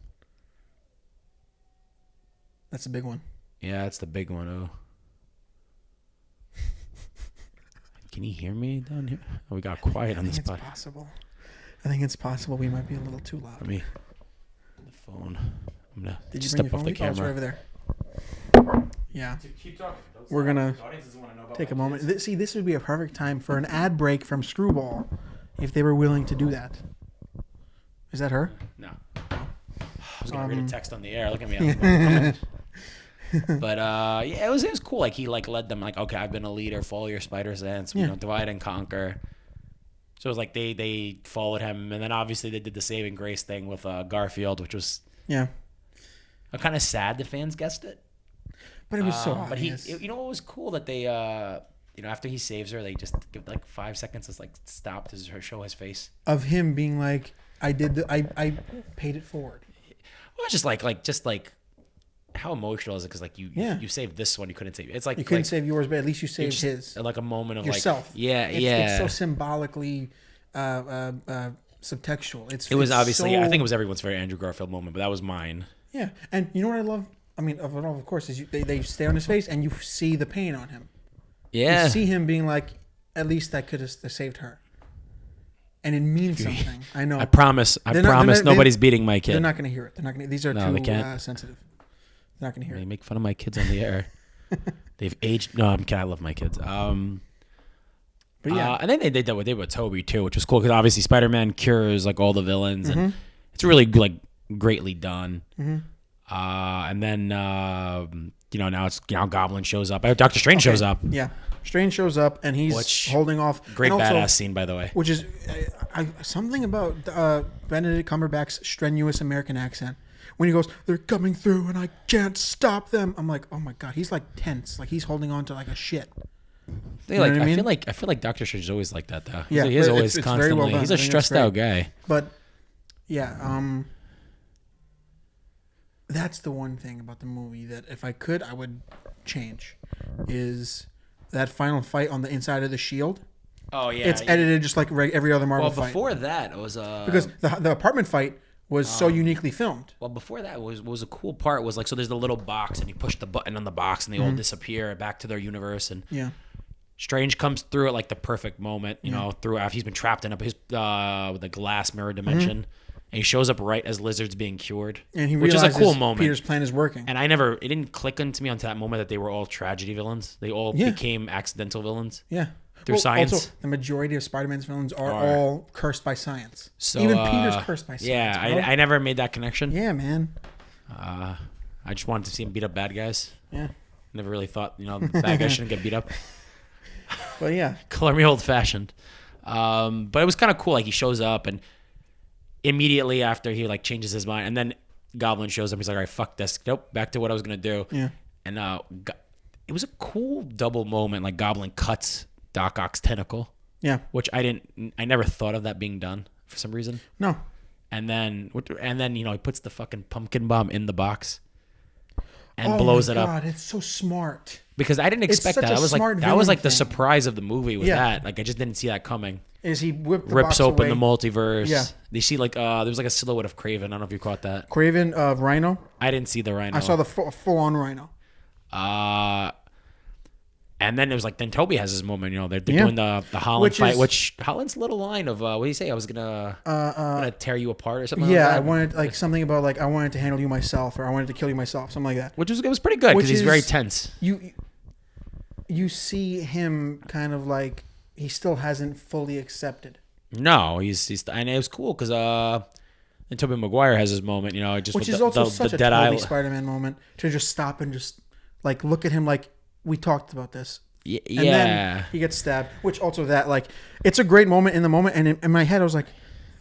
B: That's a big one.
A: Yeah, that's the big one. Oh. Can you hear me down here? Oh, we got quiet on this spot.
B: I think it's possible we might be a little too loud.
A: Let me the phone. I'm gonna
B: Did
A: just
B: you bring
A: step off the
B: your phone?
A: camera.
B: Oh, it's right over there. Yeah.
A: Keep talking.
B: We're gonna take a moment. This would be a perfect time for an ad break from Screwball, if they were willing to do that. Is that her?
A: No. I was gonna read a text on the air. Look at me. But it was cool. Like he like led them like, okay, I've been a leader. Follow your spider sense. You know, divide and conquer. So it was like they followed him, and then obviously they did the saving grace thing with Garfield, which was kind of sad. The fans guessed it,
B: but it was so obvious.
A: But what was cool that they after he saves her, they just give like 5 seconds to like stop to show his face
B: of him being like, I paid it forward.
A: Well, it's just like. How emotional is it? Because like you saved this one, you couldn't save. It's like
B: you couldn't save yours, but at least you saved his.
A: Like a moment of
B: yourself.
A: Like
B: it's so symbolically subtextual.
A: It was obviously. I think it was everyone's very Andrew Garfield moment, but that was mine.
B: Yeah, and you know what I love? I mean, of course, is they stay on his face and you see the pain on him.
A: Yeah,
B: you see him being like, at least that could have saved her. And it means something. I know.
A: I promise nobody's beating my kid.
B: They're not going to hear it. They're not going to. These are too sensitive. Not gonna hear.
A: They make fun of my kids on the air. They've aged. No, I'm kidding. I love my kids. But yeah, and then they did what they did with Toby too, which was cool because obviously Spider-Man cures like all the villains, and it's really like greatly done. Mm-hmm. And then now it's Goblin shows up. Doctor Strange shows up.
B: Yeah, Strange shows up and he's holding off.
A: Great badass scene, by the way.
B: Which is something about Benedict Cumberbatch's strenuous American accent. When he goes, they're coming through and I can't stop them. I'm like, oh my God, he's like tense, like he's holding on to like a shit.
A: I feel like Doctor Strange is always like that though.
B: Yeah,
A: he is always
B: it's
A: constantly.
B: Very well
A: he's a stressed out guy.
B: But yeah, that's the one thing about the movie that if I could, I would change, is that final fight on the inside of the shield.
A: Oh yeah,
B: it's edited just like every other Marvel fight.
A: Well, before that it was
B: because the apartment fight was so uniquely filmed. Well,
A: before that was a cool part was like, so there's the little box and you push the button on the box and they all disappear back to their universe, and Strange comes through at like the perfect moment, you know, after he's been trapped in his with a glass mirror dimension, and he shows up right as Lizard's being cured,
B: and he
A: which is a cool moment.
B: Peter's plan is working,
A: and it didn't click into me until that moment that they were all tragedy villains. They all became accidental villains.
B: Yeah.
A: Through science.
B: Also, the majority of Spider-Man's villains are all cursed by science. So, even Peter's cursed by science.
A: Yeah, I never made that connection.
B: Yeah, man.
A: I just wanted to see him beat up bad guys.
B: Yeah.
A: Never really thought, bad guys shouldn't get beat up.
B: But yeah.
A: Color me old-fashioned. But it was kind of cool. Like, he shows up, and immediately after he, like, changes his mind, and then Goblin shows up. He's like, all right, fuck this. Nope, back to what I was going to do.
B: Yeah.
A: And it was a cool double moment. Like, Goblin cuts Doc Ock's tentacle.
B: Yeah.
A: Which I never thought of that being done for some reason.
B: No.
A: And then he puts the fucking pumpkin bomb in the box and blows it up.
B: Oh my God, it's so smart.
A: Because I didn't expect that. That was like the surprise of the movie with that. Like I just didn't see that coming.
B: Is he
A: rips open the multiverse?
B: Yeah.
A: They see like there was like a silhouette of Kraven. I don't know if you caught that.
B: Kraven, Rhino.
A: I didn't see the Rhino.
B: I saw the full-on Rhino.
A: And then it was like, then Toby has his moment. They're doing the Holland fight, which Holland's little line of what do you say? I was gonna tear you apart or something.
B: Yeah,
A: like that.
B: I wanted something about I wanted to handle you myself, or I wanted to kill you myself, something like that.
A: Which was pretty good because he's very tense.
B: You see him kind of like he still hasn't fully accepted.
A: No, he's and it was cool because and Tobey Maguire has his moment, just
B: which
A: with
B: is also such a Tobey
A: Dead
B: Spider-Man moment to just stop and just like look at him like we talked about this.
A: Yeah.
B: And then he gets stabbed, which also it's a great moment in the moment. And in my head, I was like,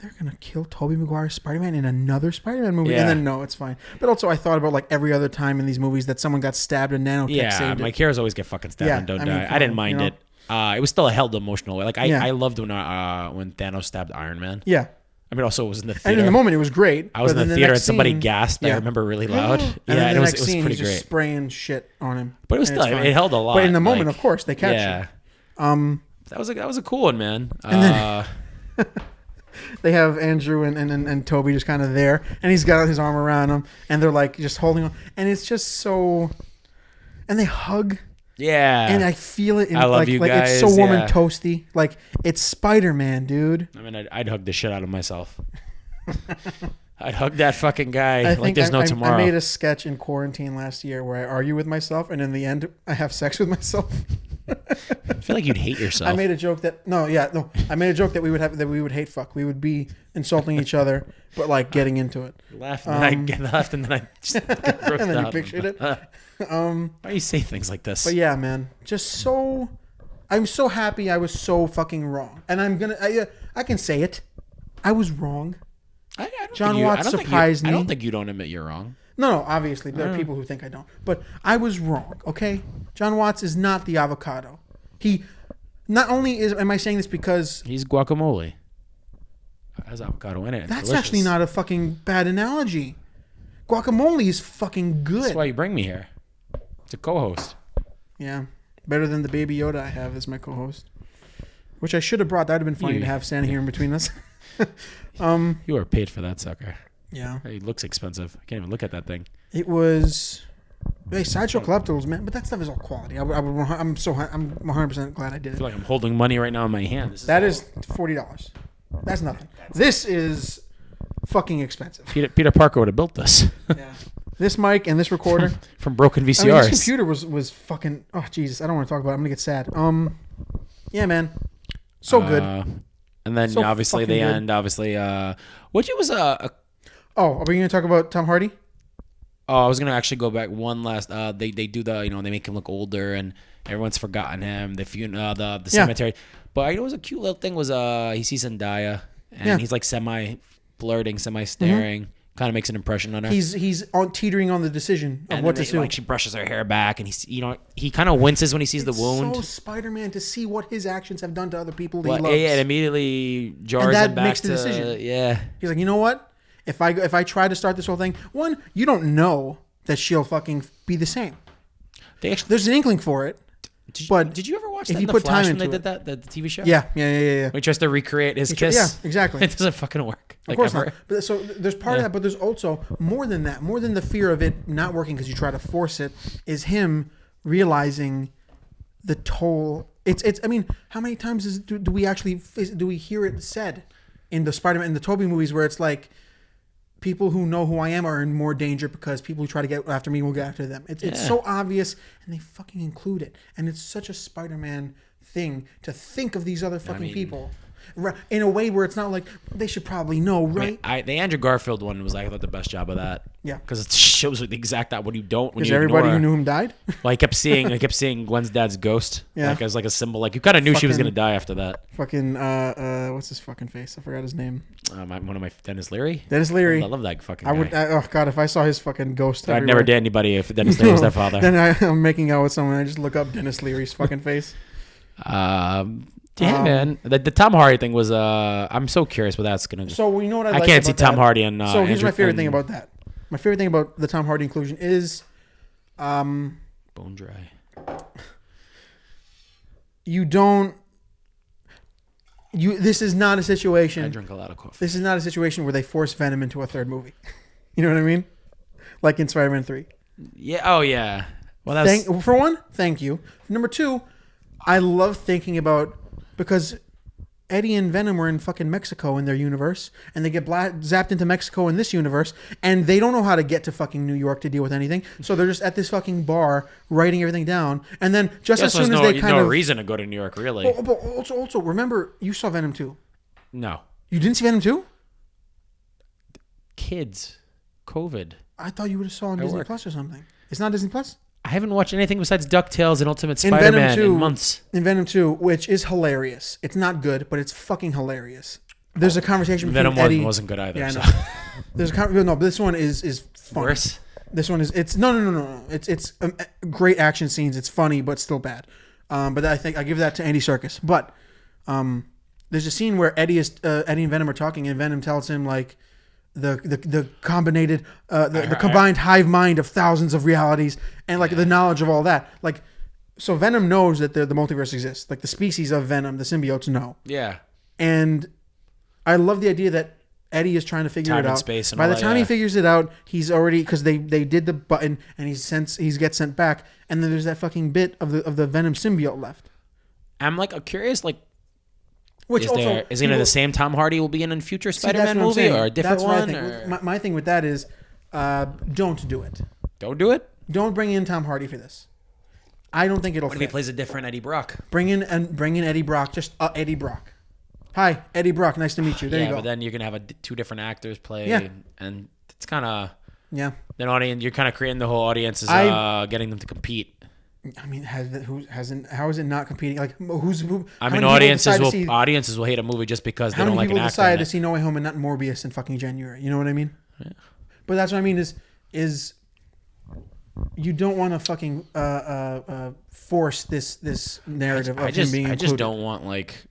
B: they're going to kill Tobey Maguire's Spider-Man in another Spider-Man movie. Yeah. And then, no, it's fine. But also I thought about like every other time in these movies that someone got stabbed and nanotech saved it.
A: Mike heroes always get fucking stabbed and don't die. I didn't mind it. It was still a held emotional way. Like I loved when Thanos stabbed Iron Man.
B: Yeah.
A: I mean, also it was in the theater.
B: And in the moment, it was great.
A: I was in the theater and somebody gasped. I remember really loud.
B: And
A: it was
B: scene,
A: pretty
B: he's just
A: great.
B: spraying shit on him.
A: But it was still, it held a lot.
B: But in the moment, of course, they catch it.
A: That was a cool one, man.
B: And then they have Andrew and Toby just kind of there, and he's got his arm around him, and they're like just holding on, and it's just so, and they hug.
A: Yeah.
B: And I feel it.
A: I love you guys.
B: It's so warm and toasty. Like it's Spider-Man, dude.
A: I mean, I'd hug the shit out of myself. I'd hug that fucking guy like there's no tomorrow.
B: I made a sketch in quarantine last year where I argue with myself, and in the end, I have sex with myself.
A: I feel like you'd hate yourself.
B: I made a joke that I made a joke that we would hate fuck. We would be insulting each other, but like getting into it.
A: Laughed and then I just got grossed
B: and then
A: out.
B: You pictured it.
A: Why do you say things like this?
B: But yeah, man, I'm so happy I was so fucking wrong, and I can say it. I was wrong. John Watts surprised me.
A: I don't think you don't admit you're wrong.
B: No, obviously there are people who think I don't, but I was wrong. Okay, John Watts is not the avocado. He not only am I saying this because
A: he's guacamole. Has avocado in it.
B: That's
A: delicious.
B: Actually not a fucking bad analogy. Guacamole is fucking good.
A: That's why you bring me here. It's a co-host.
B: Yeah, better than the Baby Yoda I have as my co-host, which I should have brought. That'd have been funny to have standing here in between us.
A: You were paid for that sucker.
B: Yeah.
A: It looks expensive. I can't even look at that thing.
B: It was. Hey, Sideshow Collectibles, man, but that stuff is all quality. I'm 100% glad I did it.
A: I feel like I'm holding money right now in my hand.
B: That is $40. That's nothing. This is fucking expensive.
A: Peter Parker would have built this.
B: Yeah. This mic and this recorder
A: from broken VCRs.
B: I mean, this computer was fucking. Oh Jesus, I don't want to talk about it. I'm gonna get sad. Yeah, man, so good.
A: And then so obviously the good. End. Obviously, which it was a.
B: Oh, are we gonna talk about Tom Hardy?
A: Oh, I was gonna actually go back one last. They do the they make him look older and everyone's forgotten him. The cemetery, but it was a cute little thing. Was he sees Zendaya and he's like semi flirting, semi staring. Mm-hmm. Kind of makes an impression on her.
B: He's teetering on the decision of what to do.
A: Like she brushes her hair back, and he kind of winces when he sees the wound.
B: So Spider-Man to see what his actions have done to other people
A: he loves. Yeah, it immediately jars
B: and that
A: him back
B: makes the decision.
A: Yeah,
B: he's like, you know what? If I try to start this whole thing, one, you don't know that she'll fucking be the same. There's an inkling for it.
A: Did you ever watch that in The Flash when they did that, the TV show?
B: Yeah.
A: When he tries to recreate his kiss.
B: Yeah, exactly.
A: It doesn't fucking work.
B: Of course not. But so there's part of that, but there's also more than that. More than the fear of it not working because you try to force it, is him realizing the toll. It's. I mean, how many times do we hear it said in the Spider-Man, in the Tobey movies, where it's like, people who know who I am are in more danger because people who try to get after me will get after them. It's so obvious, and they fucking include it. And it's such a Spider-Man thing to think of these other fucking people in a way where it's not like they should probably know, right?
A: I mean, the Andrew Garfield one was, I thought, the best job of that.
B: Yeah,
A: because it shows the exact what you don't.
B: Because everybody who knew him died.
A: Well, I kept seeing Gwen's dad's ghost. Yeah, like as like a symbol. Like you kind of knew she was gonna die after that.
B: Fucking what's his fucking face? I forgot his name.
A: One of my Dennis Leary.
B: Dennis Leary.
A: I love that fucking guy.
B: Oh god, if I saw his fucking ghost,
A: I'd never date anybody if Dennis Leary was their father.
B: Then I'm making out with someone. I just look up Dennis Leary's fucking face.
A: Yeah, man. The Tom Hardy thing was. I'm so curious what that's gonna.
B: So you know what I
A: I
B: like
A: can't see
B: about
A: Tom
B: that?
A: Hardy and.
B: So here's
A: Andrew,
B: my favorite thing about that. My favorite thing about the Tom Hardy inclusion is,
A: Bone dry.
B: you don't. This is not a situation.
A: I drink a lot of coffee.
B: This is not a situation where they force Venom into a third movie. You know what I mean? Like in Spider-Man 3.
A: Yeah. Oh yeah. Well, that's
B: For one, thank you. Number two, I love thinking about because Eddie and Venom were in fucking Mexico in their universe, and they get zapped into Mexico in this universe, and they don't know how to get to fucking New York to deal with anything, so they're just at this fucking bar writing everything down, and then just as soon as they kind of...
A: no reason to go to New York, really.
B: Oh, but also, remember, you saw Venom 2.
A: No.
B: You didn't see Venom 2?
A: Kids. COVID.
B: I thought you would have saw on Disney Plus or something. It's not Disney Plus?
A: I haven't watched anything besides DuckTales and Ultimate Spider-Man in months.
B: In Venom 2, which is hilarious. It's not good, but it's fucking hilarious. There's a conversation between
A: Venom
B: Eddie...
A: 1 wasn't good either.
B: Yeah, I
A: so.
B: know. There's no, but this one is fun.
A: Worse?
B: This one is... It's no. It's great action scenes. It's funny, but still bad. But I think I give that to Andy Serkis. But there's a scene where Eddie and Venom are talking, and Venom tells him, like... The combined hive mind of thousands of realities and like the knowledge of all that, like, so Venom knows that the multiverse exists, like the species of Venom, the symbiotes know.
A: Yeah.
B: And I love the idea that Eddie is trying to figure it out.
A: Space and
B: by the
A: all
B: time
A: that,
B: he figures it out, he's already, because they did the button and he gets sent back, and then there's that fucking bit of the Venom symbiote left.
A: I'm like curious, like,
B: which
A: is
B: also,
A: it going to the same Tom Hardy will be in a future Spider-Man movie or a different one?
B: My thing with that is, don't do it.
A: Don't do it?
B: Don't bring in Tom Hardy for this. I don't think it'll fit.
A: What if he plays a different Eddie Brock?
B: Bring in Eddie Brock. Just Eddie Brock. Hi, Eddie Brock. Nice to meet you. There you go.
A: But then you're going to have two different actors play.
B: Yeah.
A: And it's kind of...
B: Yeah.
A: Then audience, you're kind of creating the whole audience is getting them to compete.
B: I mean, how is it not competing? Like, who?
A: I mean, audiences will hate a movie just because they don't like an actor. How many people
B: decided to see No Way Home and not Morbius in fucking January? You know what I mean? Yeah. But that's what I mean is you don't want to fucking force this narrative of him being included.
A: I just don't want like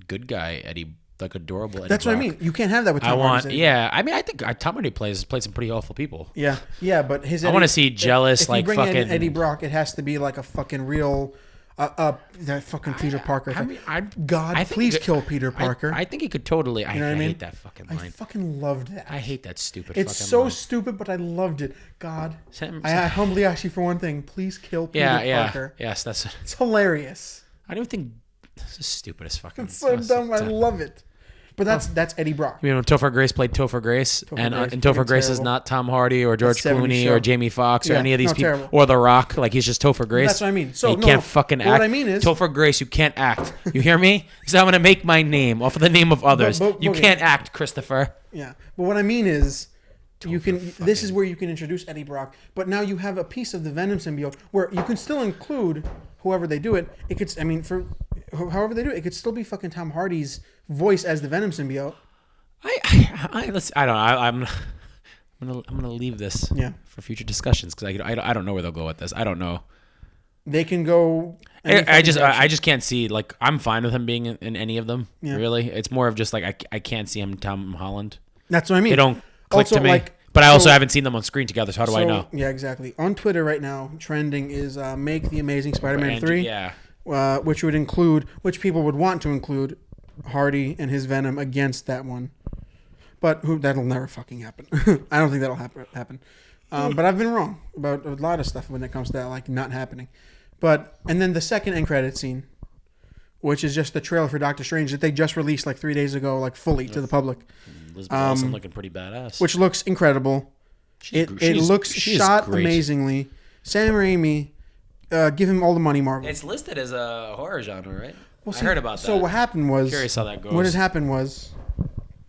A: good guy Eddie. Like adorable Eddie
B: That's
A: Brock.
B: what I mean. You can't have that with Tom Hardy.
A: Yeah. I mean, I think Tom Hardy played some pretty awful people.
B: Yeah, but his.
A: I want to see jealous,
B: if
A: like
B: you bring
A: fucking
B: in Eddie Brock. It has to be like a fucking real, that fucking Peter Parker. Please kill Peter Parker.
A: I think he could totally. I
B: mean?
A: hate that fucking line.
B: I fucking loved that.
A: I hate that stupid.
B: It's
A: fucking
B: so
A: line.
B: stupid, but I loved it. God, I humbly ask you for one thing. Please kill Peter Parker.
A: Yes, that's.
B: It's hilarious.
A: I don't even think it's the stupidest fucking.
B: It's so dumb. I love it. But that's Eddie Brock.
A: You know, Topher Grace played Topher Grace, and Topher Grace is not Tom Hardy or George Clooney or Jamie Foxx or any of these people terrible. Or The Rock. like he's just Topher Grace.
B: That's what I mean. So
A: you can't fucking act. What
B: I mean is
A: Topher Grace. You can't act. You hear me? So I'm gonna make my name off of the name of others. You can't act, Christopher.
B: Yeah, but what I mean is. This is where you can introduce Eddie Brock, but now you have a piece of the Venom symbiote where you can still include whoever they do it. It could, I mean, for however they do it, it could still be fucking Tom Hardy's voice as the Venom symbiote.
A: I'm gonna leave this for future discussions because I don't know where they'll go with this. I don't know.
B: They can go.
A: I just can't see, like, I'm fine with him being in any of them. Yeah. Really, it's more of just like I can't see him Tom Holland.
B: That's what I mean.
A: They don't click to me. But I also haven't seen them on screen together, so how do I know?
B: Yeah, exactly. On Twitter right now, trending is make the Amazing Spider-Man 3. Yeah. Which people would want to include Hardy and his Venom against that one. But that'll never fucking happen. I don't think that'll happen. But I've been wrong about a lot of stuff when it comes to that, like, not happening. And then the second end credit scene, which is just the trailer for Doctor Strange that they just released like 3 days ago, like fully to the public.
A: Elizabeth Olsen looking pretty badass.
B: Which looks incredible. It looks shot amazingly. Sam Raimi, give him all the money, Marvel.
A: It's listed as a horror genre, right? Well, I heard about that.
B: So what happened was...
A: Curious how that goes.
B: What had happened was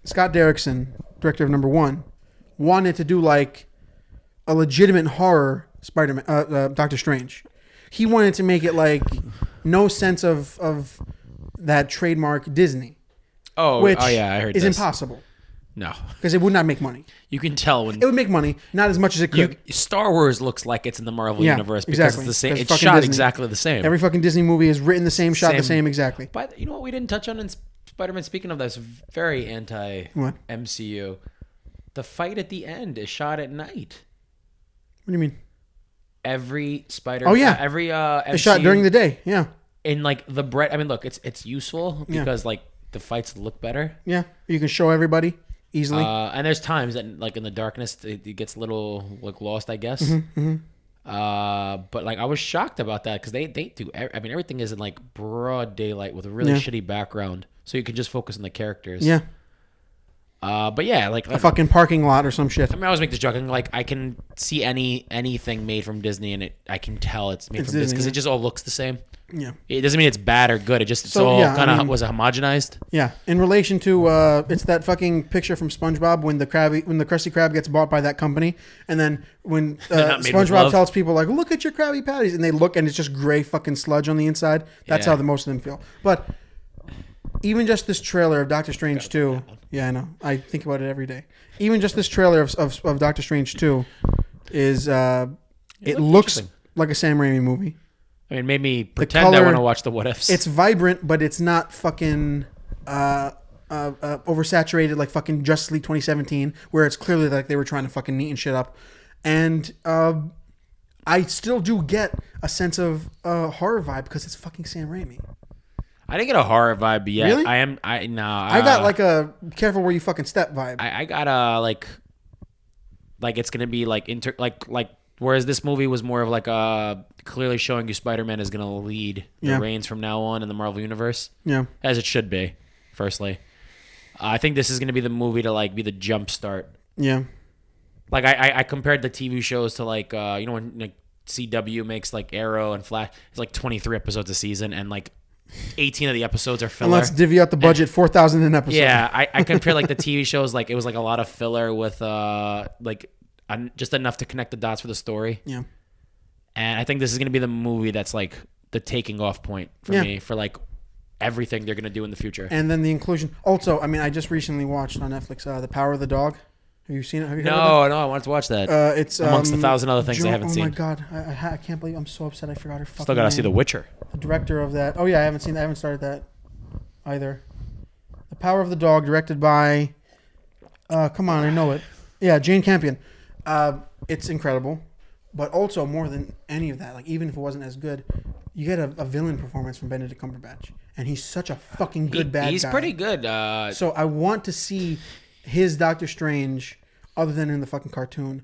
B: Scott Derrickson, director of number 1, wanted to do like a legitimate horror Spider-Man, Doctor Strange. He wanted to make it like no sense of that trademark Disney.
A: Which
B: I heard is impossible.
A: No.
B: Because it would not make money.
A: You can tell when
B: It would make money, not as much as it could.
A: Star Wars looks like it's in the Marvel universe because
B: exactly.
A: it's the same. It's
B: fucking
A: shot
B: Disney.
A: exactly the same.
B: Every fucking Disney movie is written the same, shot the same exactly.
A: But you know what we didn't touch on in Spider-Man? Speaking of this, very anti-MCU. The fight at the end is shot at night.
B: What do you mean?
A: Every Spider.
B: Oh yeah.
A: Every MCU,
B: it's shot during the day. Yeah.
A: In like the bread. I mean, look, it's useful because like the fights look better.
B: Yeah. You can show everybody easily.
A: And there's times that like in the darkness it gets a little like lost, I guess. But like I was shocked about that because they do. I mean, everything is in like broad daylight with a really shitty background, so you can just focus on the characters.
B: Yeah.
A: But yeah, like
B: a fucking parking lot or some shit.
A: I mean, I always make this joke. Like I can see anything made from Disney, and I can tell it's made from Disney because it just all looks the same.
B: Yeah.
A: It doesn't mean it's bad or good. It just it's all kind of was homogenized.
B: Yeah. In relation to it's that fucking picture from SpongeBob when the Krusty Krab gets bought by that company, and then when SpongeBob tells people like, "Look at your Krabby Patties," and they look and it's just gray fucking sludge on the inside. That's how the most of them feel. But even just this trailer of Doctor Strange 2. Yeah, I know. I think about it every day. Even just this trailer of Doctor Strange 2 is it looks like a Sam Raimi movie.
A: I mean, it made me pretend I want to watch the What Ifs.
B: It's vibrant, but it's not fucking oversaturated like fucking Justice League 2017, where it's clearly like they were trying to fucking neaten shit up. And I still do get a sense of horror vibe because it's fucking Sam Raimi.
A: I didn't get a horror vibe yet.
B: Really?
A: I
B: got like a careful where you fucking step vibe.
A: I got a like it's gonna be like whereas this movie was more of like clearly showing you Spider-Man is gonna lead the reins from now on in the Marvel universe. Yeah, as it should be. Firstly, I think this is gonna be the movie to like be the jump start. Yeah, like I compared the TV shows to like you know when like, CW makes like Arrow and Flash. It's like 23 episodes a season and like 18 of the episodes are filler. And let's
B: divvy out the budget, 4,000 an episode.
A: Yeah, I compare like the TV shows, like it was like a lot of filler with just enough to connect the dots for the story. Yeah. And I think this is going to be the movie that's like the taking off point for me for like everything they're going to do in the future.
B: And then the inclusion. Also, I mean, I just recently watched on Netflix The Power of the Dog. Have you seen it? Have you heard of it?
A: No, I wanted to watch that.
B: It's
A: amongst 1,000 other things I haven't seen.
B: Oh my god, I can't believe I'm so upset. I forgot her fucking
A: Still gotta
B: name.
A: see The Witcher.
B: The director of that. Oh yeah, I haven't seen that. I haven't started that either. The Power of the Dog, directed by. Come on, I know it. Yeah, Jane Campion. It's incredible, but also more than any of that, like even if it wasn't as good, you get a villain performance from Benedict Cumberbatch, and he's such a fucking good bad guy.
A: He's pretty good.
B: So I want to see his Doctor Strange, other than in the fucking cartoon,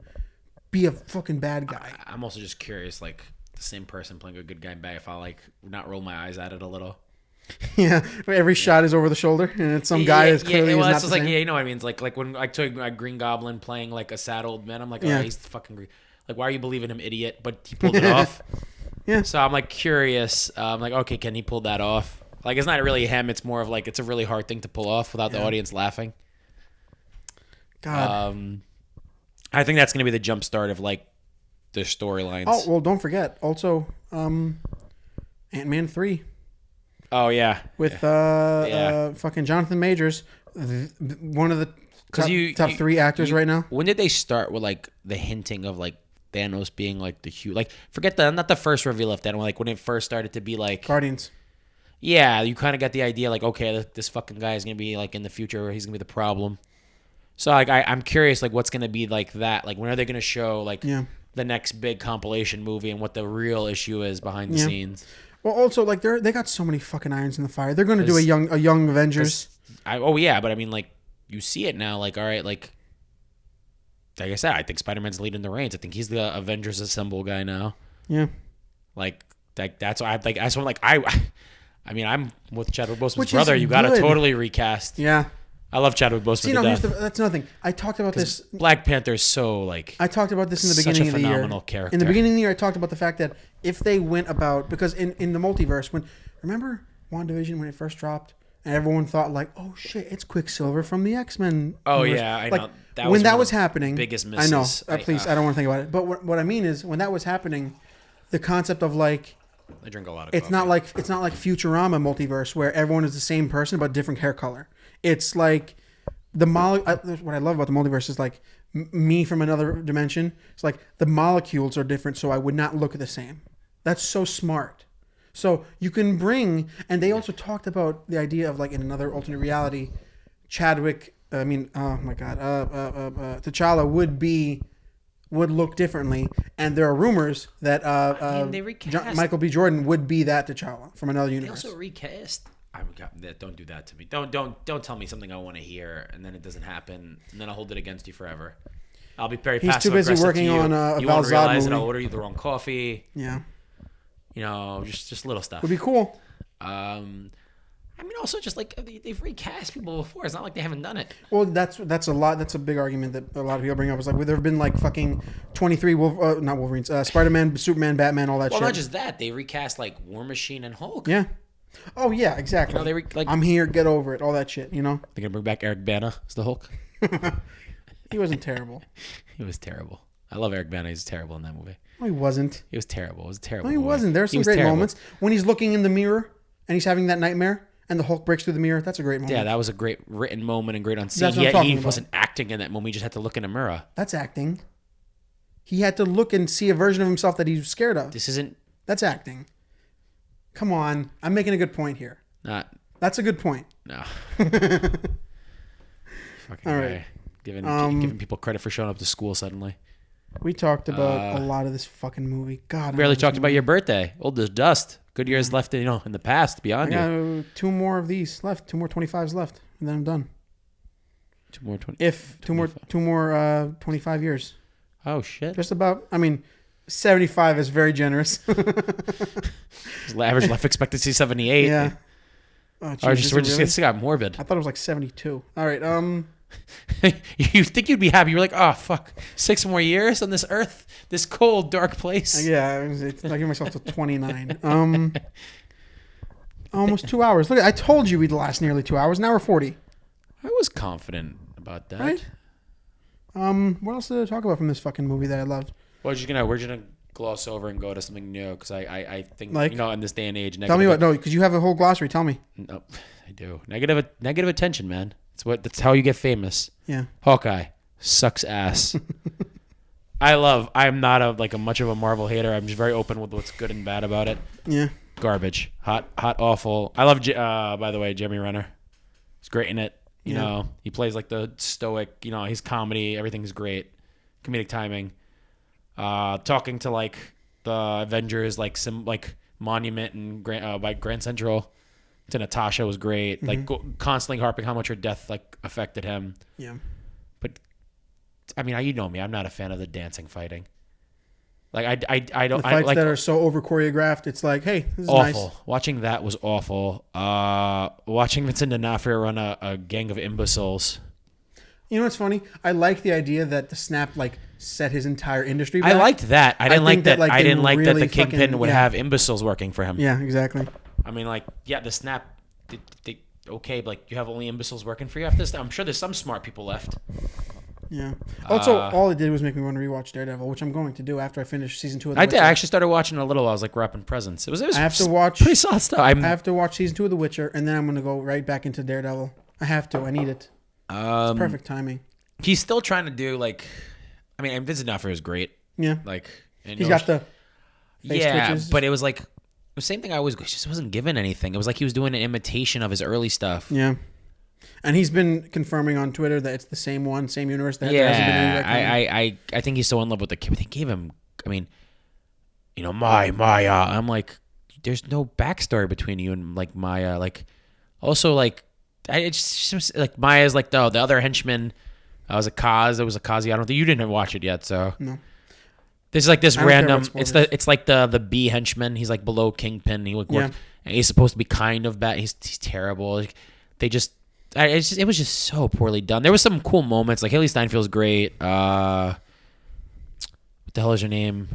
B: be a fucking bad guy.
A: I'm also just curious, like the same person playing a good guy and bad, if I like not roll my eyes at it a little.
B: Yeah, every shot is over the shoulder, and it's some guy is clearly
A: well,
B: not
A: that's
B: the
A: just
B: same.
A: like you know what I mean. It's like when I took Green Goblin playing like a sad old man. I'm like, oh, he's the fucking like, why are you believing him, idiot? But he pulled it off. Yeah. So I'm like curious. I'm like, okay, can he pull that off? Like, it's not really him. It's more of like it's a really hard thing to pull off without the audience laughing. God. I think that's going to be the jump start of like the storylines.
B: Oh, well, don't forget. Also, Ant-Man 3.
A: Oh, yeah.
B: With fucking Jonathan Majors, one of the top 3 actors right now.
A: When did they start with like the hinting of like Thanos being like the huge, like forget not the first reveal of Thanos, like when it first started to be like
B: Guardians.
A: Yeah, you kind of got the idea like, okay, this fucking guy is going to be like in the future, he's going to be the problem. So like I'm curious like what's gonna be like that, like when are they gonna show like the next big compilation movie and what the real issue is behind the scenes.
B: Well, also like they got so many fucking irons in the fire. They're gonna do a young Avengers.
A: But I mean like you see it now. Like all right, like I said, I think Spider-Man's leading the reins. I think he's the Avengers Assemble guy now. Yeah, like that's why I mean I'm with Chadwick Boseman's brother. You gotta totally recast. Yeah. I love Chadwick Boseman.
B: That's another thing. I talked about this.
A: Black Panther is so like.
B: I talked about this in the beginning of the year.
A: Such a phenomenal character.
B: In the beginning of the year, I talked about the fact that if they went about because in the multiverse, remember WandaVision when it first dropped, and everyone thought like, oh shit, it's Quicksilver from the X-Men.
A: Oh
B: universe.
A: yeah, I
B: like,
A: know.
B: When that was happening,
A: biggest misses.
B: I know. Please, I don't want to think about it. But what I mean is, when that was happening, the concept of like.
A: I drink a lot of.
B: It's not like Futurama multiverse where everyone is the same person but different hair color. It's like. what I love about the multiverse is like me from another dimension. It's like the molecules are different, so I would not look the same. That's so smart. So you can bring, and they also talked about the idea of like in another alternate reality, T'Challa would look differently, and there are rumors that
A: they recast.
B: Michael B. Jordan would be that T'Challa from another universe.
A: They also recast. Don't do that to me. Don't tell me something I want to hear, and then it doesn't happen, and then I'll hold it against you forever. I'll be very
B: He's too busy working on a
A: you
B: Val
A: won't
B: Zod
A: realize
B: movie.
A: that I'll order you the wrong coffee.
B: Yeah.
A: Just little stuff.
B: Would be cool.
A: Also just like they've recast people before. It's not like they haven't done it.
B: Well, that's a lot. That's a big argument that a lot of people bring up. It's like, there have been like fucking 23 not Wolverines, Spider-Man, Superman, Batman, all that shit.
A: Well, not just that. They recast like War Machine and Hulk.
B: Yeah. Oh yeah, exactly. I'm here, get over it, all that shit. They're
A: gonna bring back Eric Bana as the Hulk.
B: He wasn't terrible.
A: He was terrible. I love Eric Bana. He's terrible in that movie.
B: No, he wasn't.
A: He was terrible. It was a terrible.
B: No, he wasn't. There are some great moments when he's looking in the mirror and he's having that nightmare. And the Hulk breaks through the mirror. That's a great moment.
A: Yeah, that was a great written moment and great on scene. He wasn't acting in that moment. He just had to look in a mirror.
B: That's acting. He had to look and see a version of himself that he was scared of. That's acting. Come on. I'm making a good point here. That's a good point.
A: No. Fucking
B: all right.
A: Giving people credit for showing up to school suddenly.
B: We talked about a lot of this fucking movie. God.
A: We barely talked about your birthday. Old as dust. Good years left, in the past, beyond you.
B: 2 more of these left. 2 more 25s left, and then I'm done.
A: 2 more 20.
B: If 2 more 25 years.
A: Oh shit!
B: Just about. 75 is very generous.
A: Average life expectancy 78.
B: Yeah.
A: Oh, geez, we're just got morbid.
B: I thought it was like 72. All right.
A: You think you'd be happy? You're like, oh fuck, 6 more years on this earth, this cold, dark place.
B: Yeah, I give myself to 29. Almost 2 hours. Look, I told you we'd last nearly 2 hours. Now we're 40.
A: I was confident about that.
B: Right? What else did I talk about from this fucking movie that I loved?
A: Well, we're just gonna gloss over and go to something new because I think in this day and age.
B: Tell me what? No, because you have a whole glossary. Tell me.
A: No, I do. Negative attention, man. That's how you get famous.
B: Yeah.
A: Hawkeye sucks ass. I'm not a much of a Marvel hater. I'm just very open with what's good and bad about it.
B: Yeah.
A: Garbage. Hot, awful. I love, by the way, Jeremy Renner. He's great in it. You know, he plays like the stoic, he's comedy. Everything's great. Comedic timing. Talking to like the Avengers, Monument and Grand Central. To Natasha was great. Constantly harping how much her death affected him.
B: Yeah.
A: But you know me. I'm not a fan of the dancing fighting. I don't.
B: The fights that are so over choreographed. It's like, hey, this is
A: awful.
B: Nice.
A: Watching that was awful. Watching Vincent D'Onofrio run a gang of imbeciles.
B: You know what's funny? I like the idea that the Snap set his entire industry back.
A: I liked that. I didn't like that. I didn't like that the Kingpin would have imbeciles working for him.
B: Yeah, exactly.
A: The Snap, okay, but you have only imbeciles working for you after this. I'm sure there's some smart people left.
B: Yeah. Also, all it did was make me want to rewatch Daredevil, which I'm going to do after I finish season 2 of The Witcher.
A: I actually started watching it a little. I was wrapping presents. It was
B: I have to watch
A: pretty solid stuff. I
B: have to watch season 2 of The Witcher, and then I'm going to go right back into Daredevil. I have to. I need it. It's perfect timing.
A: He's still trying to do Vincent D'Onofrio is great.
B: Yeah.
A: And
B: he's got the face twitches.
A: But it was the same thing. He just wasn't given anything. It was like he was doing an imitation of his early stuff.
B: Yeah. And he's been confirming on Twitter that it's the same universe. That
A: yeah,
B: there hasn't been any
A: I think he's so in love with the kid. They gave him, Maya. I'm like, there's no backstory between you and Maya. It's just Maya's the other henchman. There was a Kazi. I don't think you didn't watch it yet, so
B: no.
A: This is this random. It's like the B henchman. He's below Kingpin. And he's supposed to be kind of bad. He's terrible. It was just so poorly done. There was some cool moments. Haley Steinfeld's great. What the hell is her name?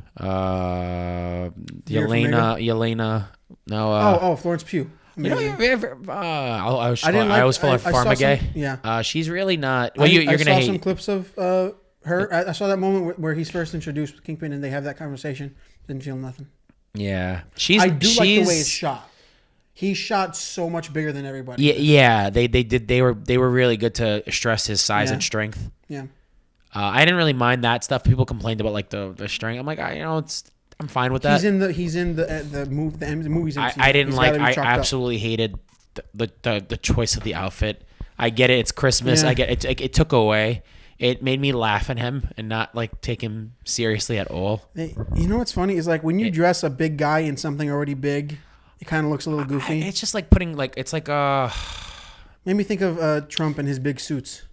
A: Yelena. No.
B: Florence Pugh.
A: I always follow Farmagay.
B: Yeah.
A: She's really not. Well, you're gonna hate.
B: I saw some clips of her. I saw that moment where he's first introduced with Kingpin and they have that conversation. Didn't feel nothing.
A: Yeah,
B: I do like the way it's shot. he shot so much bigger than everybody.
A: Yeah. They did. They were really good to stress his size and strength.
B: Yeah.
A: I didn't really mind that stuff. People complained about like the strength. I'm like, I'm fine with that.
B: He's in the movies.
A: I didn't like. I absolutely hated the choice of the outfit. I get it. It's Christmas.
B: Yeah.
A: I get it. It took away. It made me laugh at him and not like take him seriously at all.
B: You know what's funny is like when you dress a big guy in something already big, it kind of looks a little goofy.
A: It's just like putting like it's like
B: Made me think of Trump and his big suits.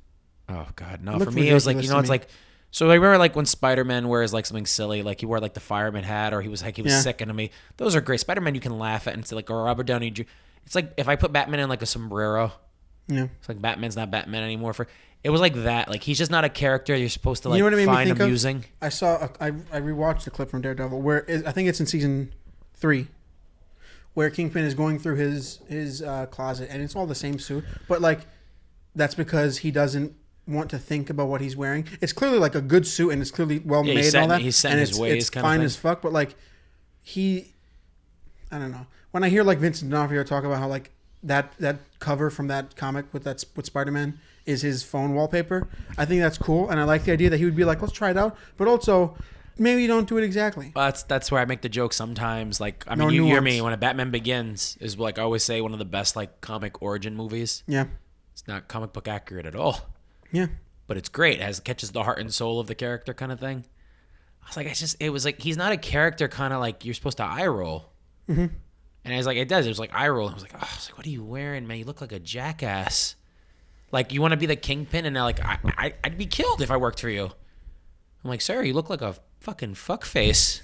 A: Oh God, no! For me, it was like it's like. So I remember like when Spider-Man wears like something silly, like he wore like the fireman hat, or he was sick, and I mean those are great. Spider-Man you can laugh at and say like, or Robert Downey Jr. It's like if I put Batman in like a sombrero.
B: Yeah.
A: It's like Batman's not Batman anymore. It was like that. Like he's just not a character you're supposed to like find amusing.
B: I rewatched the clip from Daredevil where I think it's in season 3, where Kingpin is going through his closet and it's all the same suit, but like that's because he doesn't want to think about what he's wearing. It's clearly like a good suit and it's clearly well made and all that.
A: He's set in his ways,
B: it's fine as fuck. But like I don't know. When I hear like Vincent D'Onofrio talk about how like that cover from that comic with Spider-Man is his phone wallpaper, I think that's cool, and I like the idea that he would be like, let's try it out, but also maybe you don't do it exactly.
A: That's where I make the joke sometimes. Like I mean, you hear me when a Batman Begins is like I always say one of the best like comic origin movies.
B: Yeah,
A: it's not comic book accurate at all.
B: Yeah,
A: but it's great. It catches the heart and soul of the character kind of thing. I was like, it was like he's not a character kind of like you're supposed to eye roll.
B: Mm-hmm.
A: And I was like, it does. It was like eye roll. I was like, what are you wearing, man? You look like a jackass. Like, you want to be the Kingpin? And they're like, I'd be killed if I worked for you. I'm like, sir, you look like a fucking fuckface.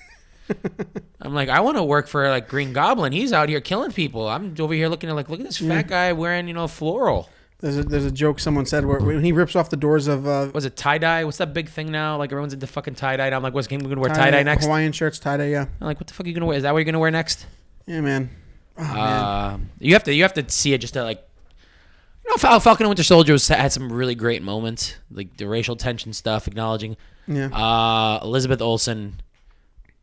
A: I'm like, I want to work for, like, Green Goblin. He's out here killing people. I'm over here looking at, like, look at this fat guy wearing, floral.
B: There's a joke someone said where when he rips off the doors of...
A: was it tie-dye? What's that big thing now? Like, everyone's into fucking tie-dye. I'm like, what's Kingpin going to wear tie-dye next?
B: Hawaiian shirts, tie-dye, yeah.
A: I'm like, what the fuck are you going to wear? Is that what you're going to wear next?
B: Yeah, man. Oh, man.
A: You have to see it just to, like... Falcon and Winter Soldier had some really great moments, like the racial tension stuff, acknowledging.
B: Yeah.
A: Elizabeth Olsen,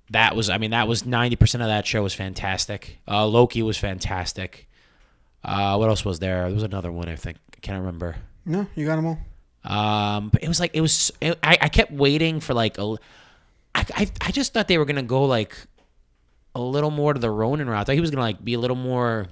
A: that was 90% of that show was fantastic. Loki was fantastic. What else was there? There was another one, I think. I can't remember.
B: No, you got them
A: all. But it was like I kept waiting for like I just thought they were gonna go like a little more to the Ronin route. I thought he was gonna like be a little more.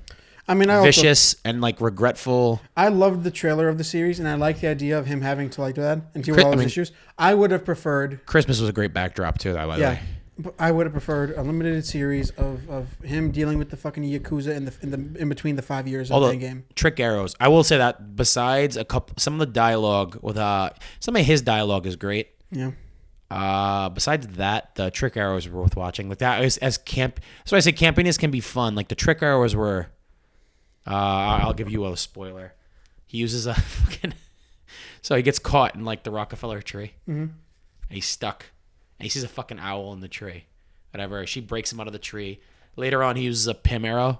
A: Vicious and like regretful.
B: I loved the trailer of the series, and I like the idea of him having to like do that and deal with all his issues. I would have preferred.
A: Christmas was a great backdrop too, by the way.
B: But I would have preferred a limited series of him dealing with the fucking Yakuza in between the 5 years of the game.
A: Trick arrows. I will say that besides some of the dialogue with some of his dialogue is great.
B: Yeah.
A: Besides that, the trick arrows were worth watching. Like that is as camp. So I say campiness can be fun. Like the trick arrows were. I'll give you a spoiler. He uses a fucking... So he gets caught in, like, the Rockefeller tree.
B: Mm-hmm.
A: And he's stuck. And he sees a fucking owl in the tree. Whatever. She breaks him out of the tree. Later on, he uses a Pym arrow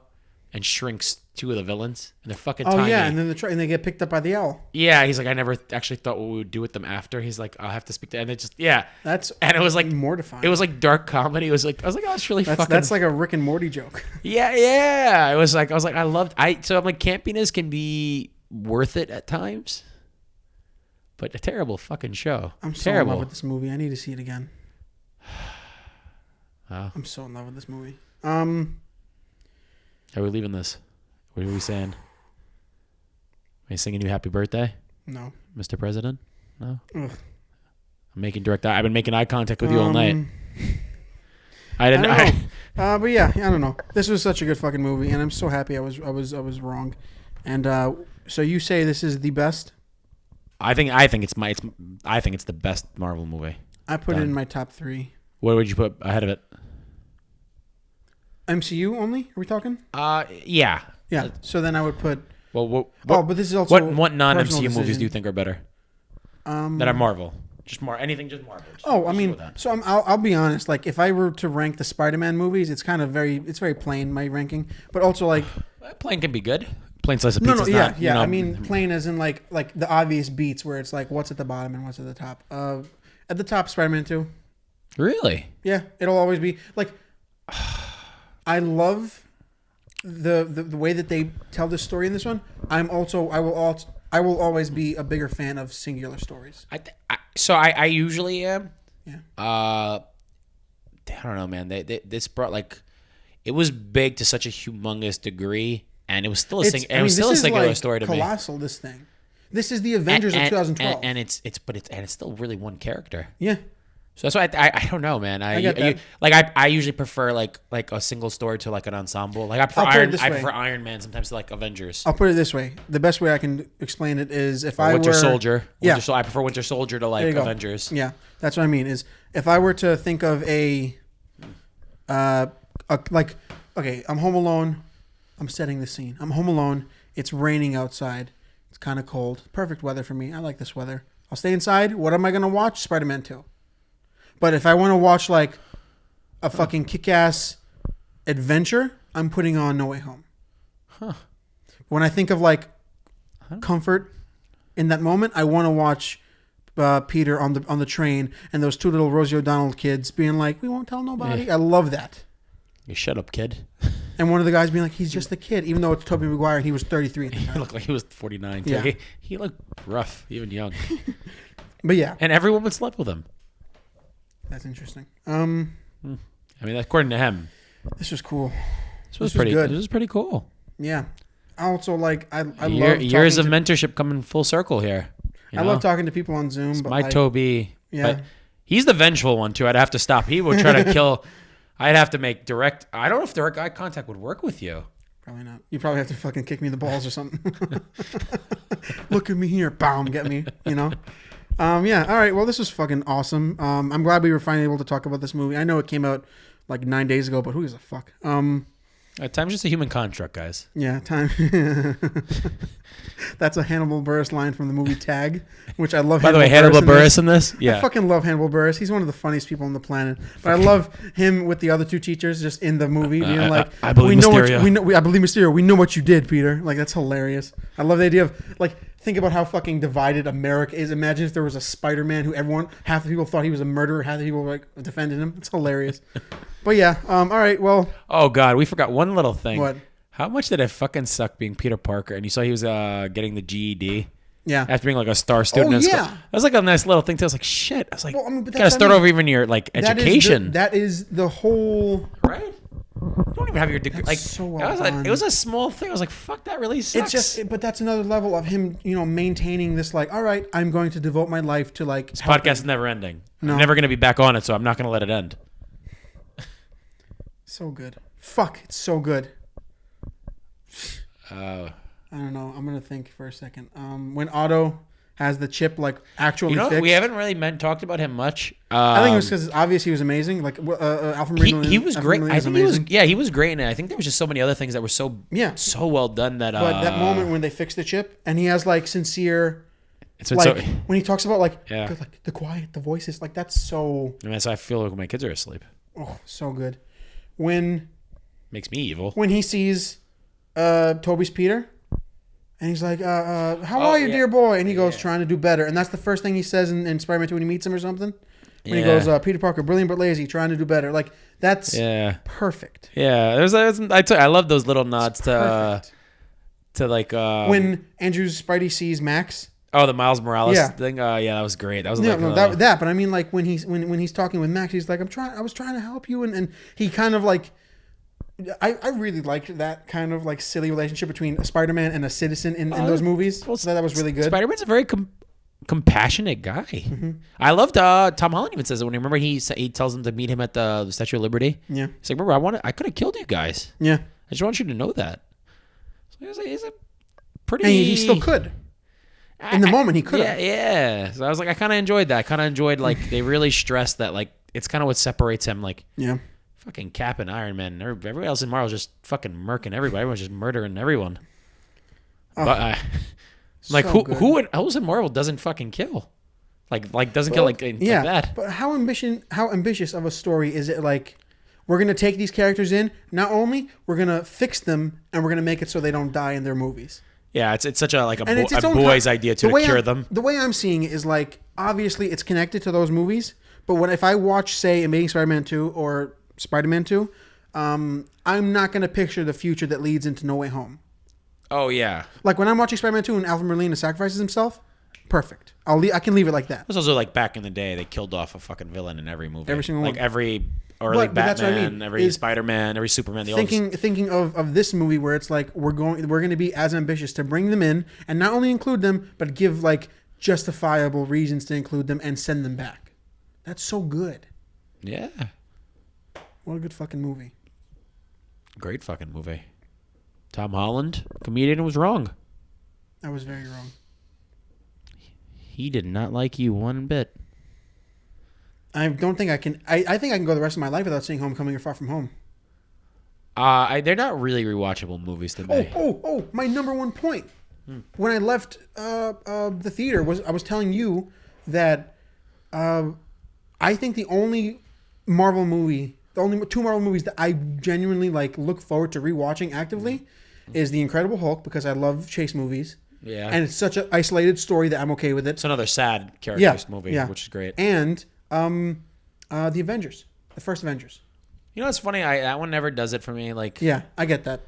A: and shrinks two of the villains. And they're fucking tiny.
B: Oh, yeah. And then and they get picked up by the owl.
A: Yeah. He's like, I never actually thought what we would do with them after. He's like, I'll have to speak to... And it just... Yeah. And it was like...
B: mortifying.
A: It was like dark comedy. I was like, oh, it's really fucking...
B: That's like a Rick and Morty joke.
A: Yeah. I was like, so I'm like, campiness can be worth it at times. But a terrible fucking show.
B: I'm so in love with this movie. I need to see it again.
A: Oh.
B: I'm so in love with this movie.
A: Are we leaving this? What are we saying? Are you singing you happy birthday?
B: No.
A: Mr. President? No?
B: Ugh.
A: I've been making eye contact with you all night. I didn't
B: know. But yeah, I don't know. This was such a good fucking movie, and I'm so happy I was wrong. And so you say this is the best?
A: I think it's the best Marvel movie.
B: I put it in my top 3.
A: What would you put ahead of it?
B: MCU only? Are we talking?
A: Yeah.
B: Yeah. So then I would put.
A: Well,
B: but this is also
A: what non-MCU movies do you think are better? That are Marvel. Just anything, just Marvel.
B: I'll be honest. Like, if I were to rank the Spider-Man movies, it's very plain, my ranking. But also like,
A: plain can be good. Plain slice of pizza.
B: Yeah. I mean, plain as in like the obvious beats where it's like what's at the bottom and what's at the top. At the top, Spider-Man 2.
A: Really?
B: Yeah, it'll always be like. I love the way that they tell the story in this one, I will always be a bigger fan of singular stories.
A: I usually am.
B: Yeah.
A: I don't know, man. This brought it was big to such a humongous degree, and it was still a singular story to me.
B: Colossal. This thing. This is the Avengers of 2012,
A: and it's still really one character.
B: Yeah.
A: So that's why I don't know, man. I usually prefer like a single story to like an ensemble. Like I prefer Iron Man sometimes to like Avengers.
B: I'll put it this way: the best way I can explain it is if I
A: Winter
B: were
A: Soldier.
B: Yeah.
A: I prefer Winter Soldier to like Avengers.
B: Yeah, that's what I mean. Is if I were to think of okay, I'm home alone. I'm setting the scene. I'm home alone. It's raining outside. It's kind of cold. Perfect weather for me. I like this weather. I'll stay inside. What am I going to watch? Spider-Man 2. But if I want to watch like a fucking kick-ass adventure, I'm putting on No Way Home.
A: Huh.
B: When I think of like comfort in that moment, I want to watch Peter on the train and those two little Rosie O'Donnell kids being like, "We won't tell nobody." Yeah. I love that.
A: You shut up, kid.
B: And one of the guys being like, "He's just a kid," even though it's Tobey Maguire and he was 33 at the time.
A: He looked like he was 49. Too.
B: Yeah.
A: He looked rough, even young.
B: But yeah.
A: And every woman slept with him.
B: That's interesting.
A: I mean, according to him.
B: This was cool.
A: This was pretty good. This was pretty cool.
B: Yeah. I also I love
A: years of mentorship coming full circle here.
B: I love talking to people on Zoom. But
A: my Toby.
B: Yeah.
A: But he's the vengeful one too. I'd have to stop. He would try to kill. I'd have to make direct. I don't know if direct eye contact would work with you.
B: Probably not. You probably have to fucking kick me in the balls or something. Look at me here. Boom. Get me. You know? Yeah. All right. Well, this was fucking awesome. I'm glad we were finally able to talk about this movie. I know it came out like 9 days ago, but who gives a fuck?
A: Time's just a human construct, guys.
B: Yeah, time. That's a Hannibal Buress line from the movie Tag, which I love.
A: By the way, Hannibal Buress in this? Yeah.
B: I fucking love Hannibal Buress. He's one of the funniest people on the planet. But I love him with the other two teachers just in the movie being like,
A: I believe
B: Mysterio. I believe Mysterio. We know what you did, Peter. Like, that's hilarious. I love the idea of, like, think about how fucking divided America is. Imagine if there was a Spider-Man who half the people thought he was a murderer, half the people like defended him. It's hilarious. But yeah, all right, well.
A: Oh God, we forgot one little thing.
B: What?
A: How much did it fucking suck being Peter Parker? And you saw he was getting the GED.
B: Yeah.
A: After being like a star student.
B: Oh,
A: in
B: yeah.
A: school. That was like a nice little thing too. I was like, shit. I was like,
B: well,
A: gotta start over even your like education.
B: That is the whole.
A: Right? You don't even have your degree. Like,
B: so well done.
A: It was a small thing. I was like, fuck, that really sucks.
B: But that's another level of him, maintaining this, like, all right, I'm going to devote my life to, like,
A: this podcast is never ending.
B: No.
A: I'm never going to be back on it, so I'm not going to let it end.
B: So good. Fuck, it's so good.
A: I
B: don't know. I'm going to think for a second. When Otto has the chip, like, actually fixed.
A: We haven't really talked about him much.
B: I think it was because it's obvious he was amazing. Like, Alfred Molina.
A: He was great. I think
B: amazing.
A: he was great. And I think there was just so many other things that were so well done that.
B: But that moment when they fixed the chip and he has, like, sincere. When he talks about, like, the quiet, the voices, like, that's so.
A: I mean, that's how I feel like when my kids are asleep.
B: Oh, so good. When.
A: Makes me evil.
B: When he sees Toby's Peter. And he's like, how are you, dear boy? And he goes, trying to do better. And that's the first thing he says in Spider-Man 2 when he meets him or something. When he goes, Peter Parker, brilliant but lazy, trying to do better. Like, that's perfect.
A: Yeah. I love those little nods to like...
B: when Andrew's Spidey sees Max.
A: Oh, the Miles Morales thing? That was great. That was
B: but I mean, like, when he's talking with Max, he's like, I was trying to help you. And he kind of, like... I really liked that kind of like silly relationship between a Spider-Man and a citizen in those movies. Well, so that was really good.
A: Spider-Man's a very compassionate guy. Mm-hmm. I loved Tom Holland even says it when he tells him to meet him at the Statue of Liberty.
B: Yeah,
A: he's like, remember, I could have killed you guys.
B: Yeah,
A: I just want you to know that. So he's a pretty.
B: And he still could. In the moment, he could.
A: Yeah. So I was like, I kind of enjoyed that. I kind of enjoyed like they really stressed that like it's kind of what separates him. Like fucking Cap and Iron Man. Everybody else in Marvel's just fucking murking everybody. Everyone's just murdering everyone. But like who else in Marvel doesn't fucking kill? Like doesn't kill like that.
B: But how ambitious of a story is it? Like, we're gonna take these characters in. Not only we're gonna fix them and we're gonna make it so they don't die in their movies.
A: Yeah, it's such a boy's idea to cure them.
B: The way I'm seeing it is like obviously it's connected to those movies. But if I watch say Amazing Spider-Man 2 or Spider-Man 2, I'm not going to picture the future that leads into No Way Home.
A: Oh, yeah.
B: Like, when I'm watching Spider-Man 2 and Alfred Molina sacrifices himself, perfect. I can leave it like that.
A: It was also like back in the day, they killed off a fucking villain in every movie.
B: Every single
A: like
B: one.
A: Every early
B: But that's
A: Batman,
B: what I mean,
A: every Spider-Man, every Superman.
B: Thinking of this movie where it's like we're going to be as ambitious to bring them in and not only include them, but give like justifiable reasons to include them and send them back. That's so good.
A: Yeah.
B: What a good fucking movie.
A: Great fucking movie. Tom Holland, comedian, was wrong.
B: I was very wrong.
A: He did not like you one bit.
B: I don't think I can. I think I can go the rest of my life without seeing Homecoming or Far From Home.
A: They're not really rewatchable movies to me.
B: Oh! My number one point. When I left the theater I was telling you that I think the only two Marvel movies that I genuinely like look forward to rewatching actively is The Incredible Hulk, because I love chase movies.
A: Yeah.
B: And it's such an isolated story that I'm okay with it.
A: It's another sad characters movie, which is great.
B: And the Avengers, the first Avengers.
A: You know what's funny? That one never does it for me. Like,
B: yeah, I get that.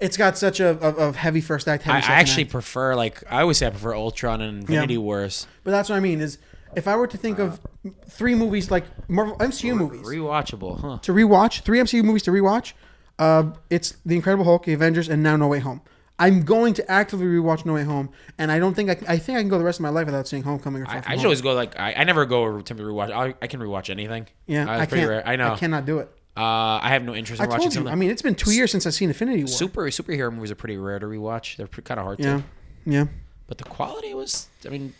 B: It's got such a heavy first act. Heavy
A: I actually prefer, like, I always say I prefer Ultron and Infinity Wars.
B: But that's what I mean is, if I were to think of three movies, like Marvel MCU movies,
A: rewatchable, huh?
B: To rewatch, three MCU movies to rewatch, it's The Incredible Hulk, The Avengers, and now No Way Home. I'm going to actively rewatch No Way Home, and I don't think I think I can go the rest of my life without seeing Homecoming or Far From Home.
A: I should always go I never go to rewatch. I can rewatch anything.
B: Yeah, I can't. Rare.
A: I know.
B: I cannot do it.
A: I have no interest in watching
B: told you.
A: something.
B: I mean, it's been 2 years since I've seen Infinity War.
A: Superhero movies are pretty rare to rewatch. They're kind of hard
B: to. Yeah.
A: But the quality was, I mean,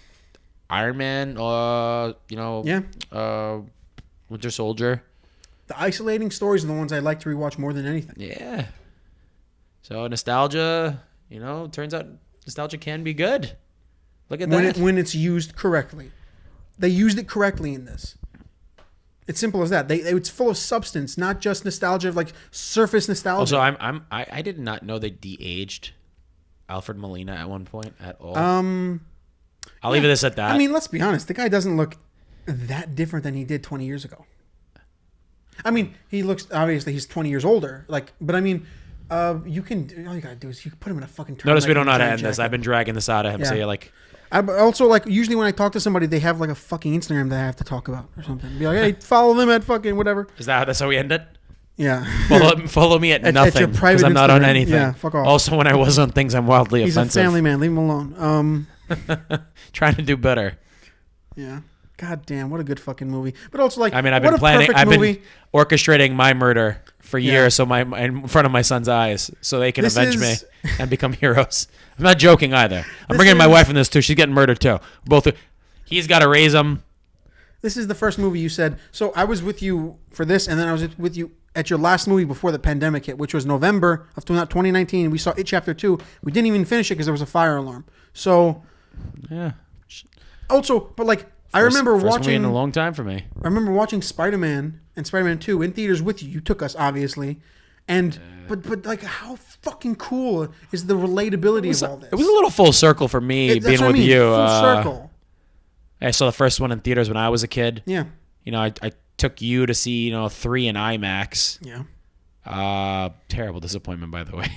A: Iron Man, Winter Soldier.
B: The isolating stories are the ones I like to rewatch more than anything.
A: Yeah. So nostalgia, turns out nostalgia can be good. Look at that.
B: When it's used correctly. They used it correctly in this. It's simple as that. It's full of substance, not just nostalgia of like surface nostalgia.
A: Also, I did not know they de-aged Alfred Molina at one point at all. I'll leave it at that.
B: I mean, let's be honest. The guy doesn't look that different than he did 20 years ago. I mean, he looks, obviously he's 20 years older. But I mean, all you gotta do is you put him in a fucking turtleneck.
A: Notice we don't know how to end this. I've been dragging this out of him. Yeah. So you're like,
B: I also, like, usually when I talk to somebody, they have like a fucking Instagram that I have to talk about or something. Be like, hey, follow them at fucking whatever.
A: That's how we end it?
B: Yeah.
A: Follow me at nothing, because I'm not on anything. Yeah, fuck off. Also, when I was on things, I'm wildly offensive.
B: He's a family man. Leave him alone.
A: Trying to do better.
B: Yeah. God damn, what a good fucking movie. But also, like,
A: I mean, I've been orchestrating my murder for years, so in front of my son's eyes, so they can avenge me and become heroes. I'm not joking either. I'm bringing my wife in this too. She's getting murdered too. He's got to raise them.
B: This is the first movie you said. So I was with you for this, and then I was with you at your last movie before the pandemic hit, which was November of 2019. We saw It Chapter 2. We didn't even finish it because there was a fire alarm. So,
A: yeah.
B: Also, but like, I remember watching
A: movie in a long time for me.
B: I remember watching Spider-Man and Spider-Man 2 in theaters with you. You took us, obviously, and but like, how fucking cool is the relatability of all this?
A: It was a little full circle for me being with you.
B: Full circle.
A: I saw the first one in theaters when I was a kid.
B: Yeah.
A: I took you to see 3 in IMAX.
B: Yeah.
A: Terrible disappointment, by the way.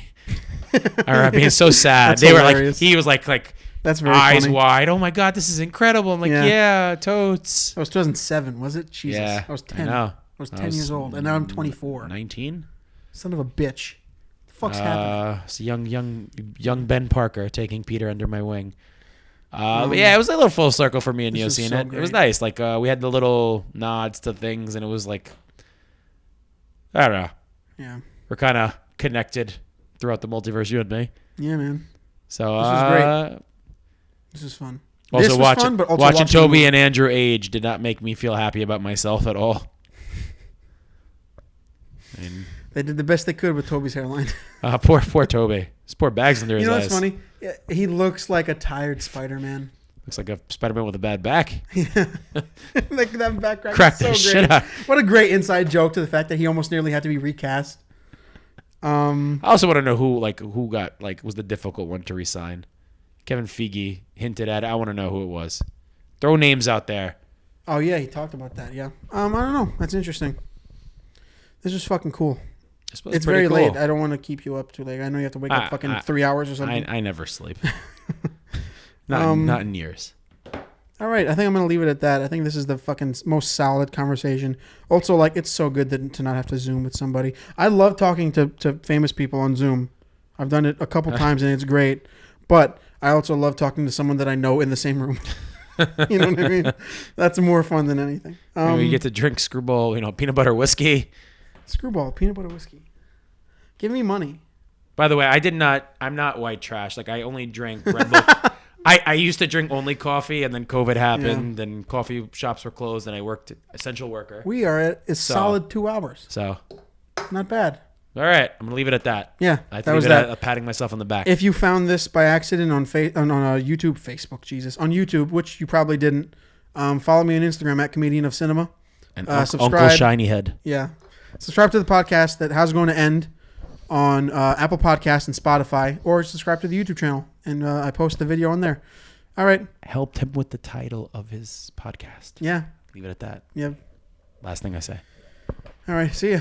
A: I remember being so sad. They hilarious. He was like.
B: That's very
A: eyes
B: funny.
A: wide. Oh my God, this is incredible. I'm like, yeah totes.
B: That was 2007, was it? Jesus.
A: Yeah.
B: I was 10.
A: I know.
B: I was 10 years old, and now I'm 24.
A: 19?
B: Son of a bitch. The fuck's happening?
A: It's young Ben Parker taking Peter under my wing. But yeah, it was a little full circle for me and you seeing it. Great. It was nice. Like, we had the little nods to things, and it was like, I don't know.
B: Yeah.
A: We're kind of connected throughout the multiverse, you and me.
B: Yeah, man.
A: So,
B: this is great. This is fun.
A: Also, watching Toby and Andrew age did not make me feel happy about myself at all. I mean,
B: they did the best they could with Toby's hairline.
A: Poor Toby. His poor bags under his eyes.
B: You know what's funny? Yeah, he looks like a tired Spider-Man.
A: Looks like a Spider-Man with a bad back.
B: Yeah. Like that back
A: crack that shit out.
B: What a great inside joke to the fact that he almost nearly had to be recast.
A: I also want to know who was the difficult one to resign. Kevin Feige hinted at it. I want to know who it was. Throw names out there.
B: Oh yeah, he talked about that. Yeah. I don't know. That's interesting. This was fucking cool. It's very late. I don't want to keep you up too late. I know you have to wake up fucking 3 hours or something.
A: I never sleep. Not in years.
B: All right, I think I'm going to leave it at that. I think this is the fucking most solid conversation. Also, like, it's so good to not have to Zoom with somebody. I love talking to famous people on Zoom. I've done it a couple times, and it's great. But I also love talking to someone that I know in the same room. You know what I mean? That's more fun than anything.
A: You get to drink Screwball, peanut butter whiskey.
B: Screwball, peanut butter whiskey. Give me money.
A: By the way, I'm not white trash. Like, I only drink Red Bull. I used to drink only coffee, and then COVID happened, and coffee shops were closed, and I worked essential worker.
B: We are at a solid 2 hours.
A: So,
B: not bad.
A: All right, I'm gonna leave it at that.
B: Yeah,
A: that was that. Patting myself on the back.
B: If you found this by accident on YouTube, which you probably didn't, follow me on Instagram at Comedian of Cinema.
A: And subscribe. Uncle Shiny Head.
B: Yeah, subscribe to the podcast that has going to end on Apple Podcasts and Spotify, or subscribe to the YouTube channel, and I post the video on there. All right.
A: Helped him with the title of his podcast.
B: Yeah.
A: Leave it at that.
B: Yeah.
A: Last thing I say.
B: All right. See ya.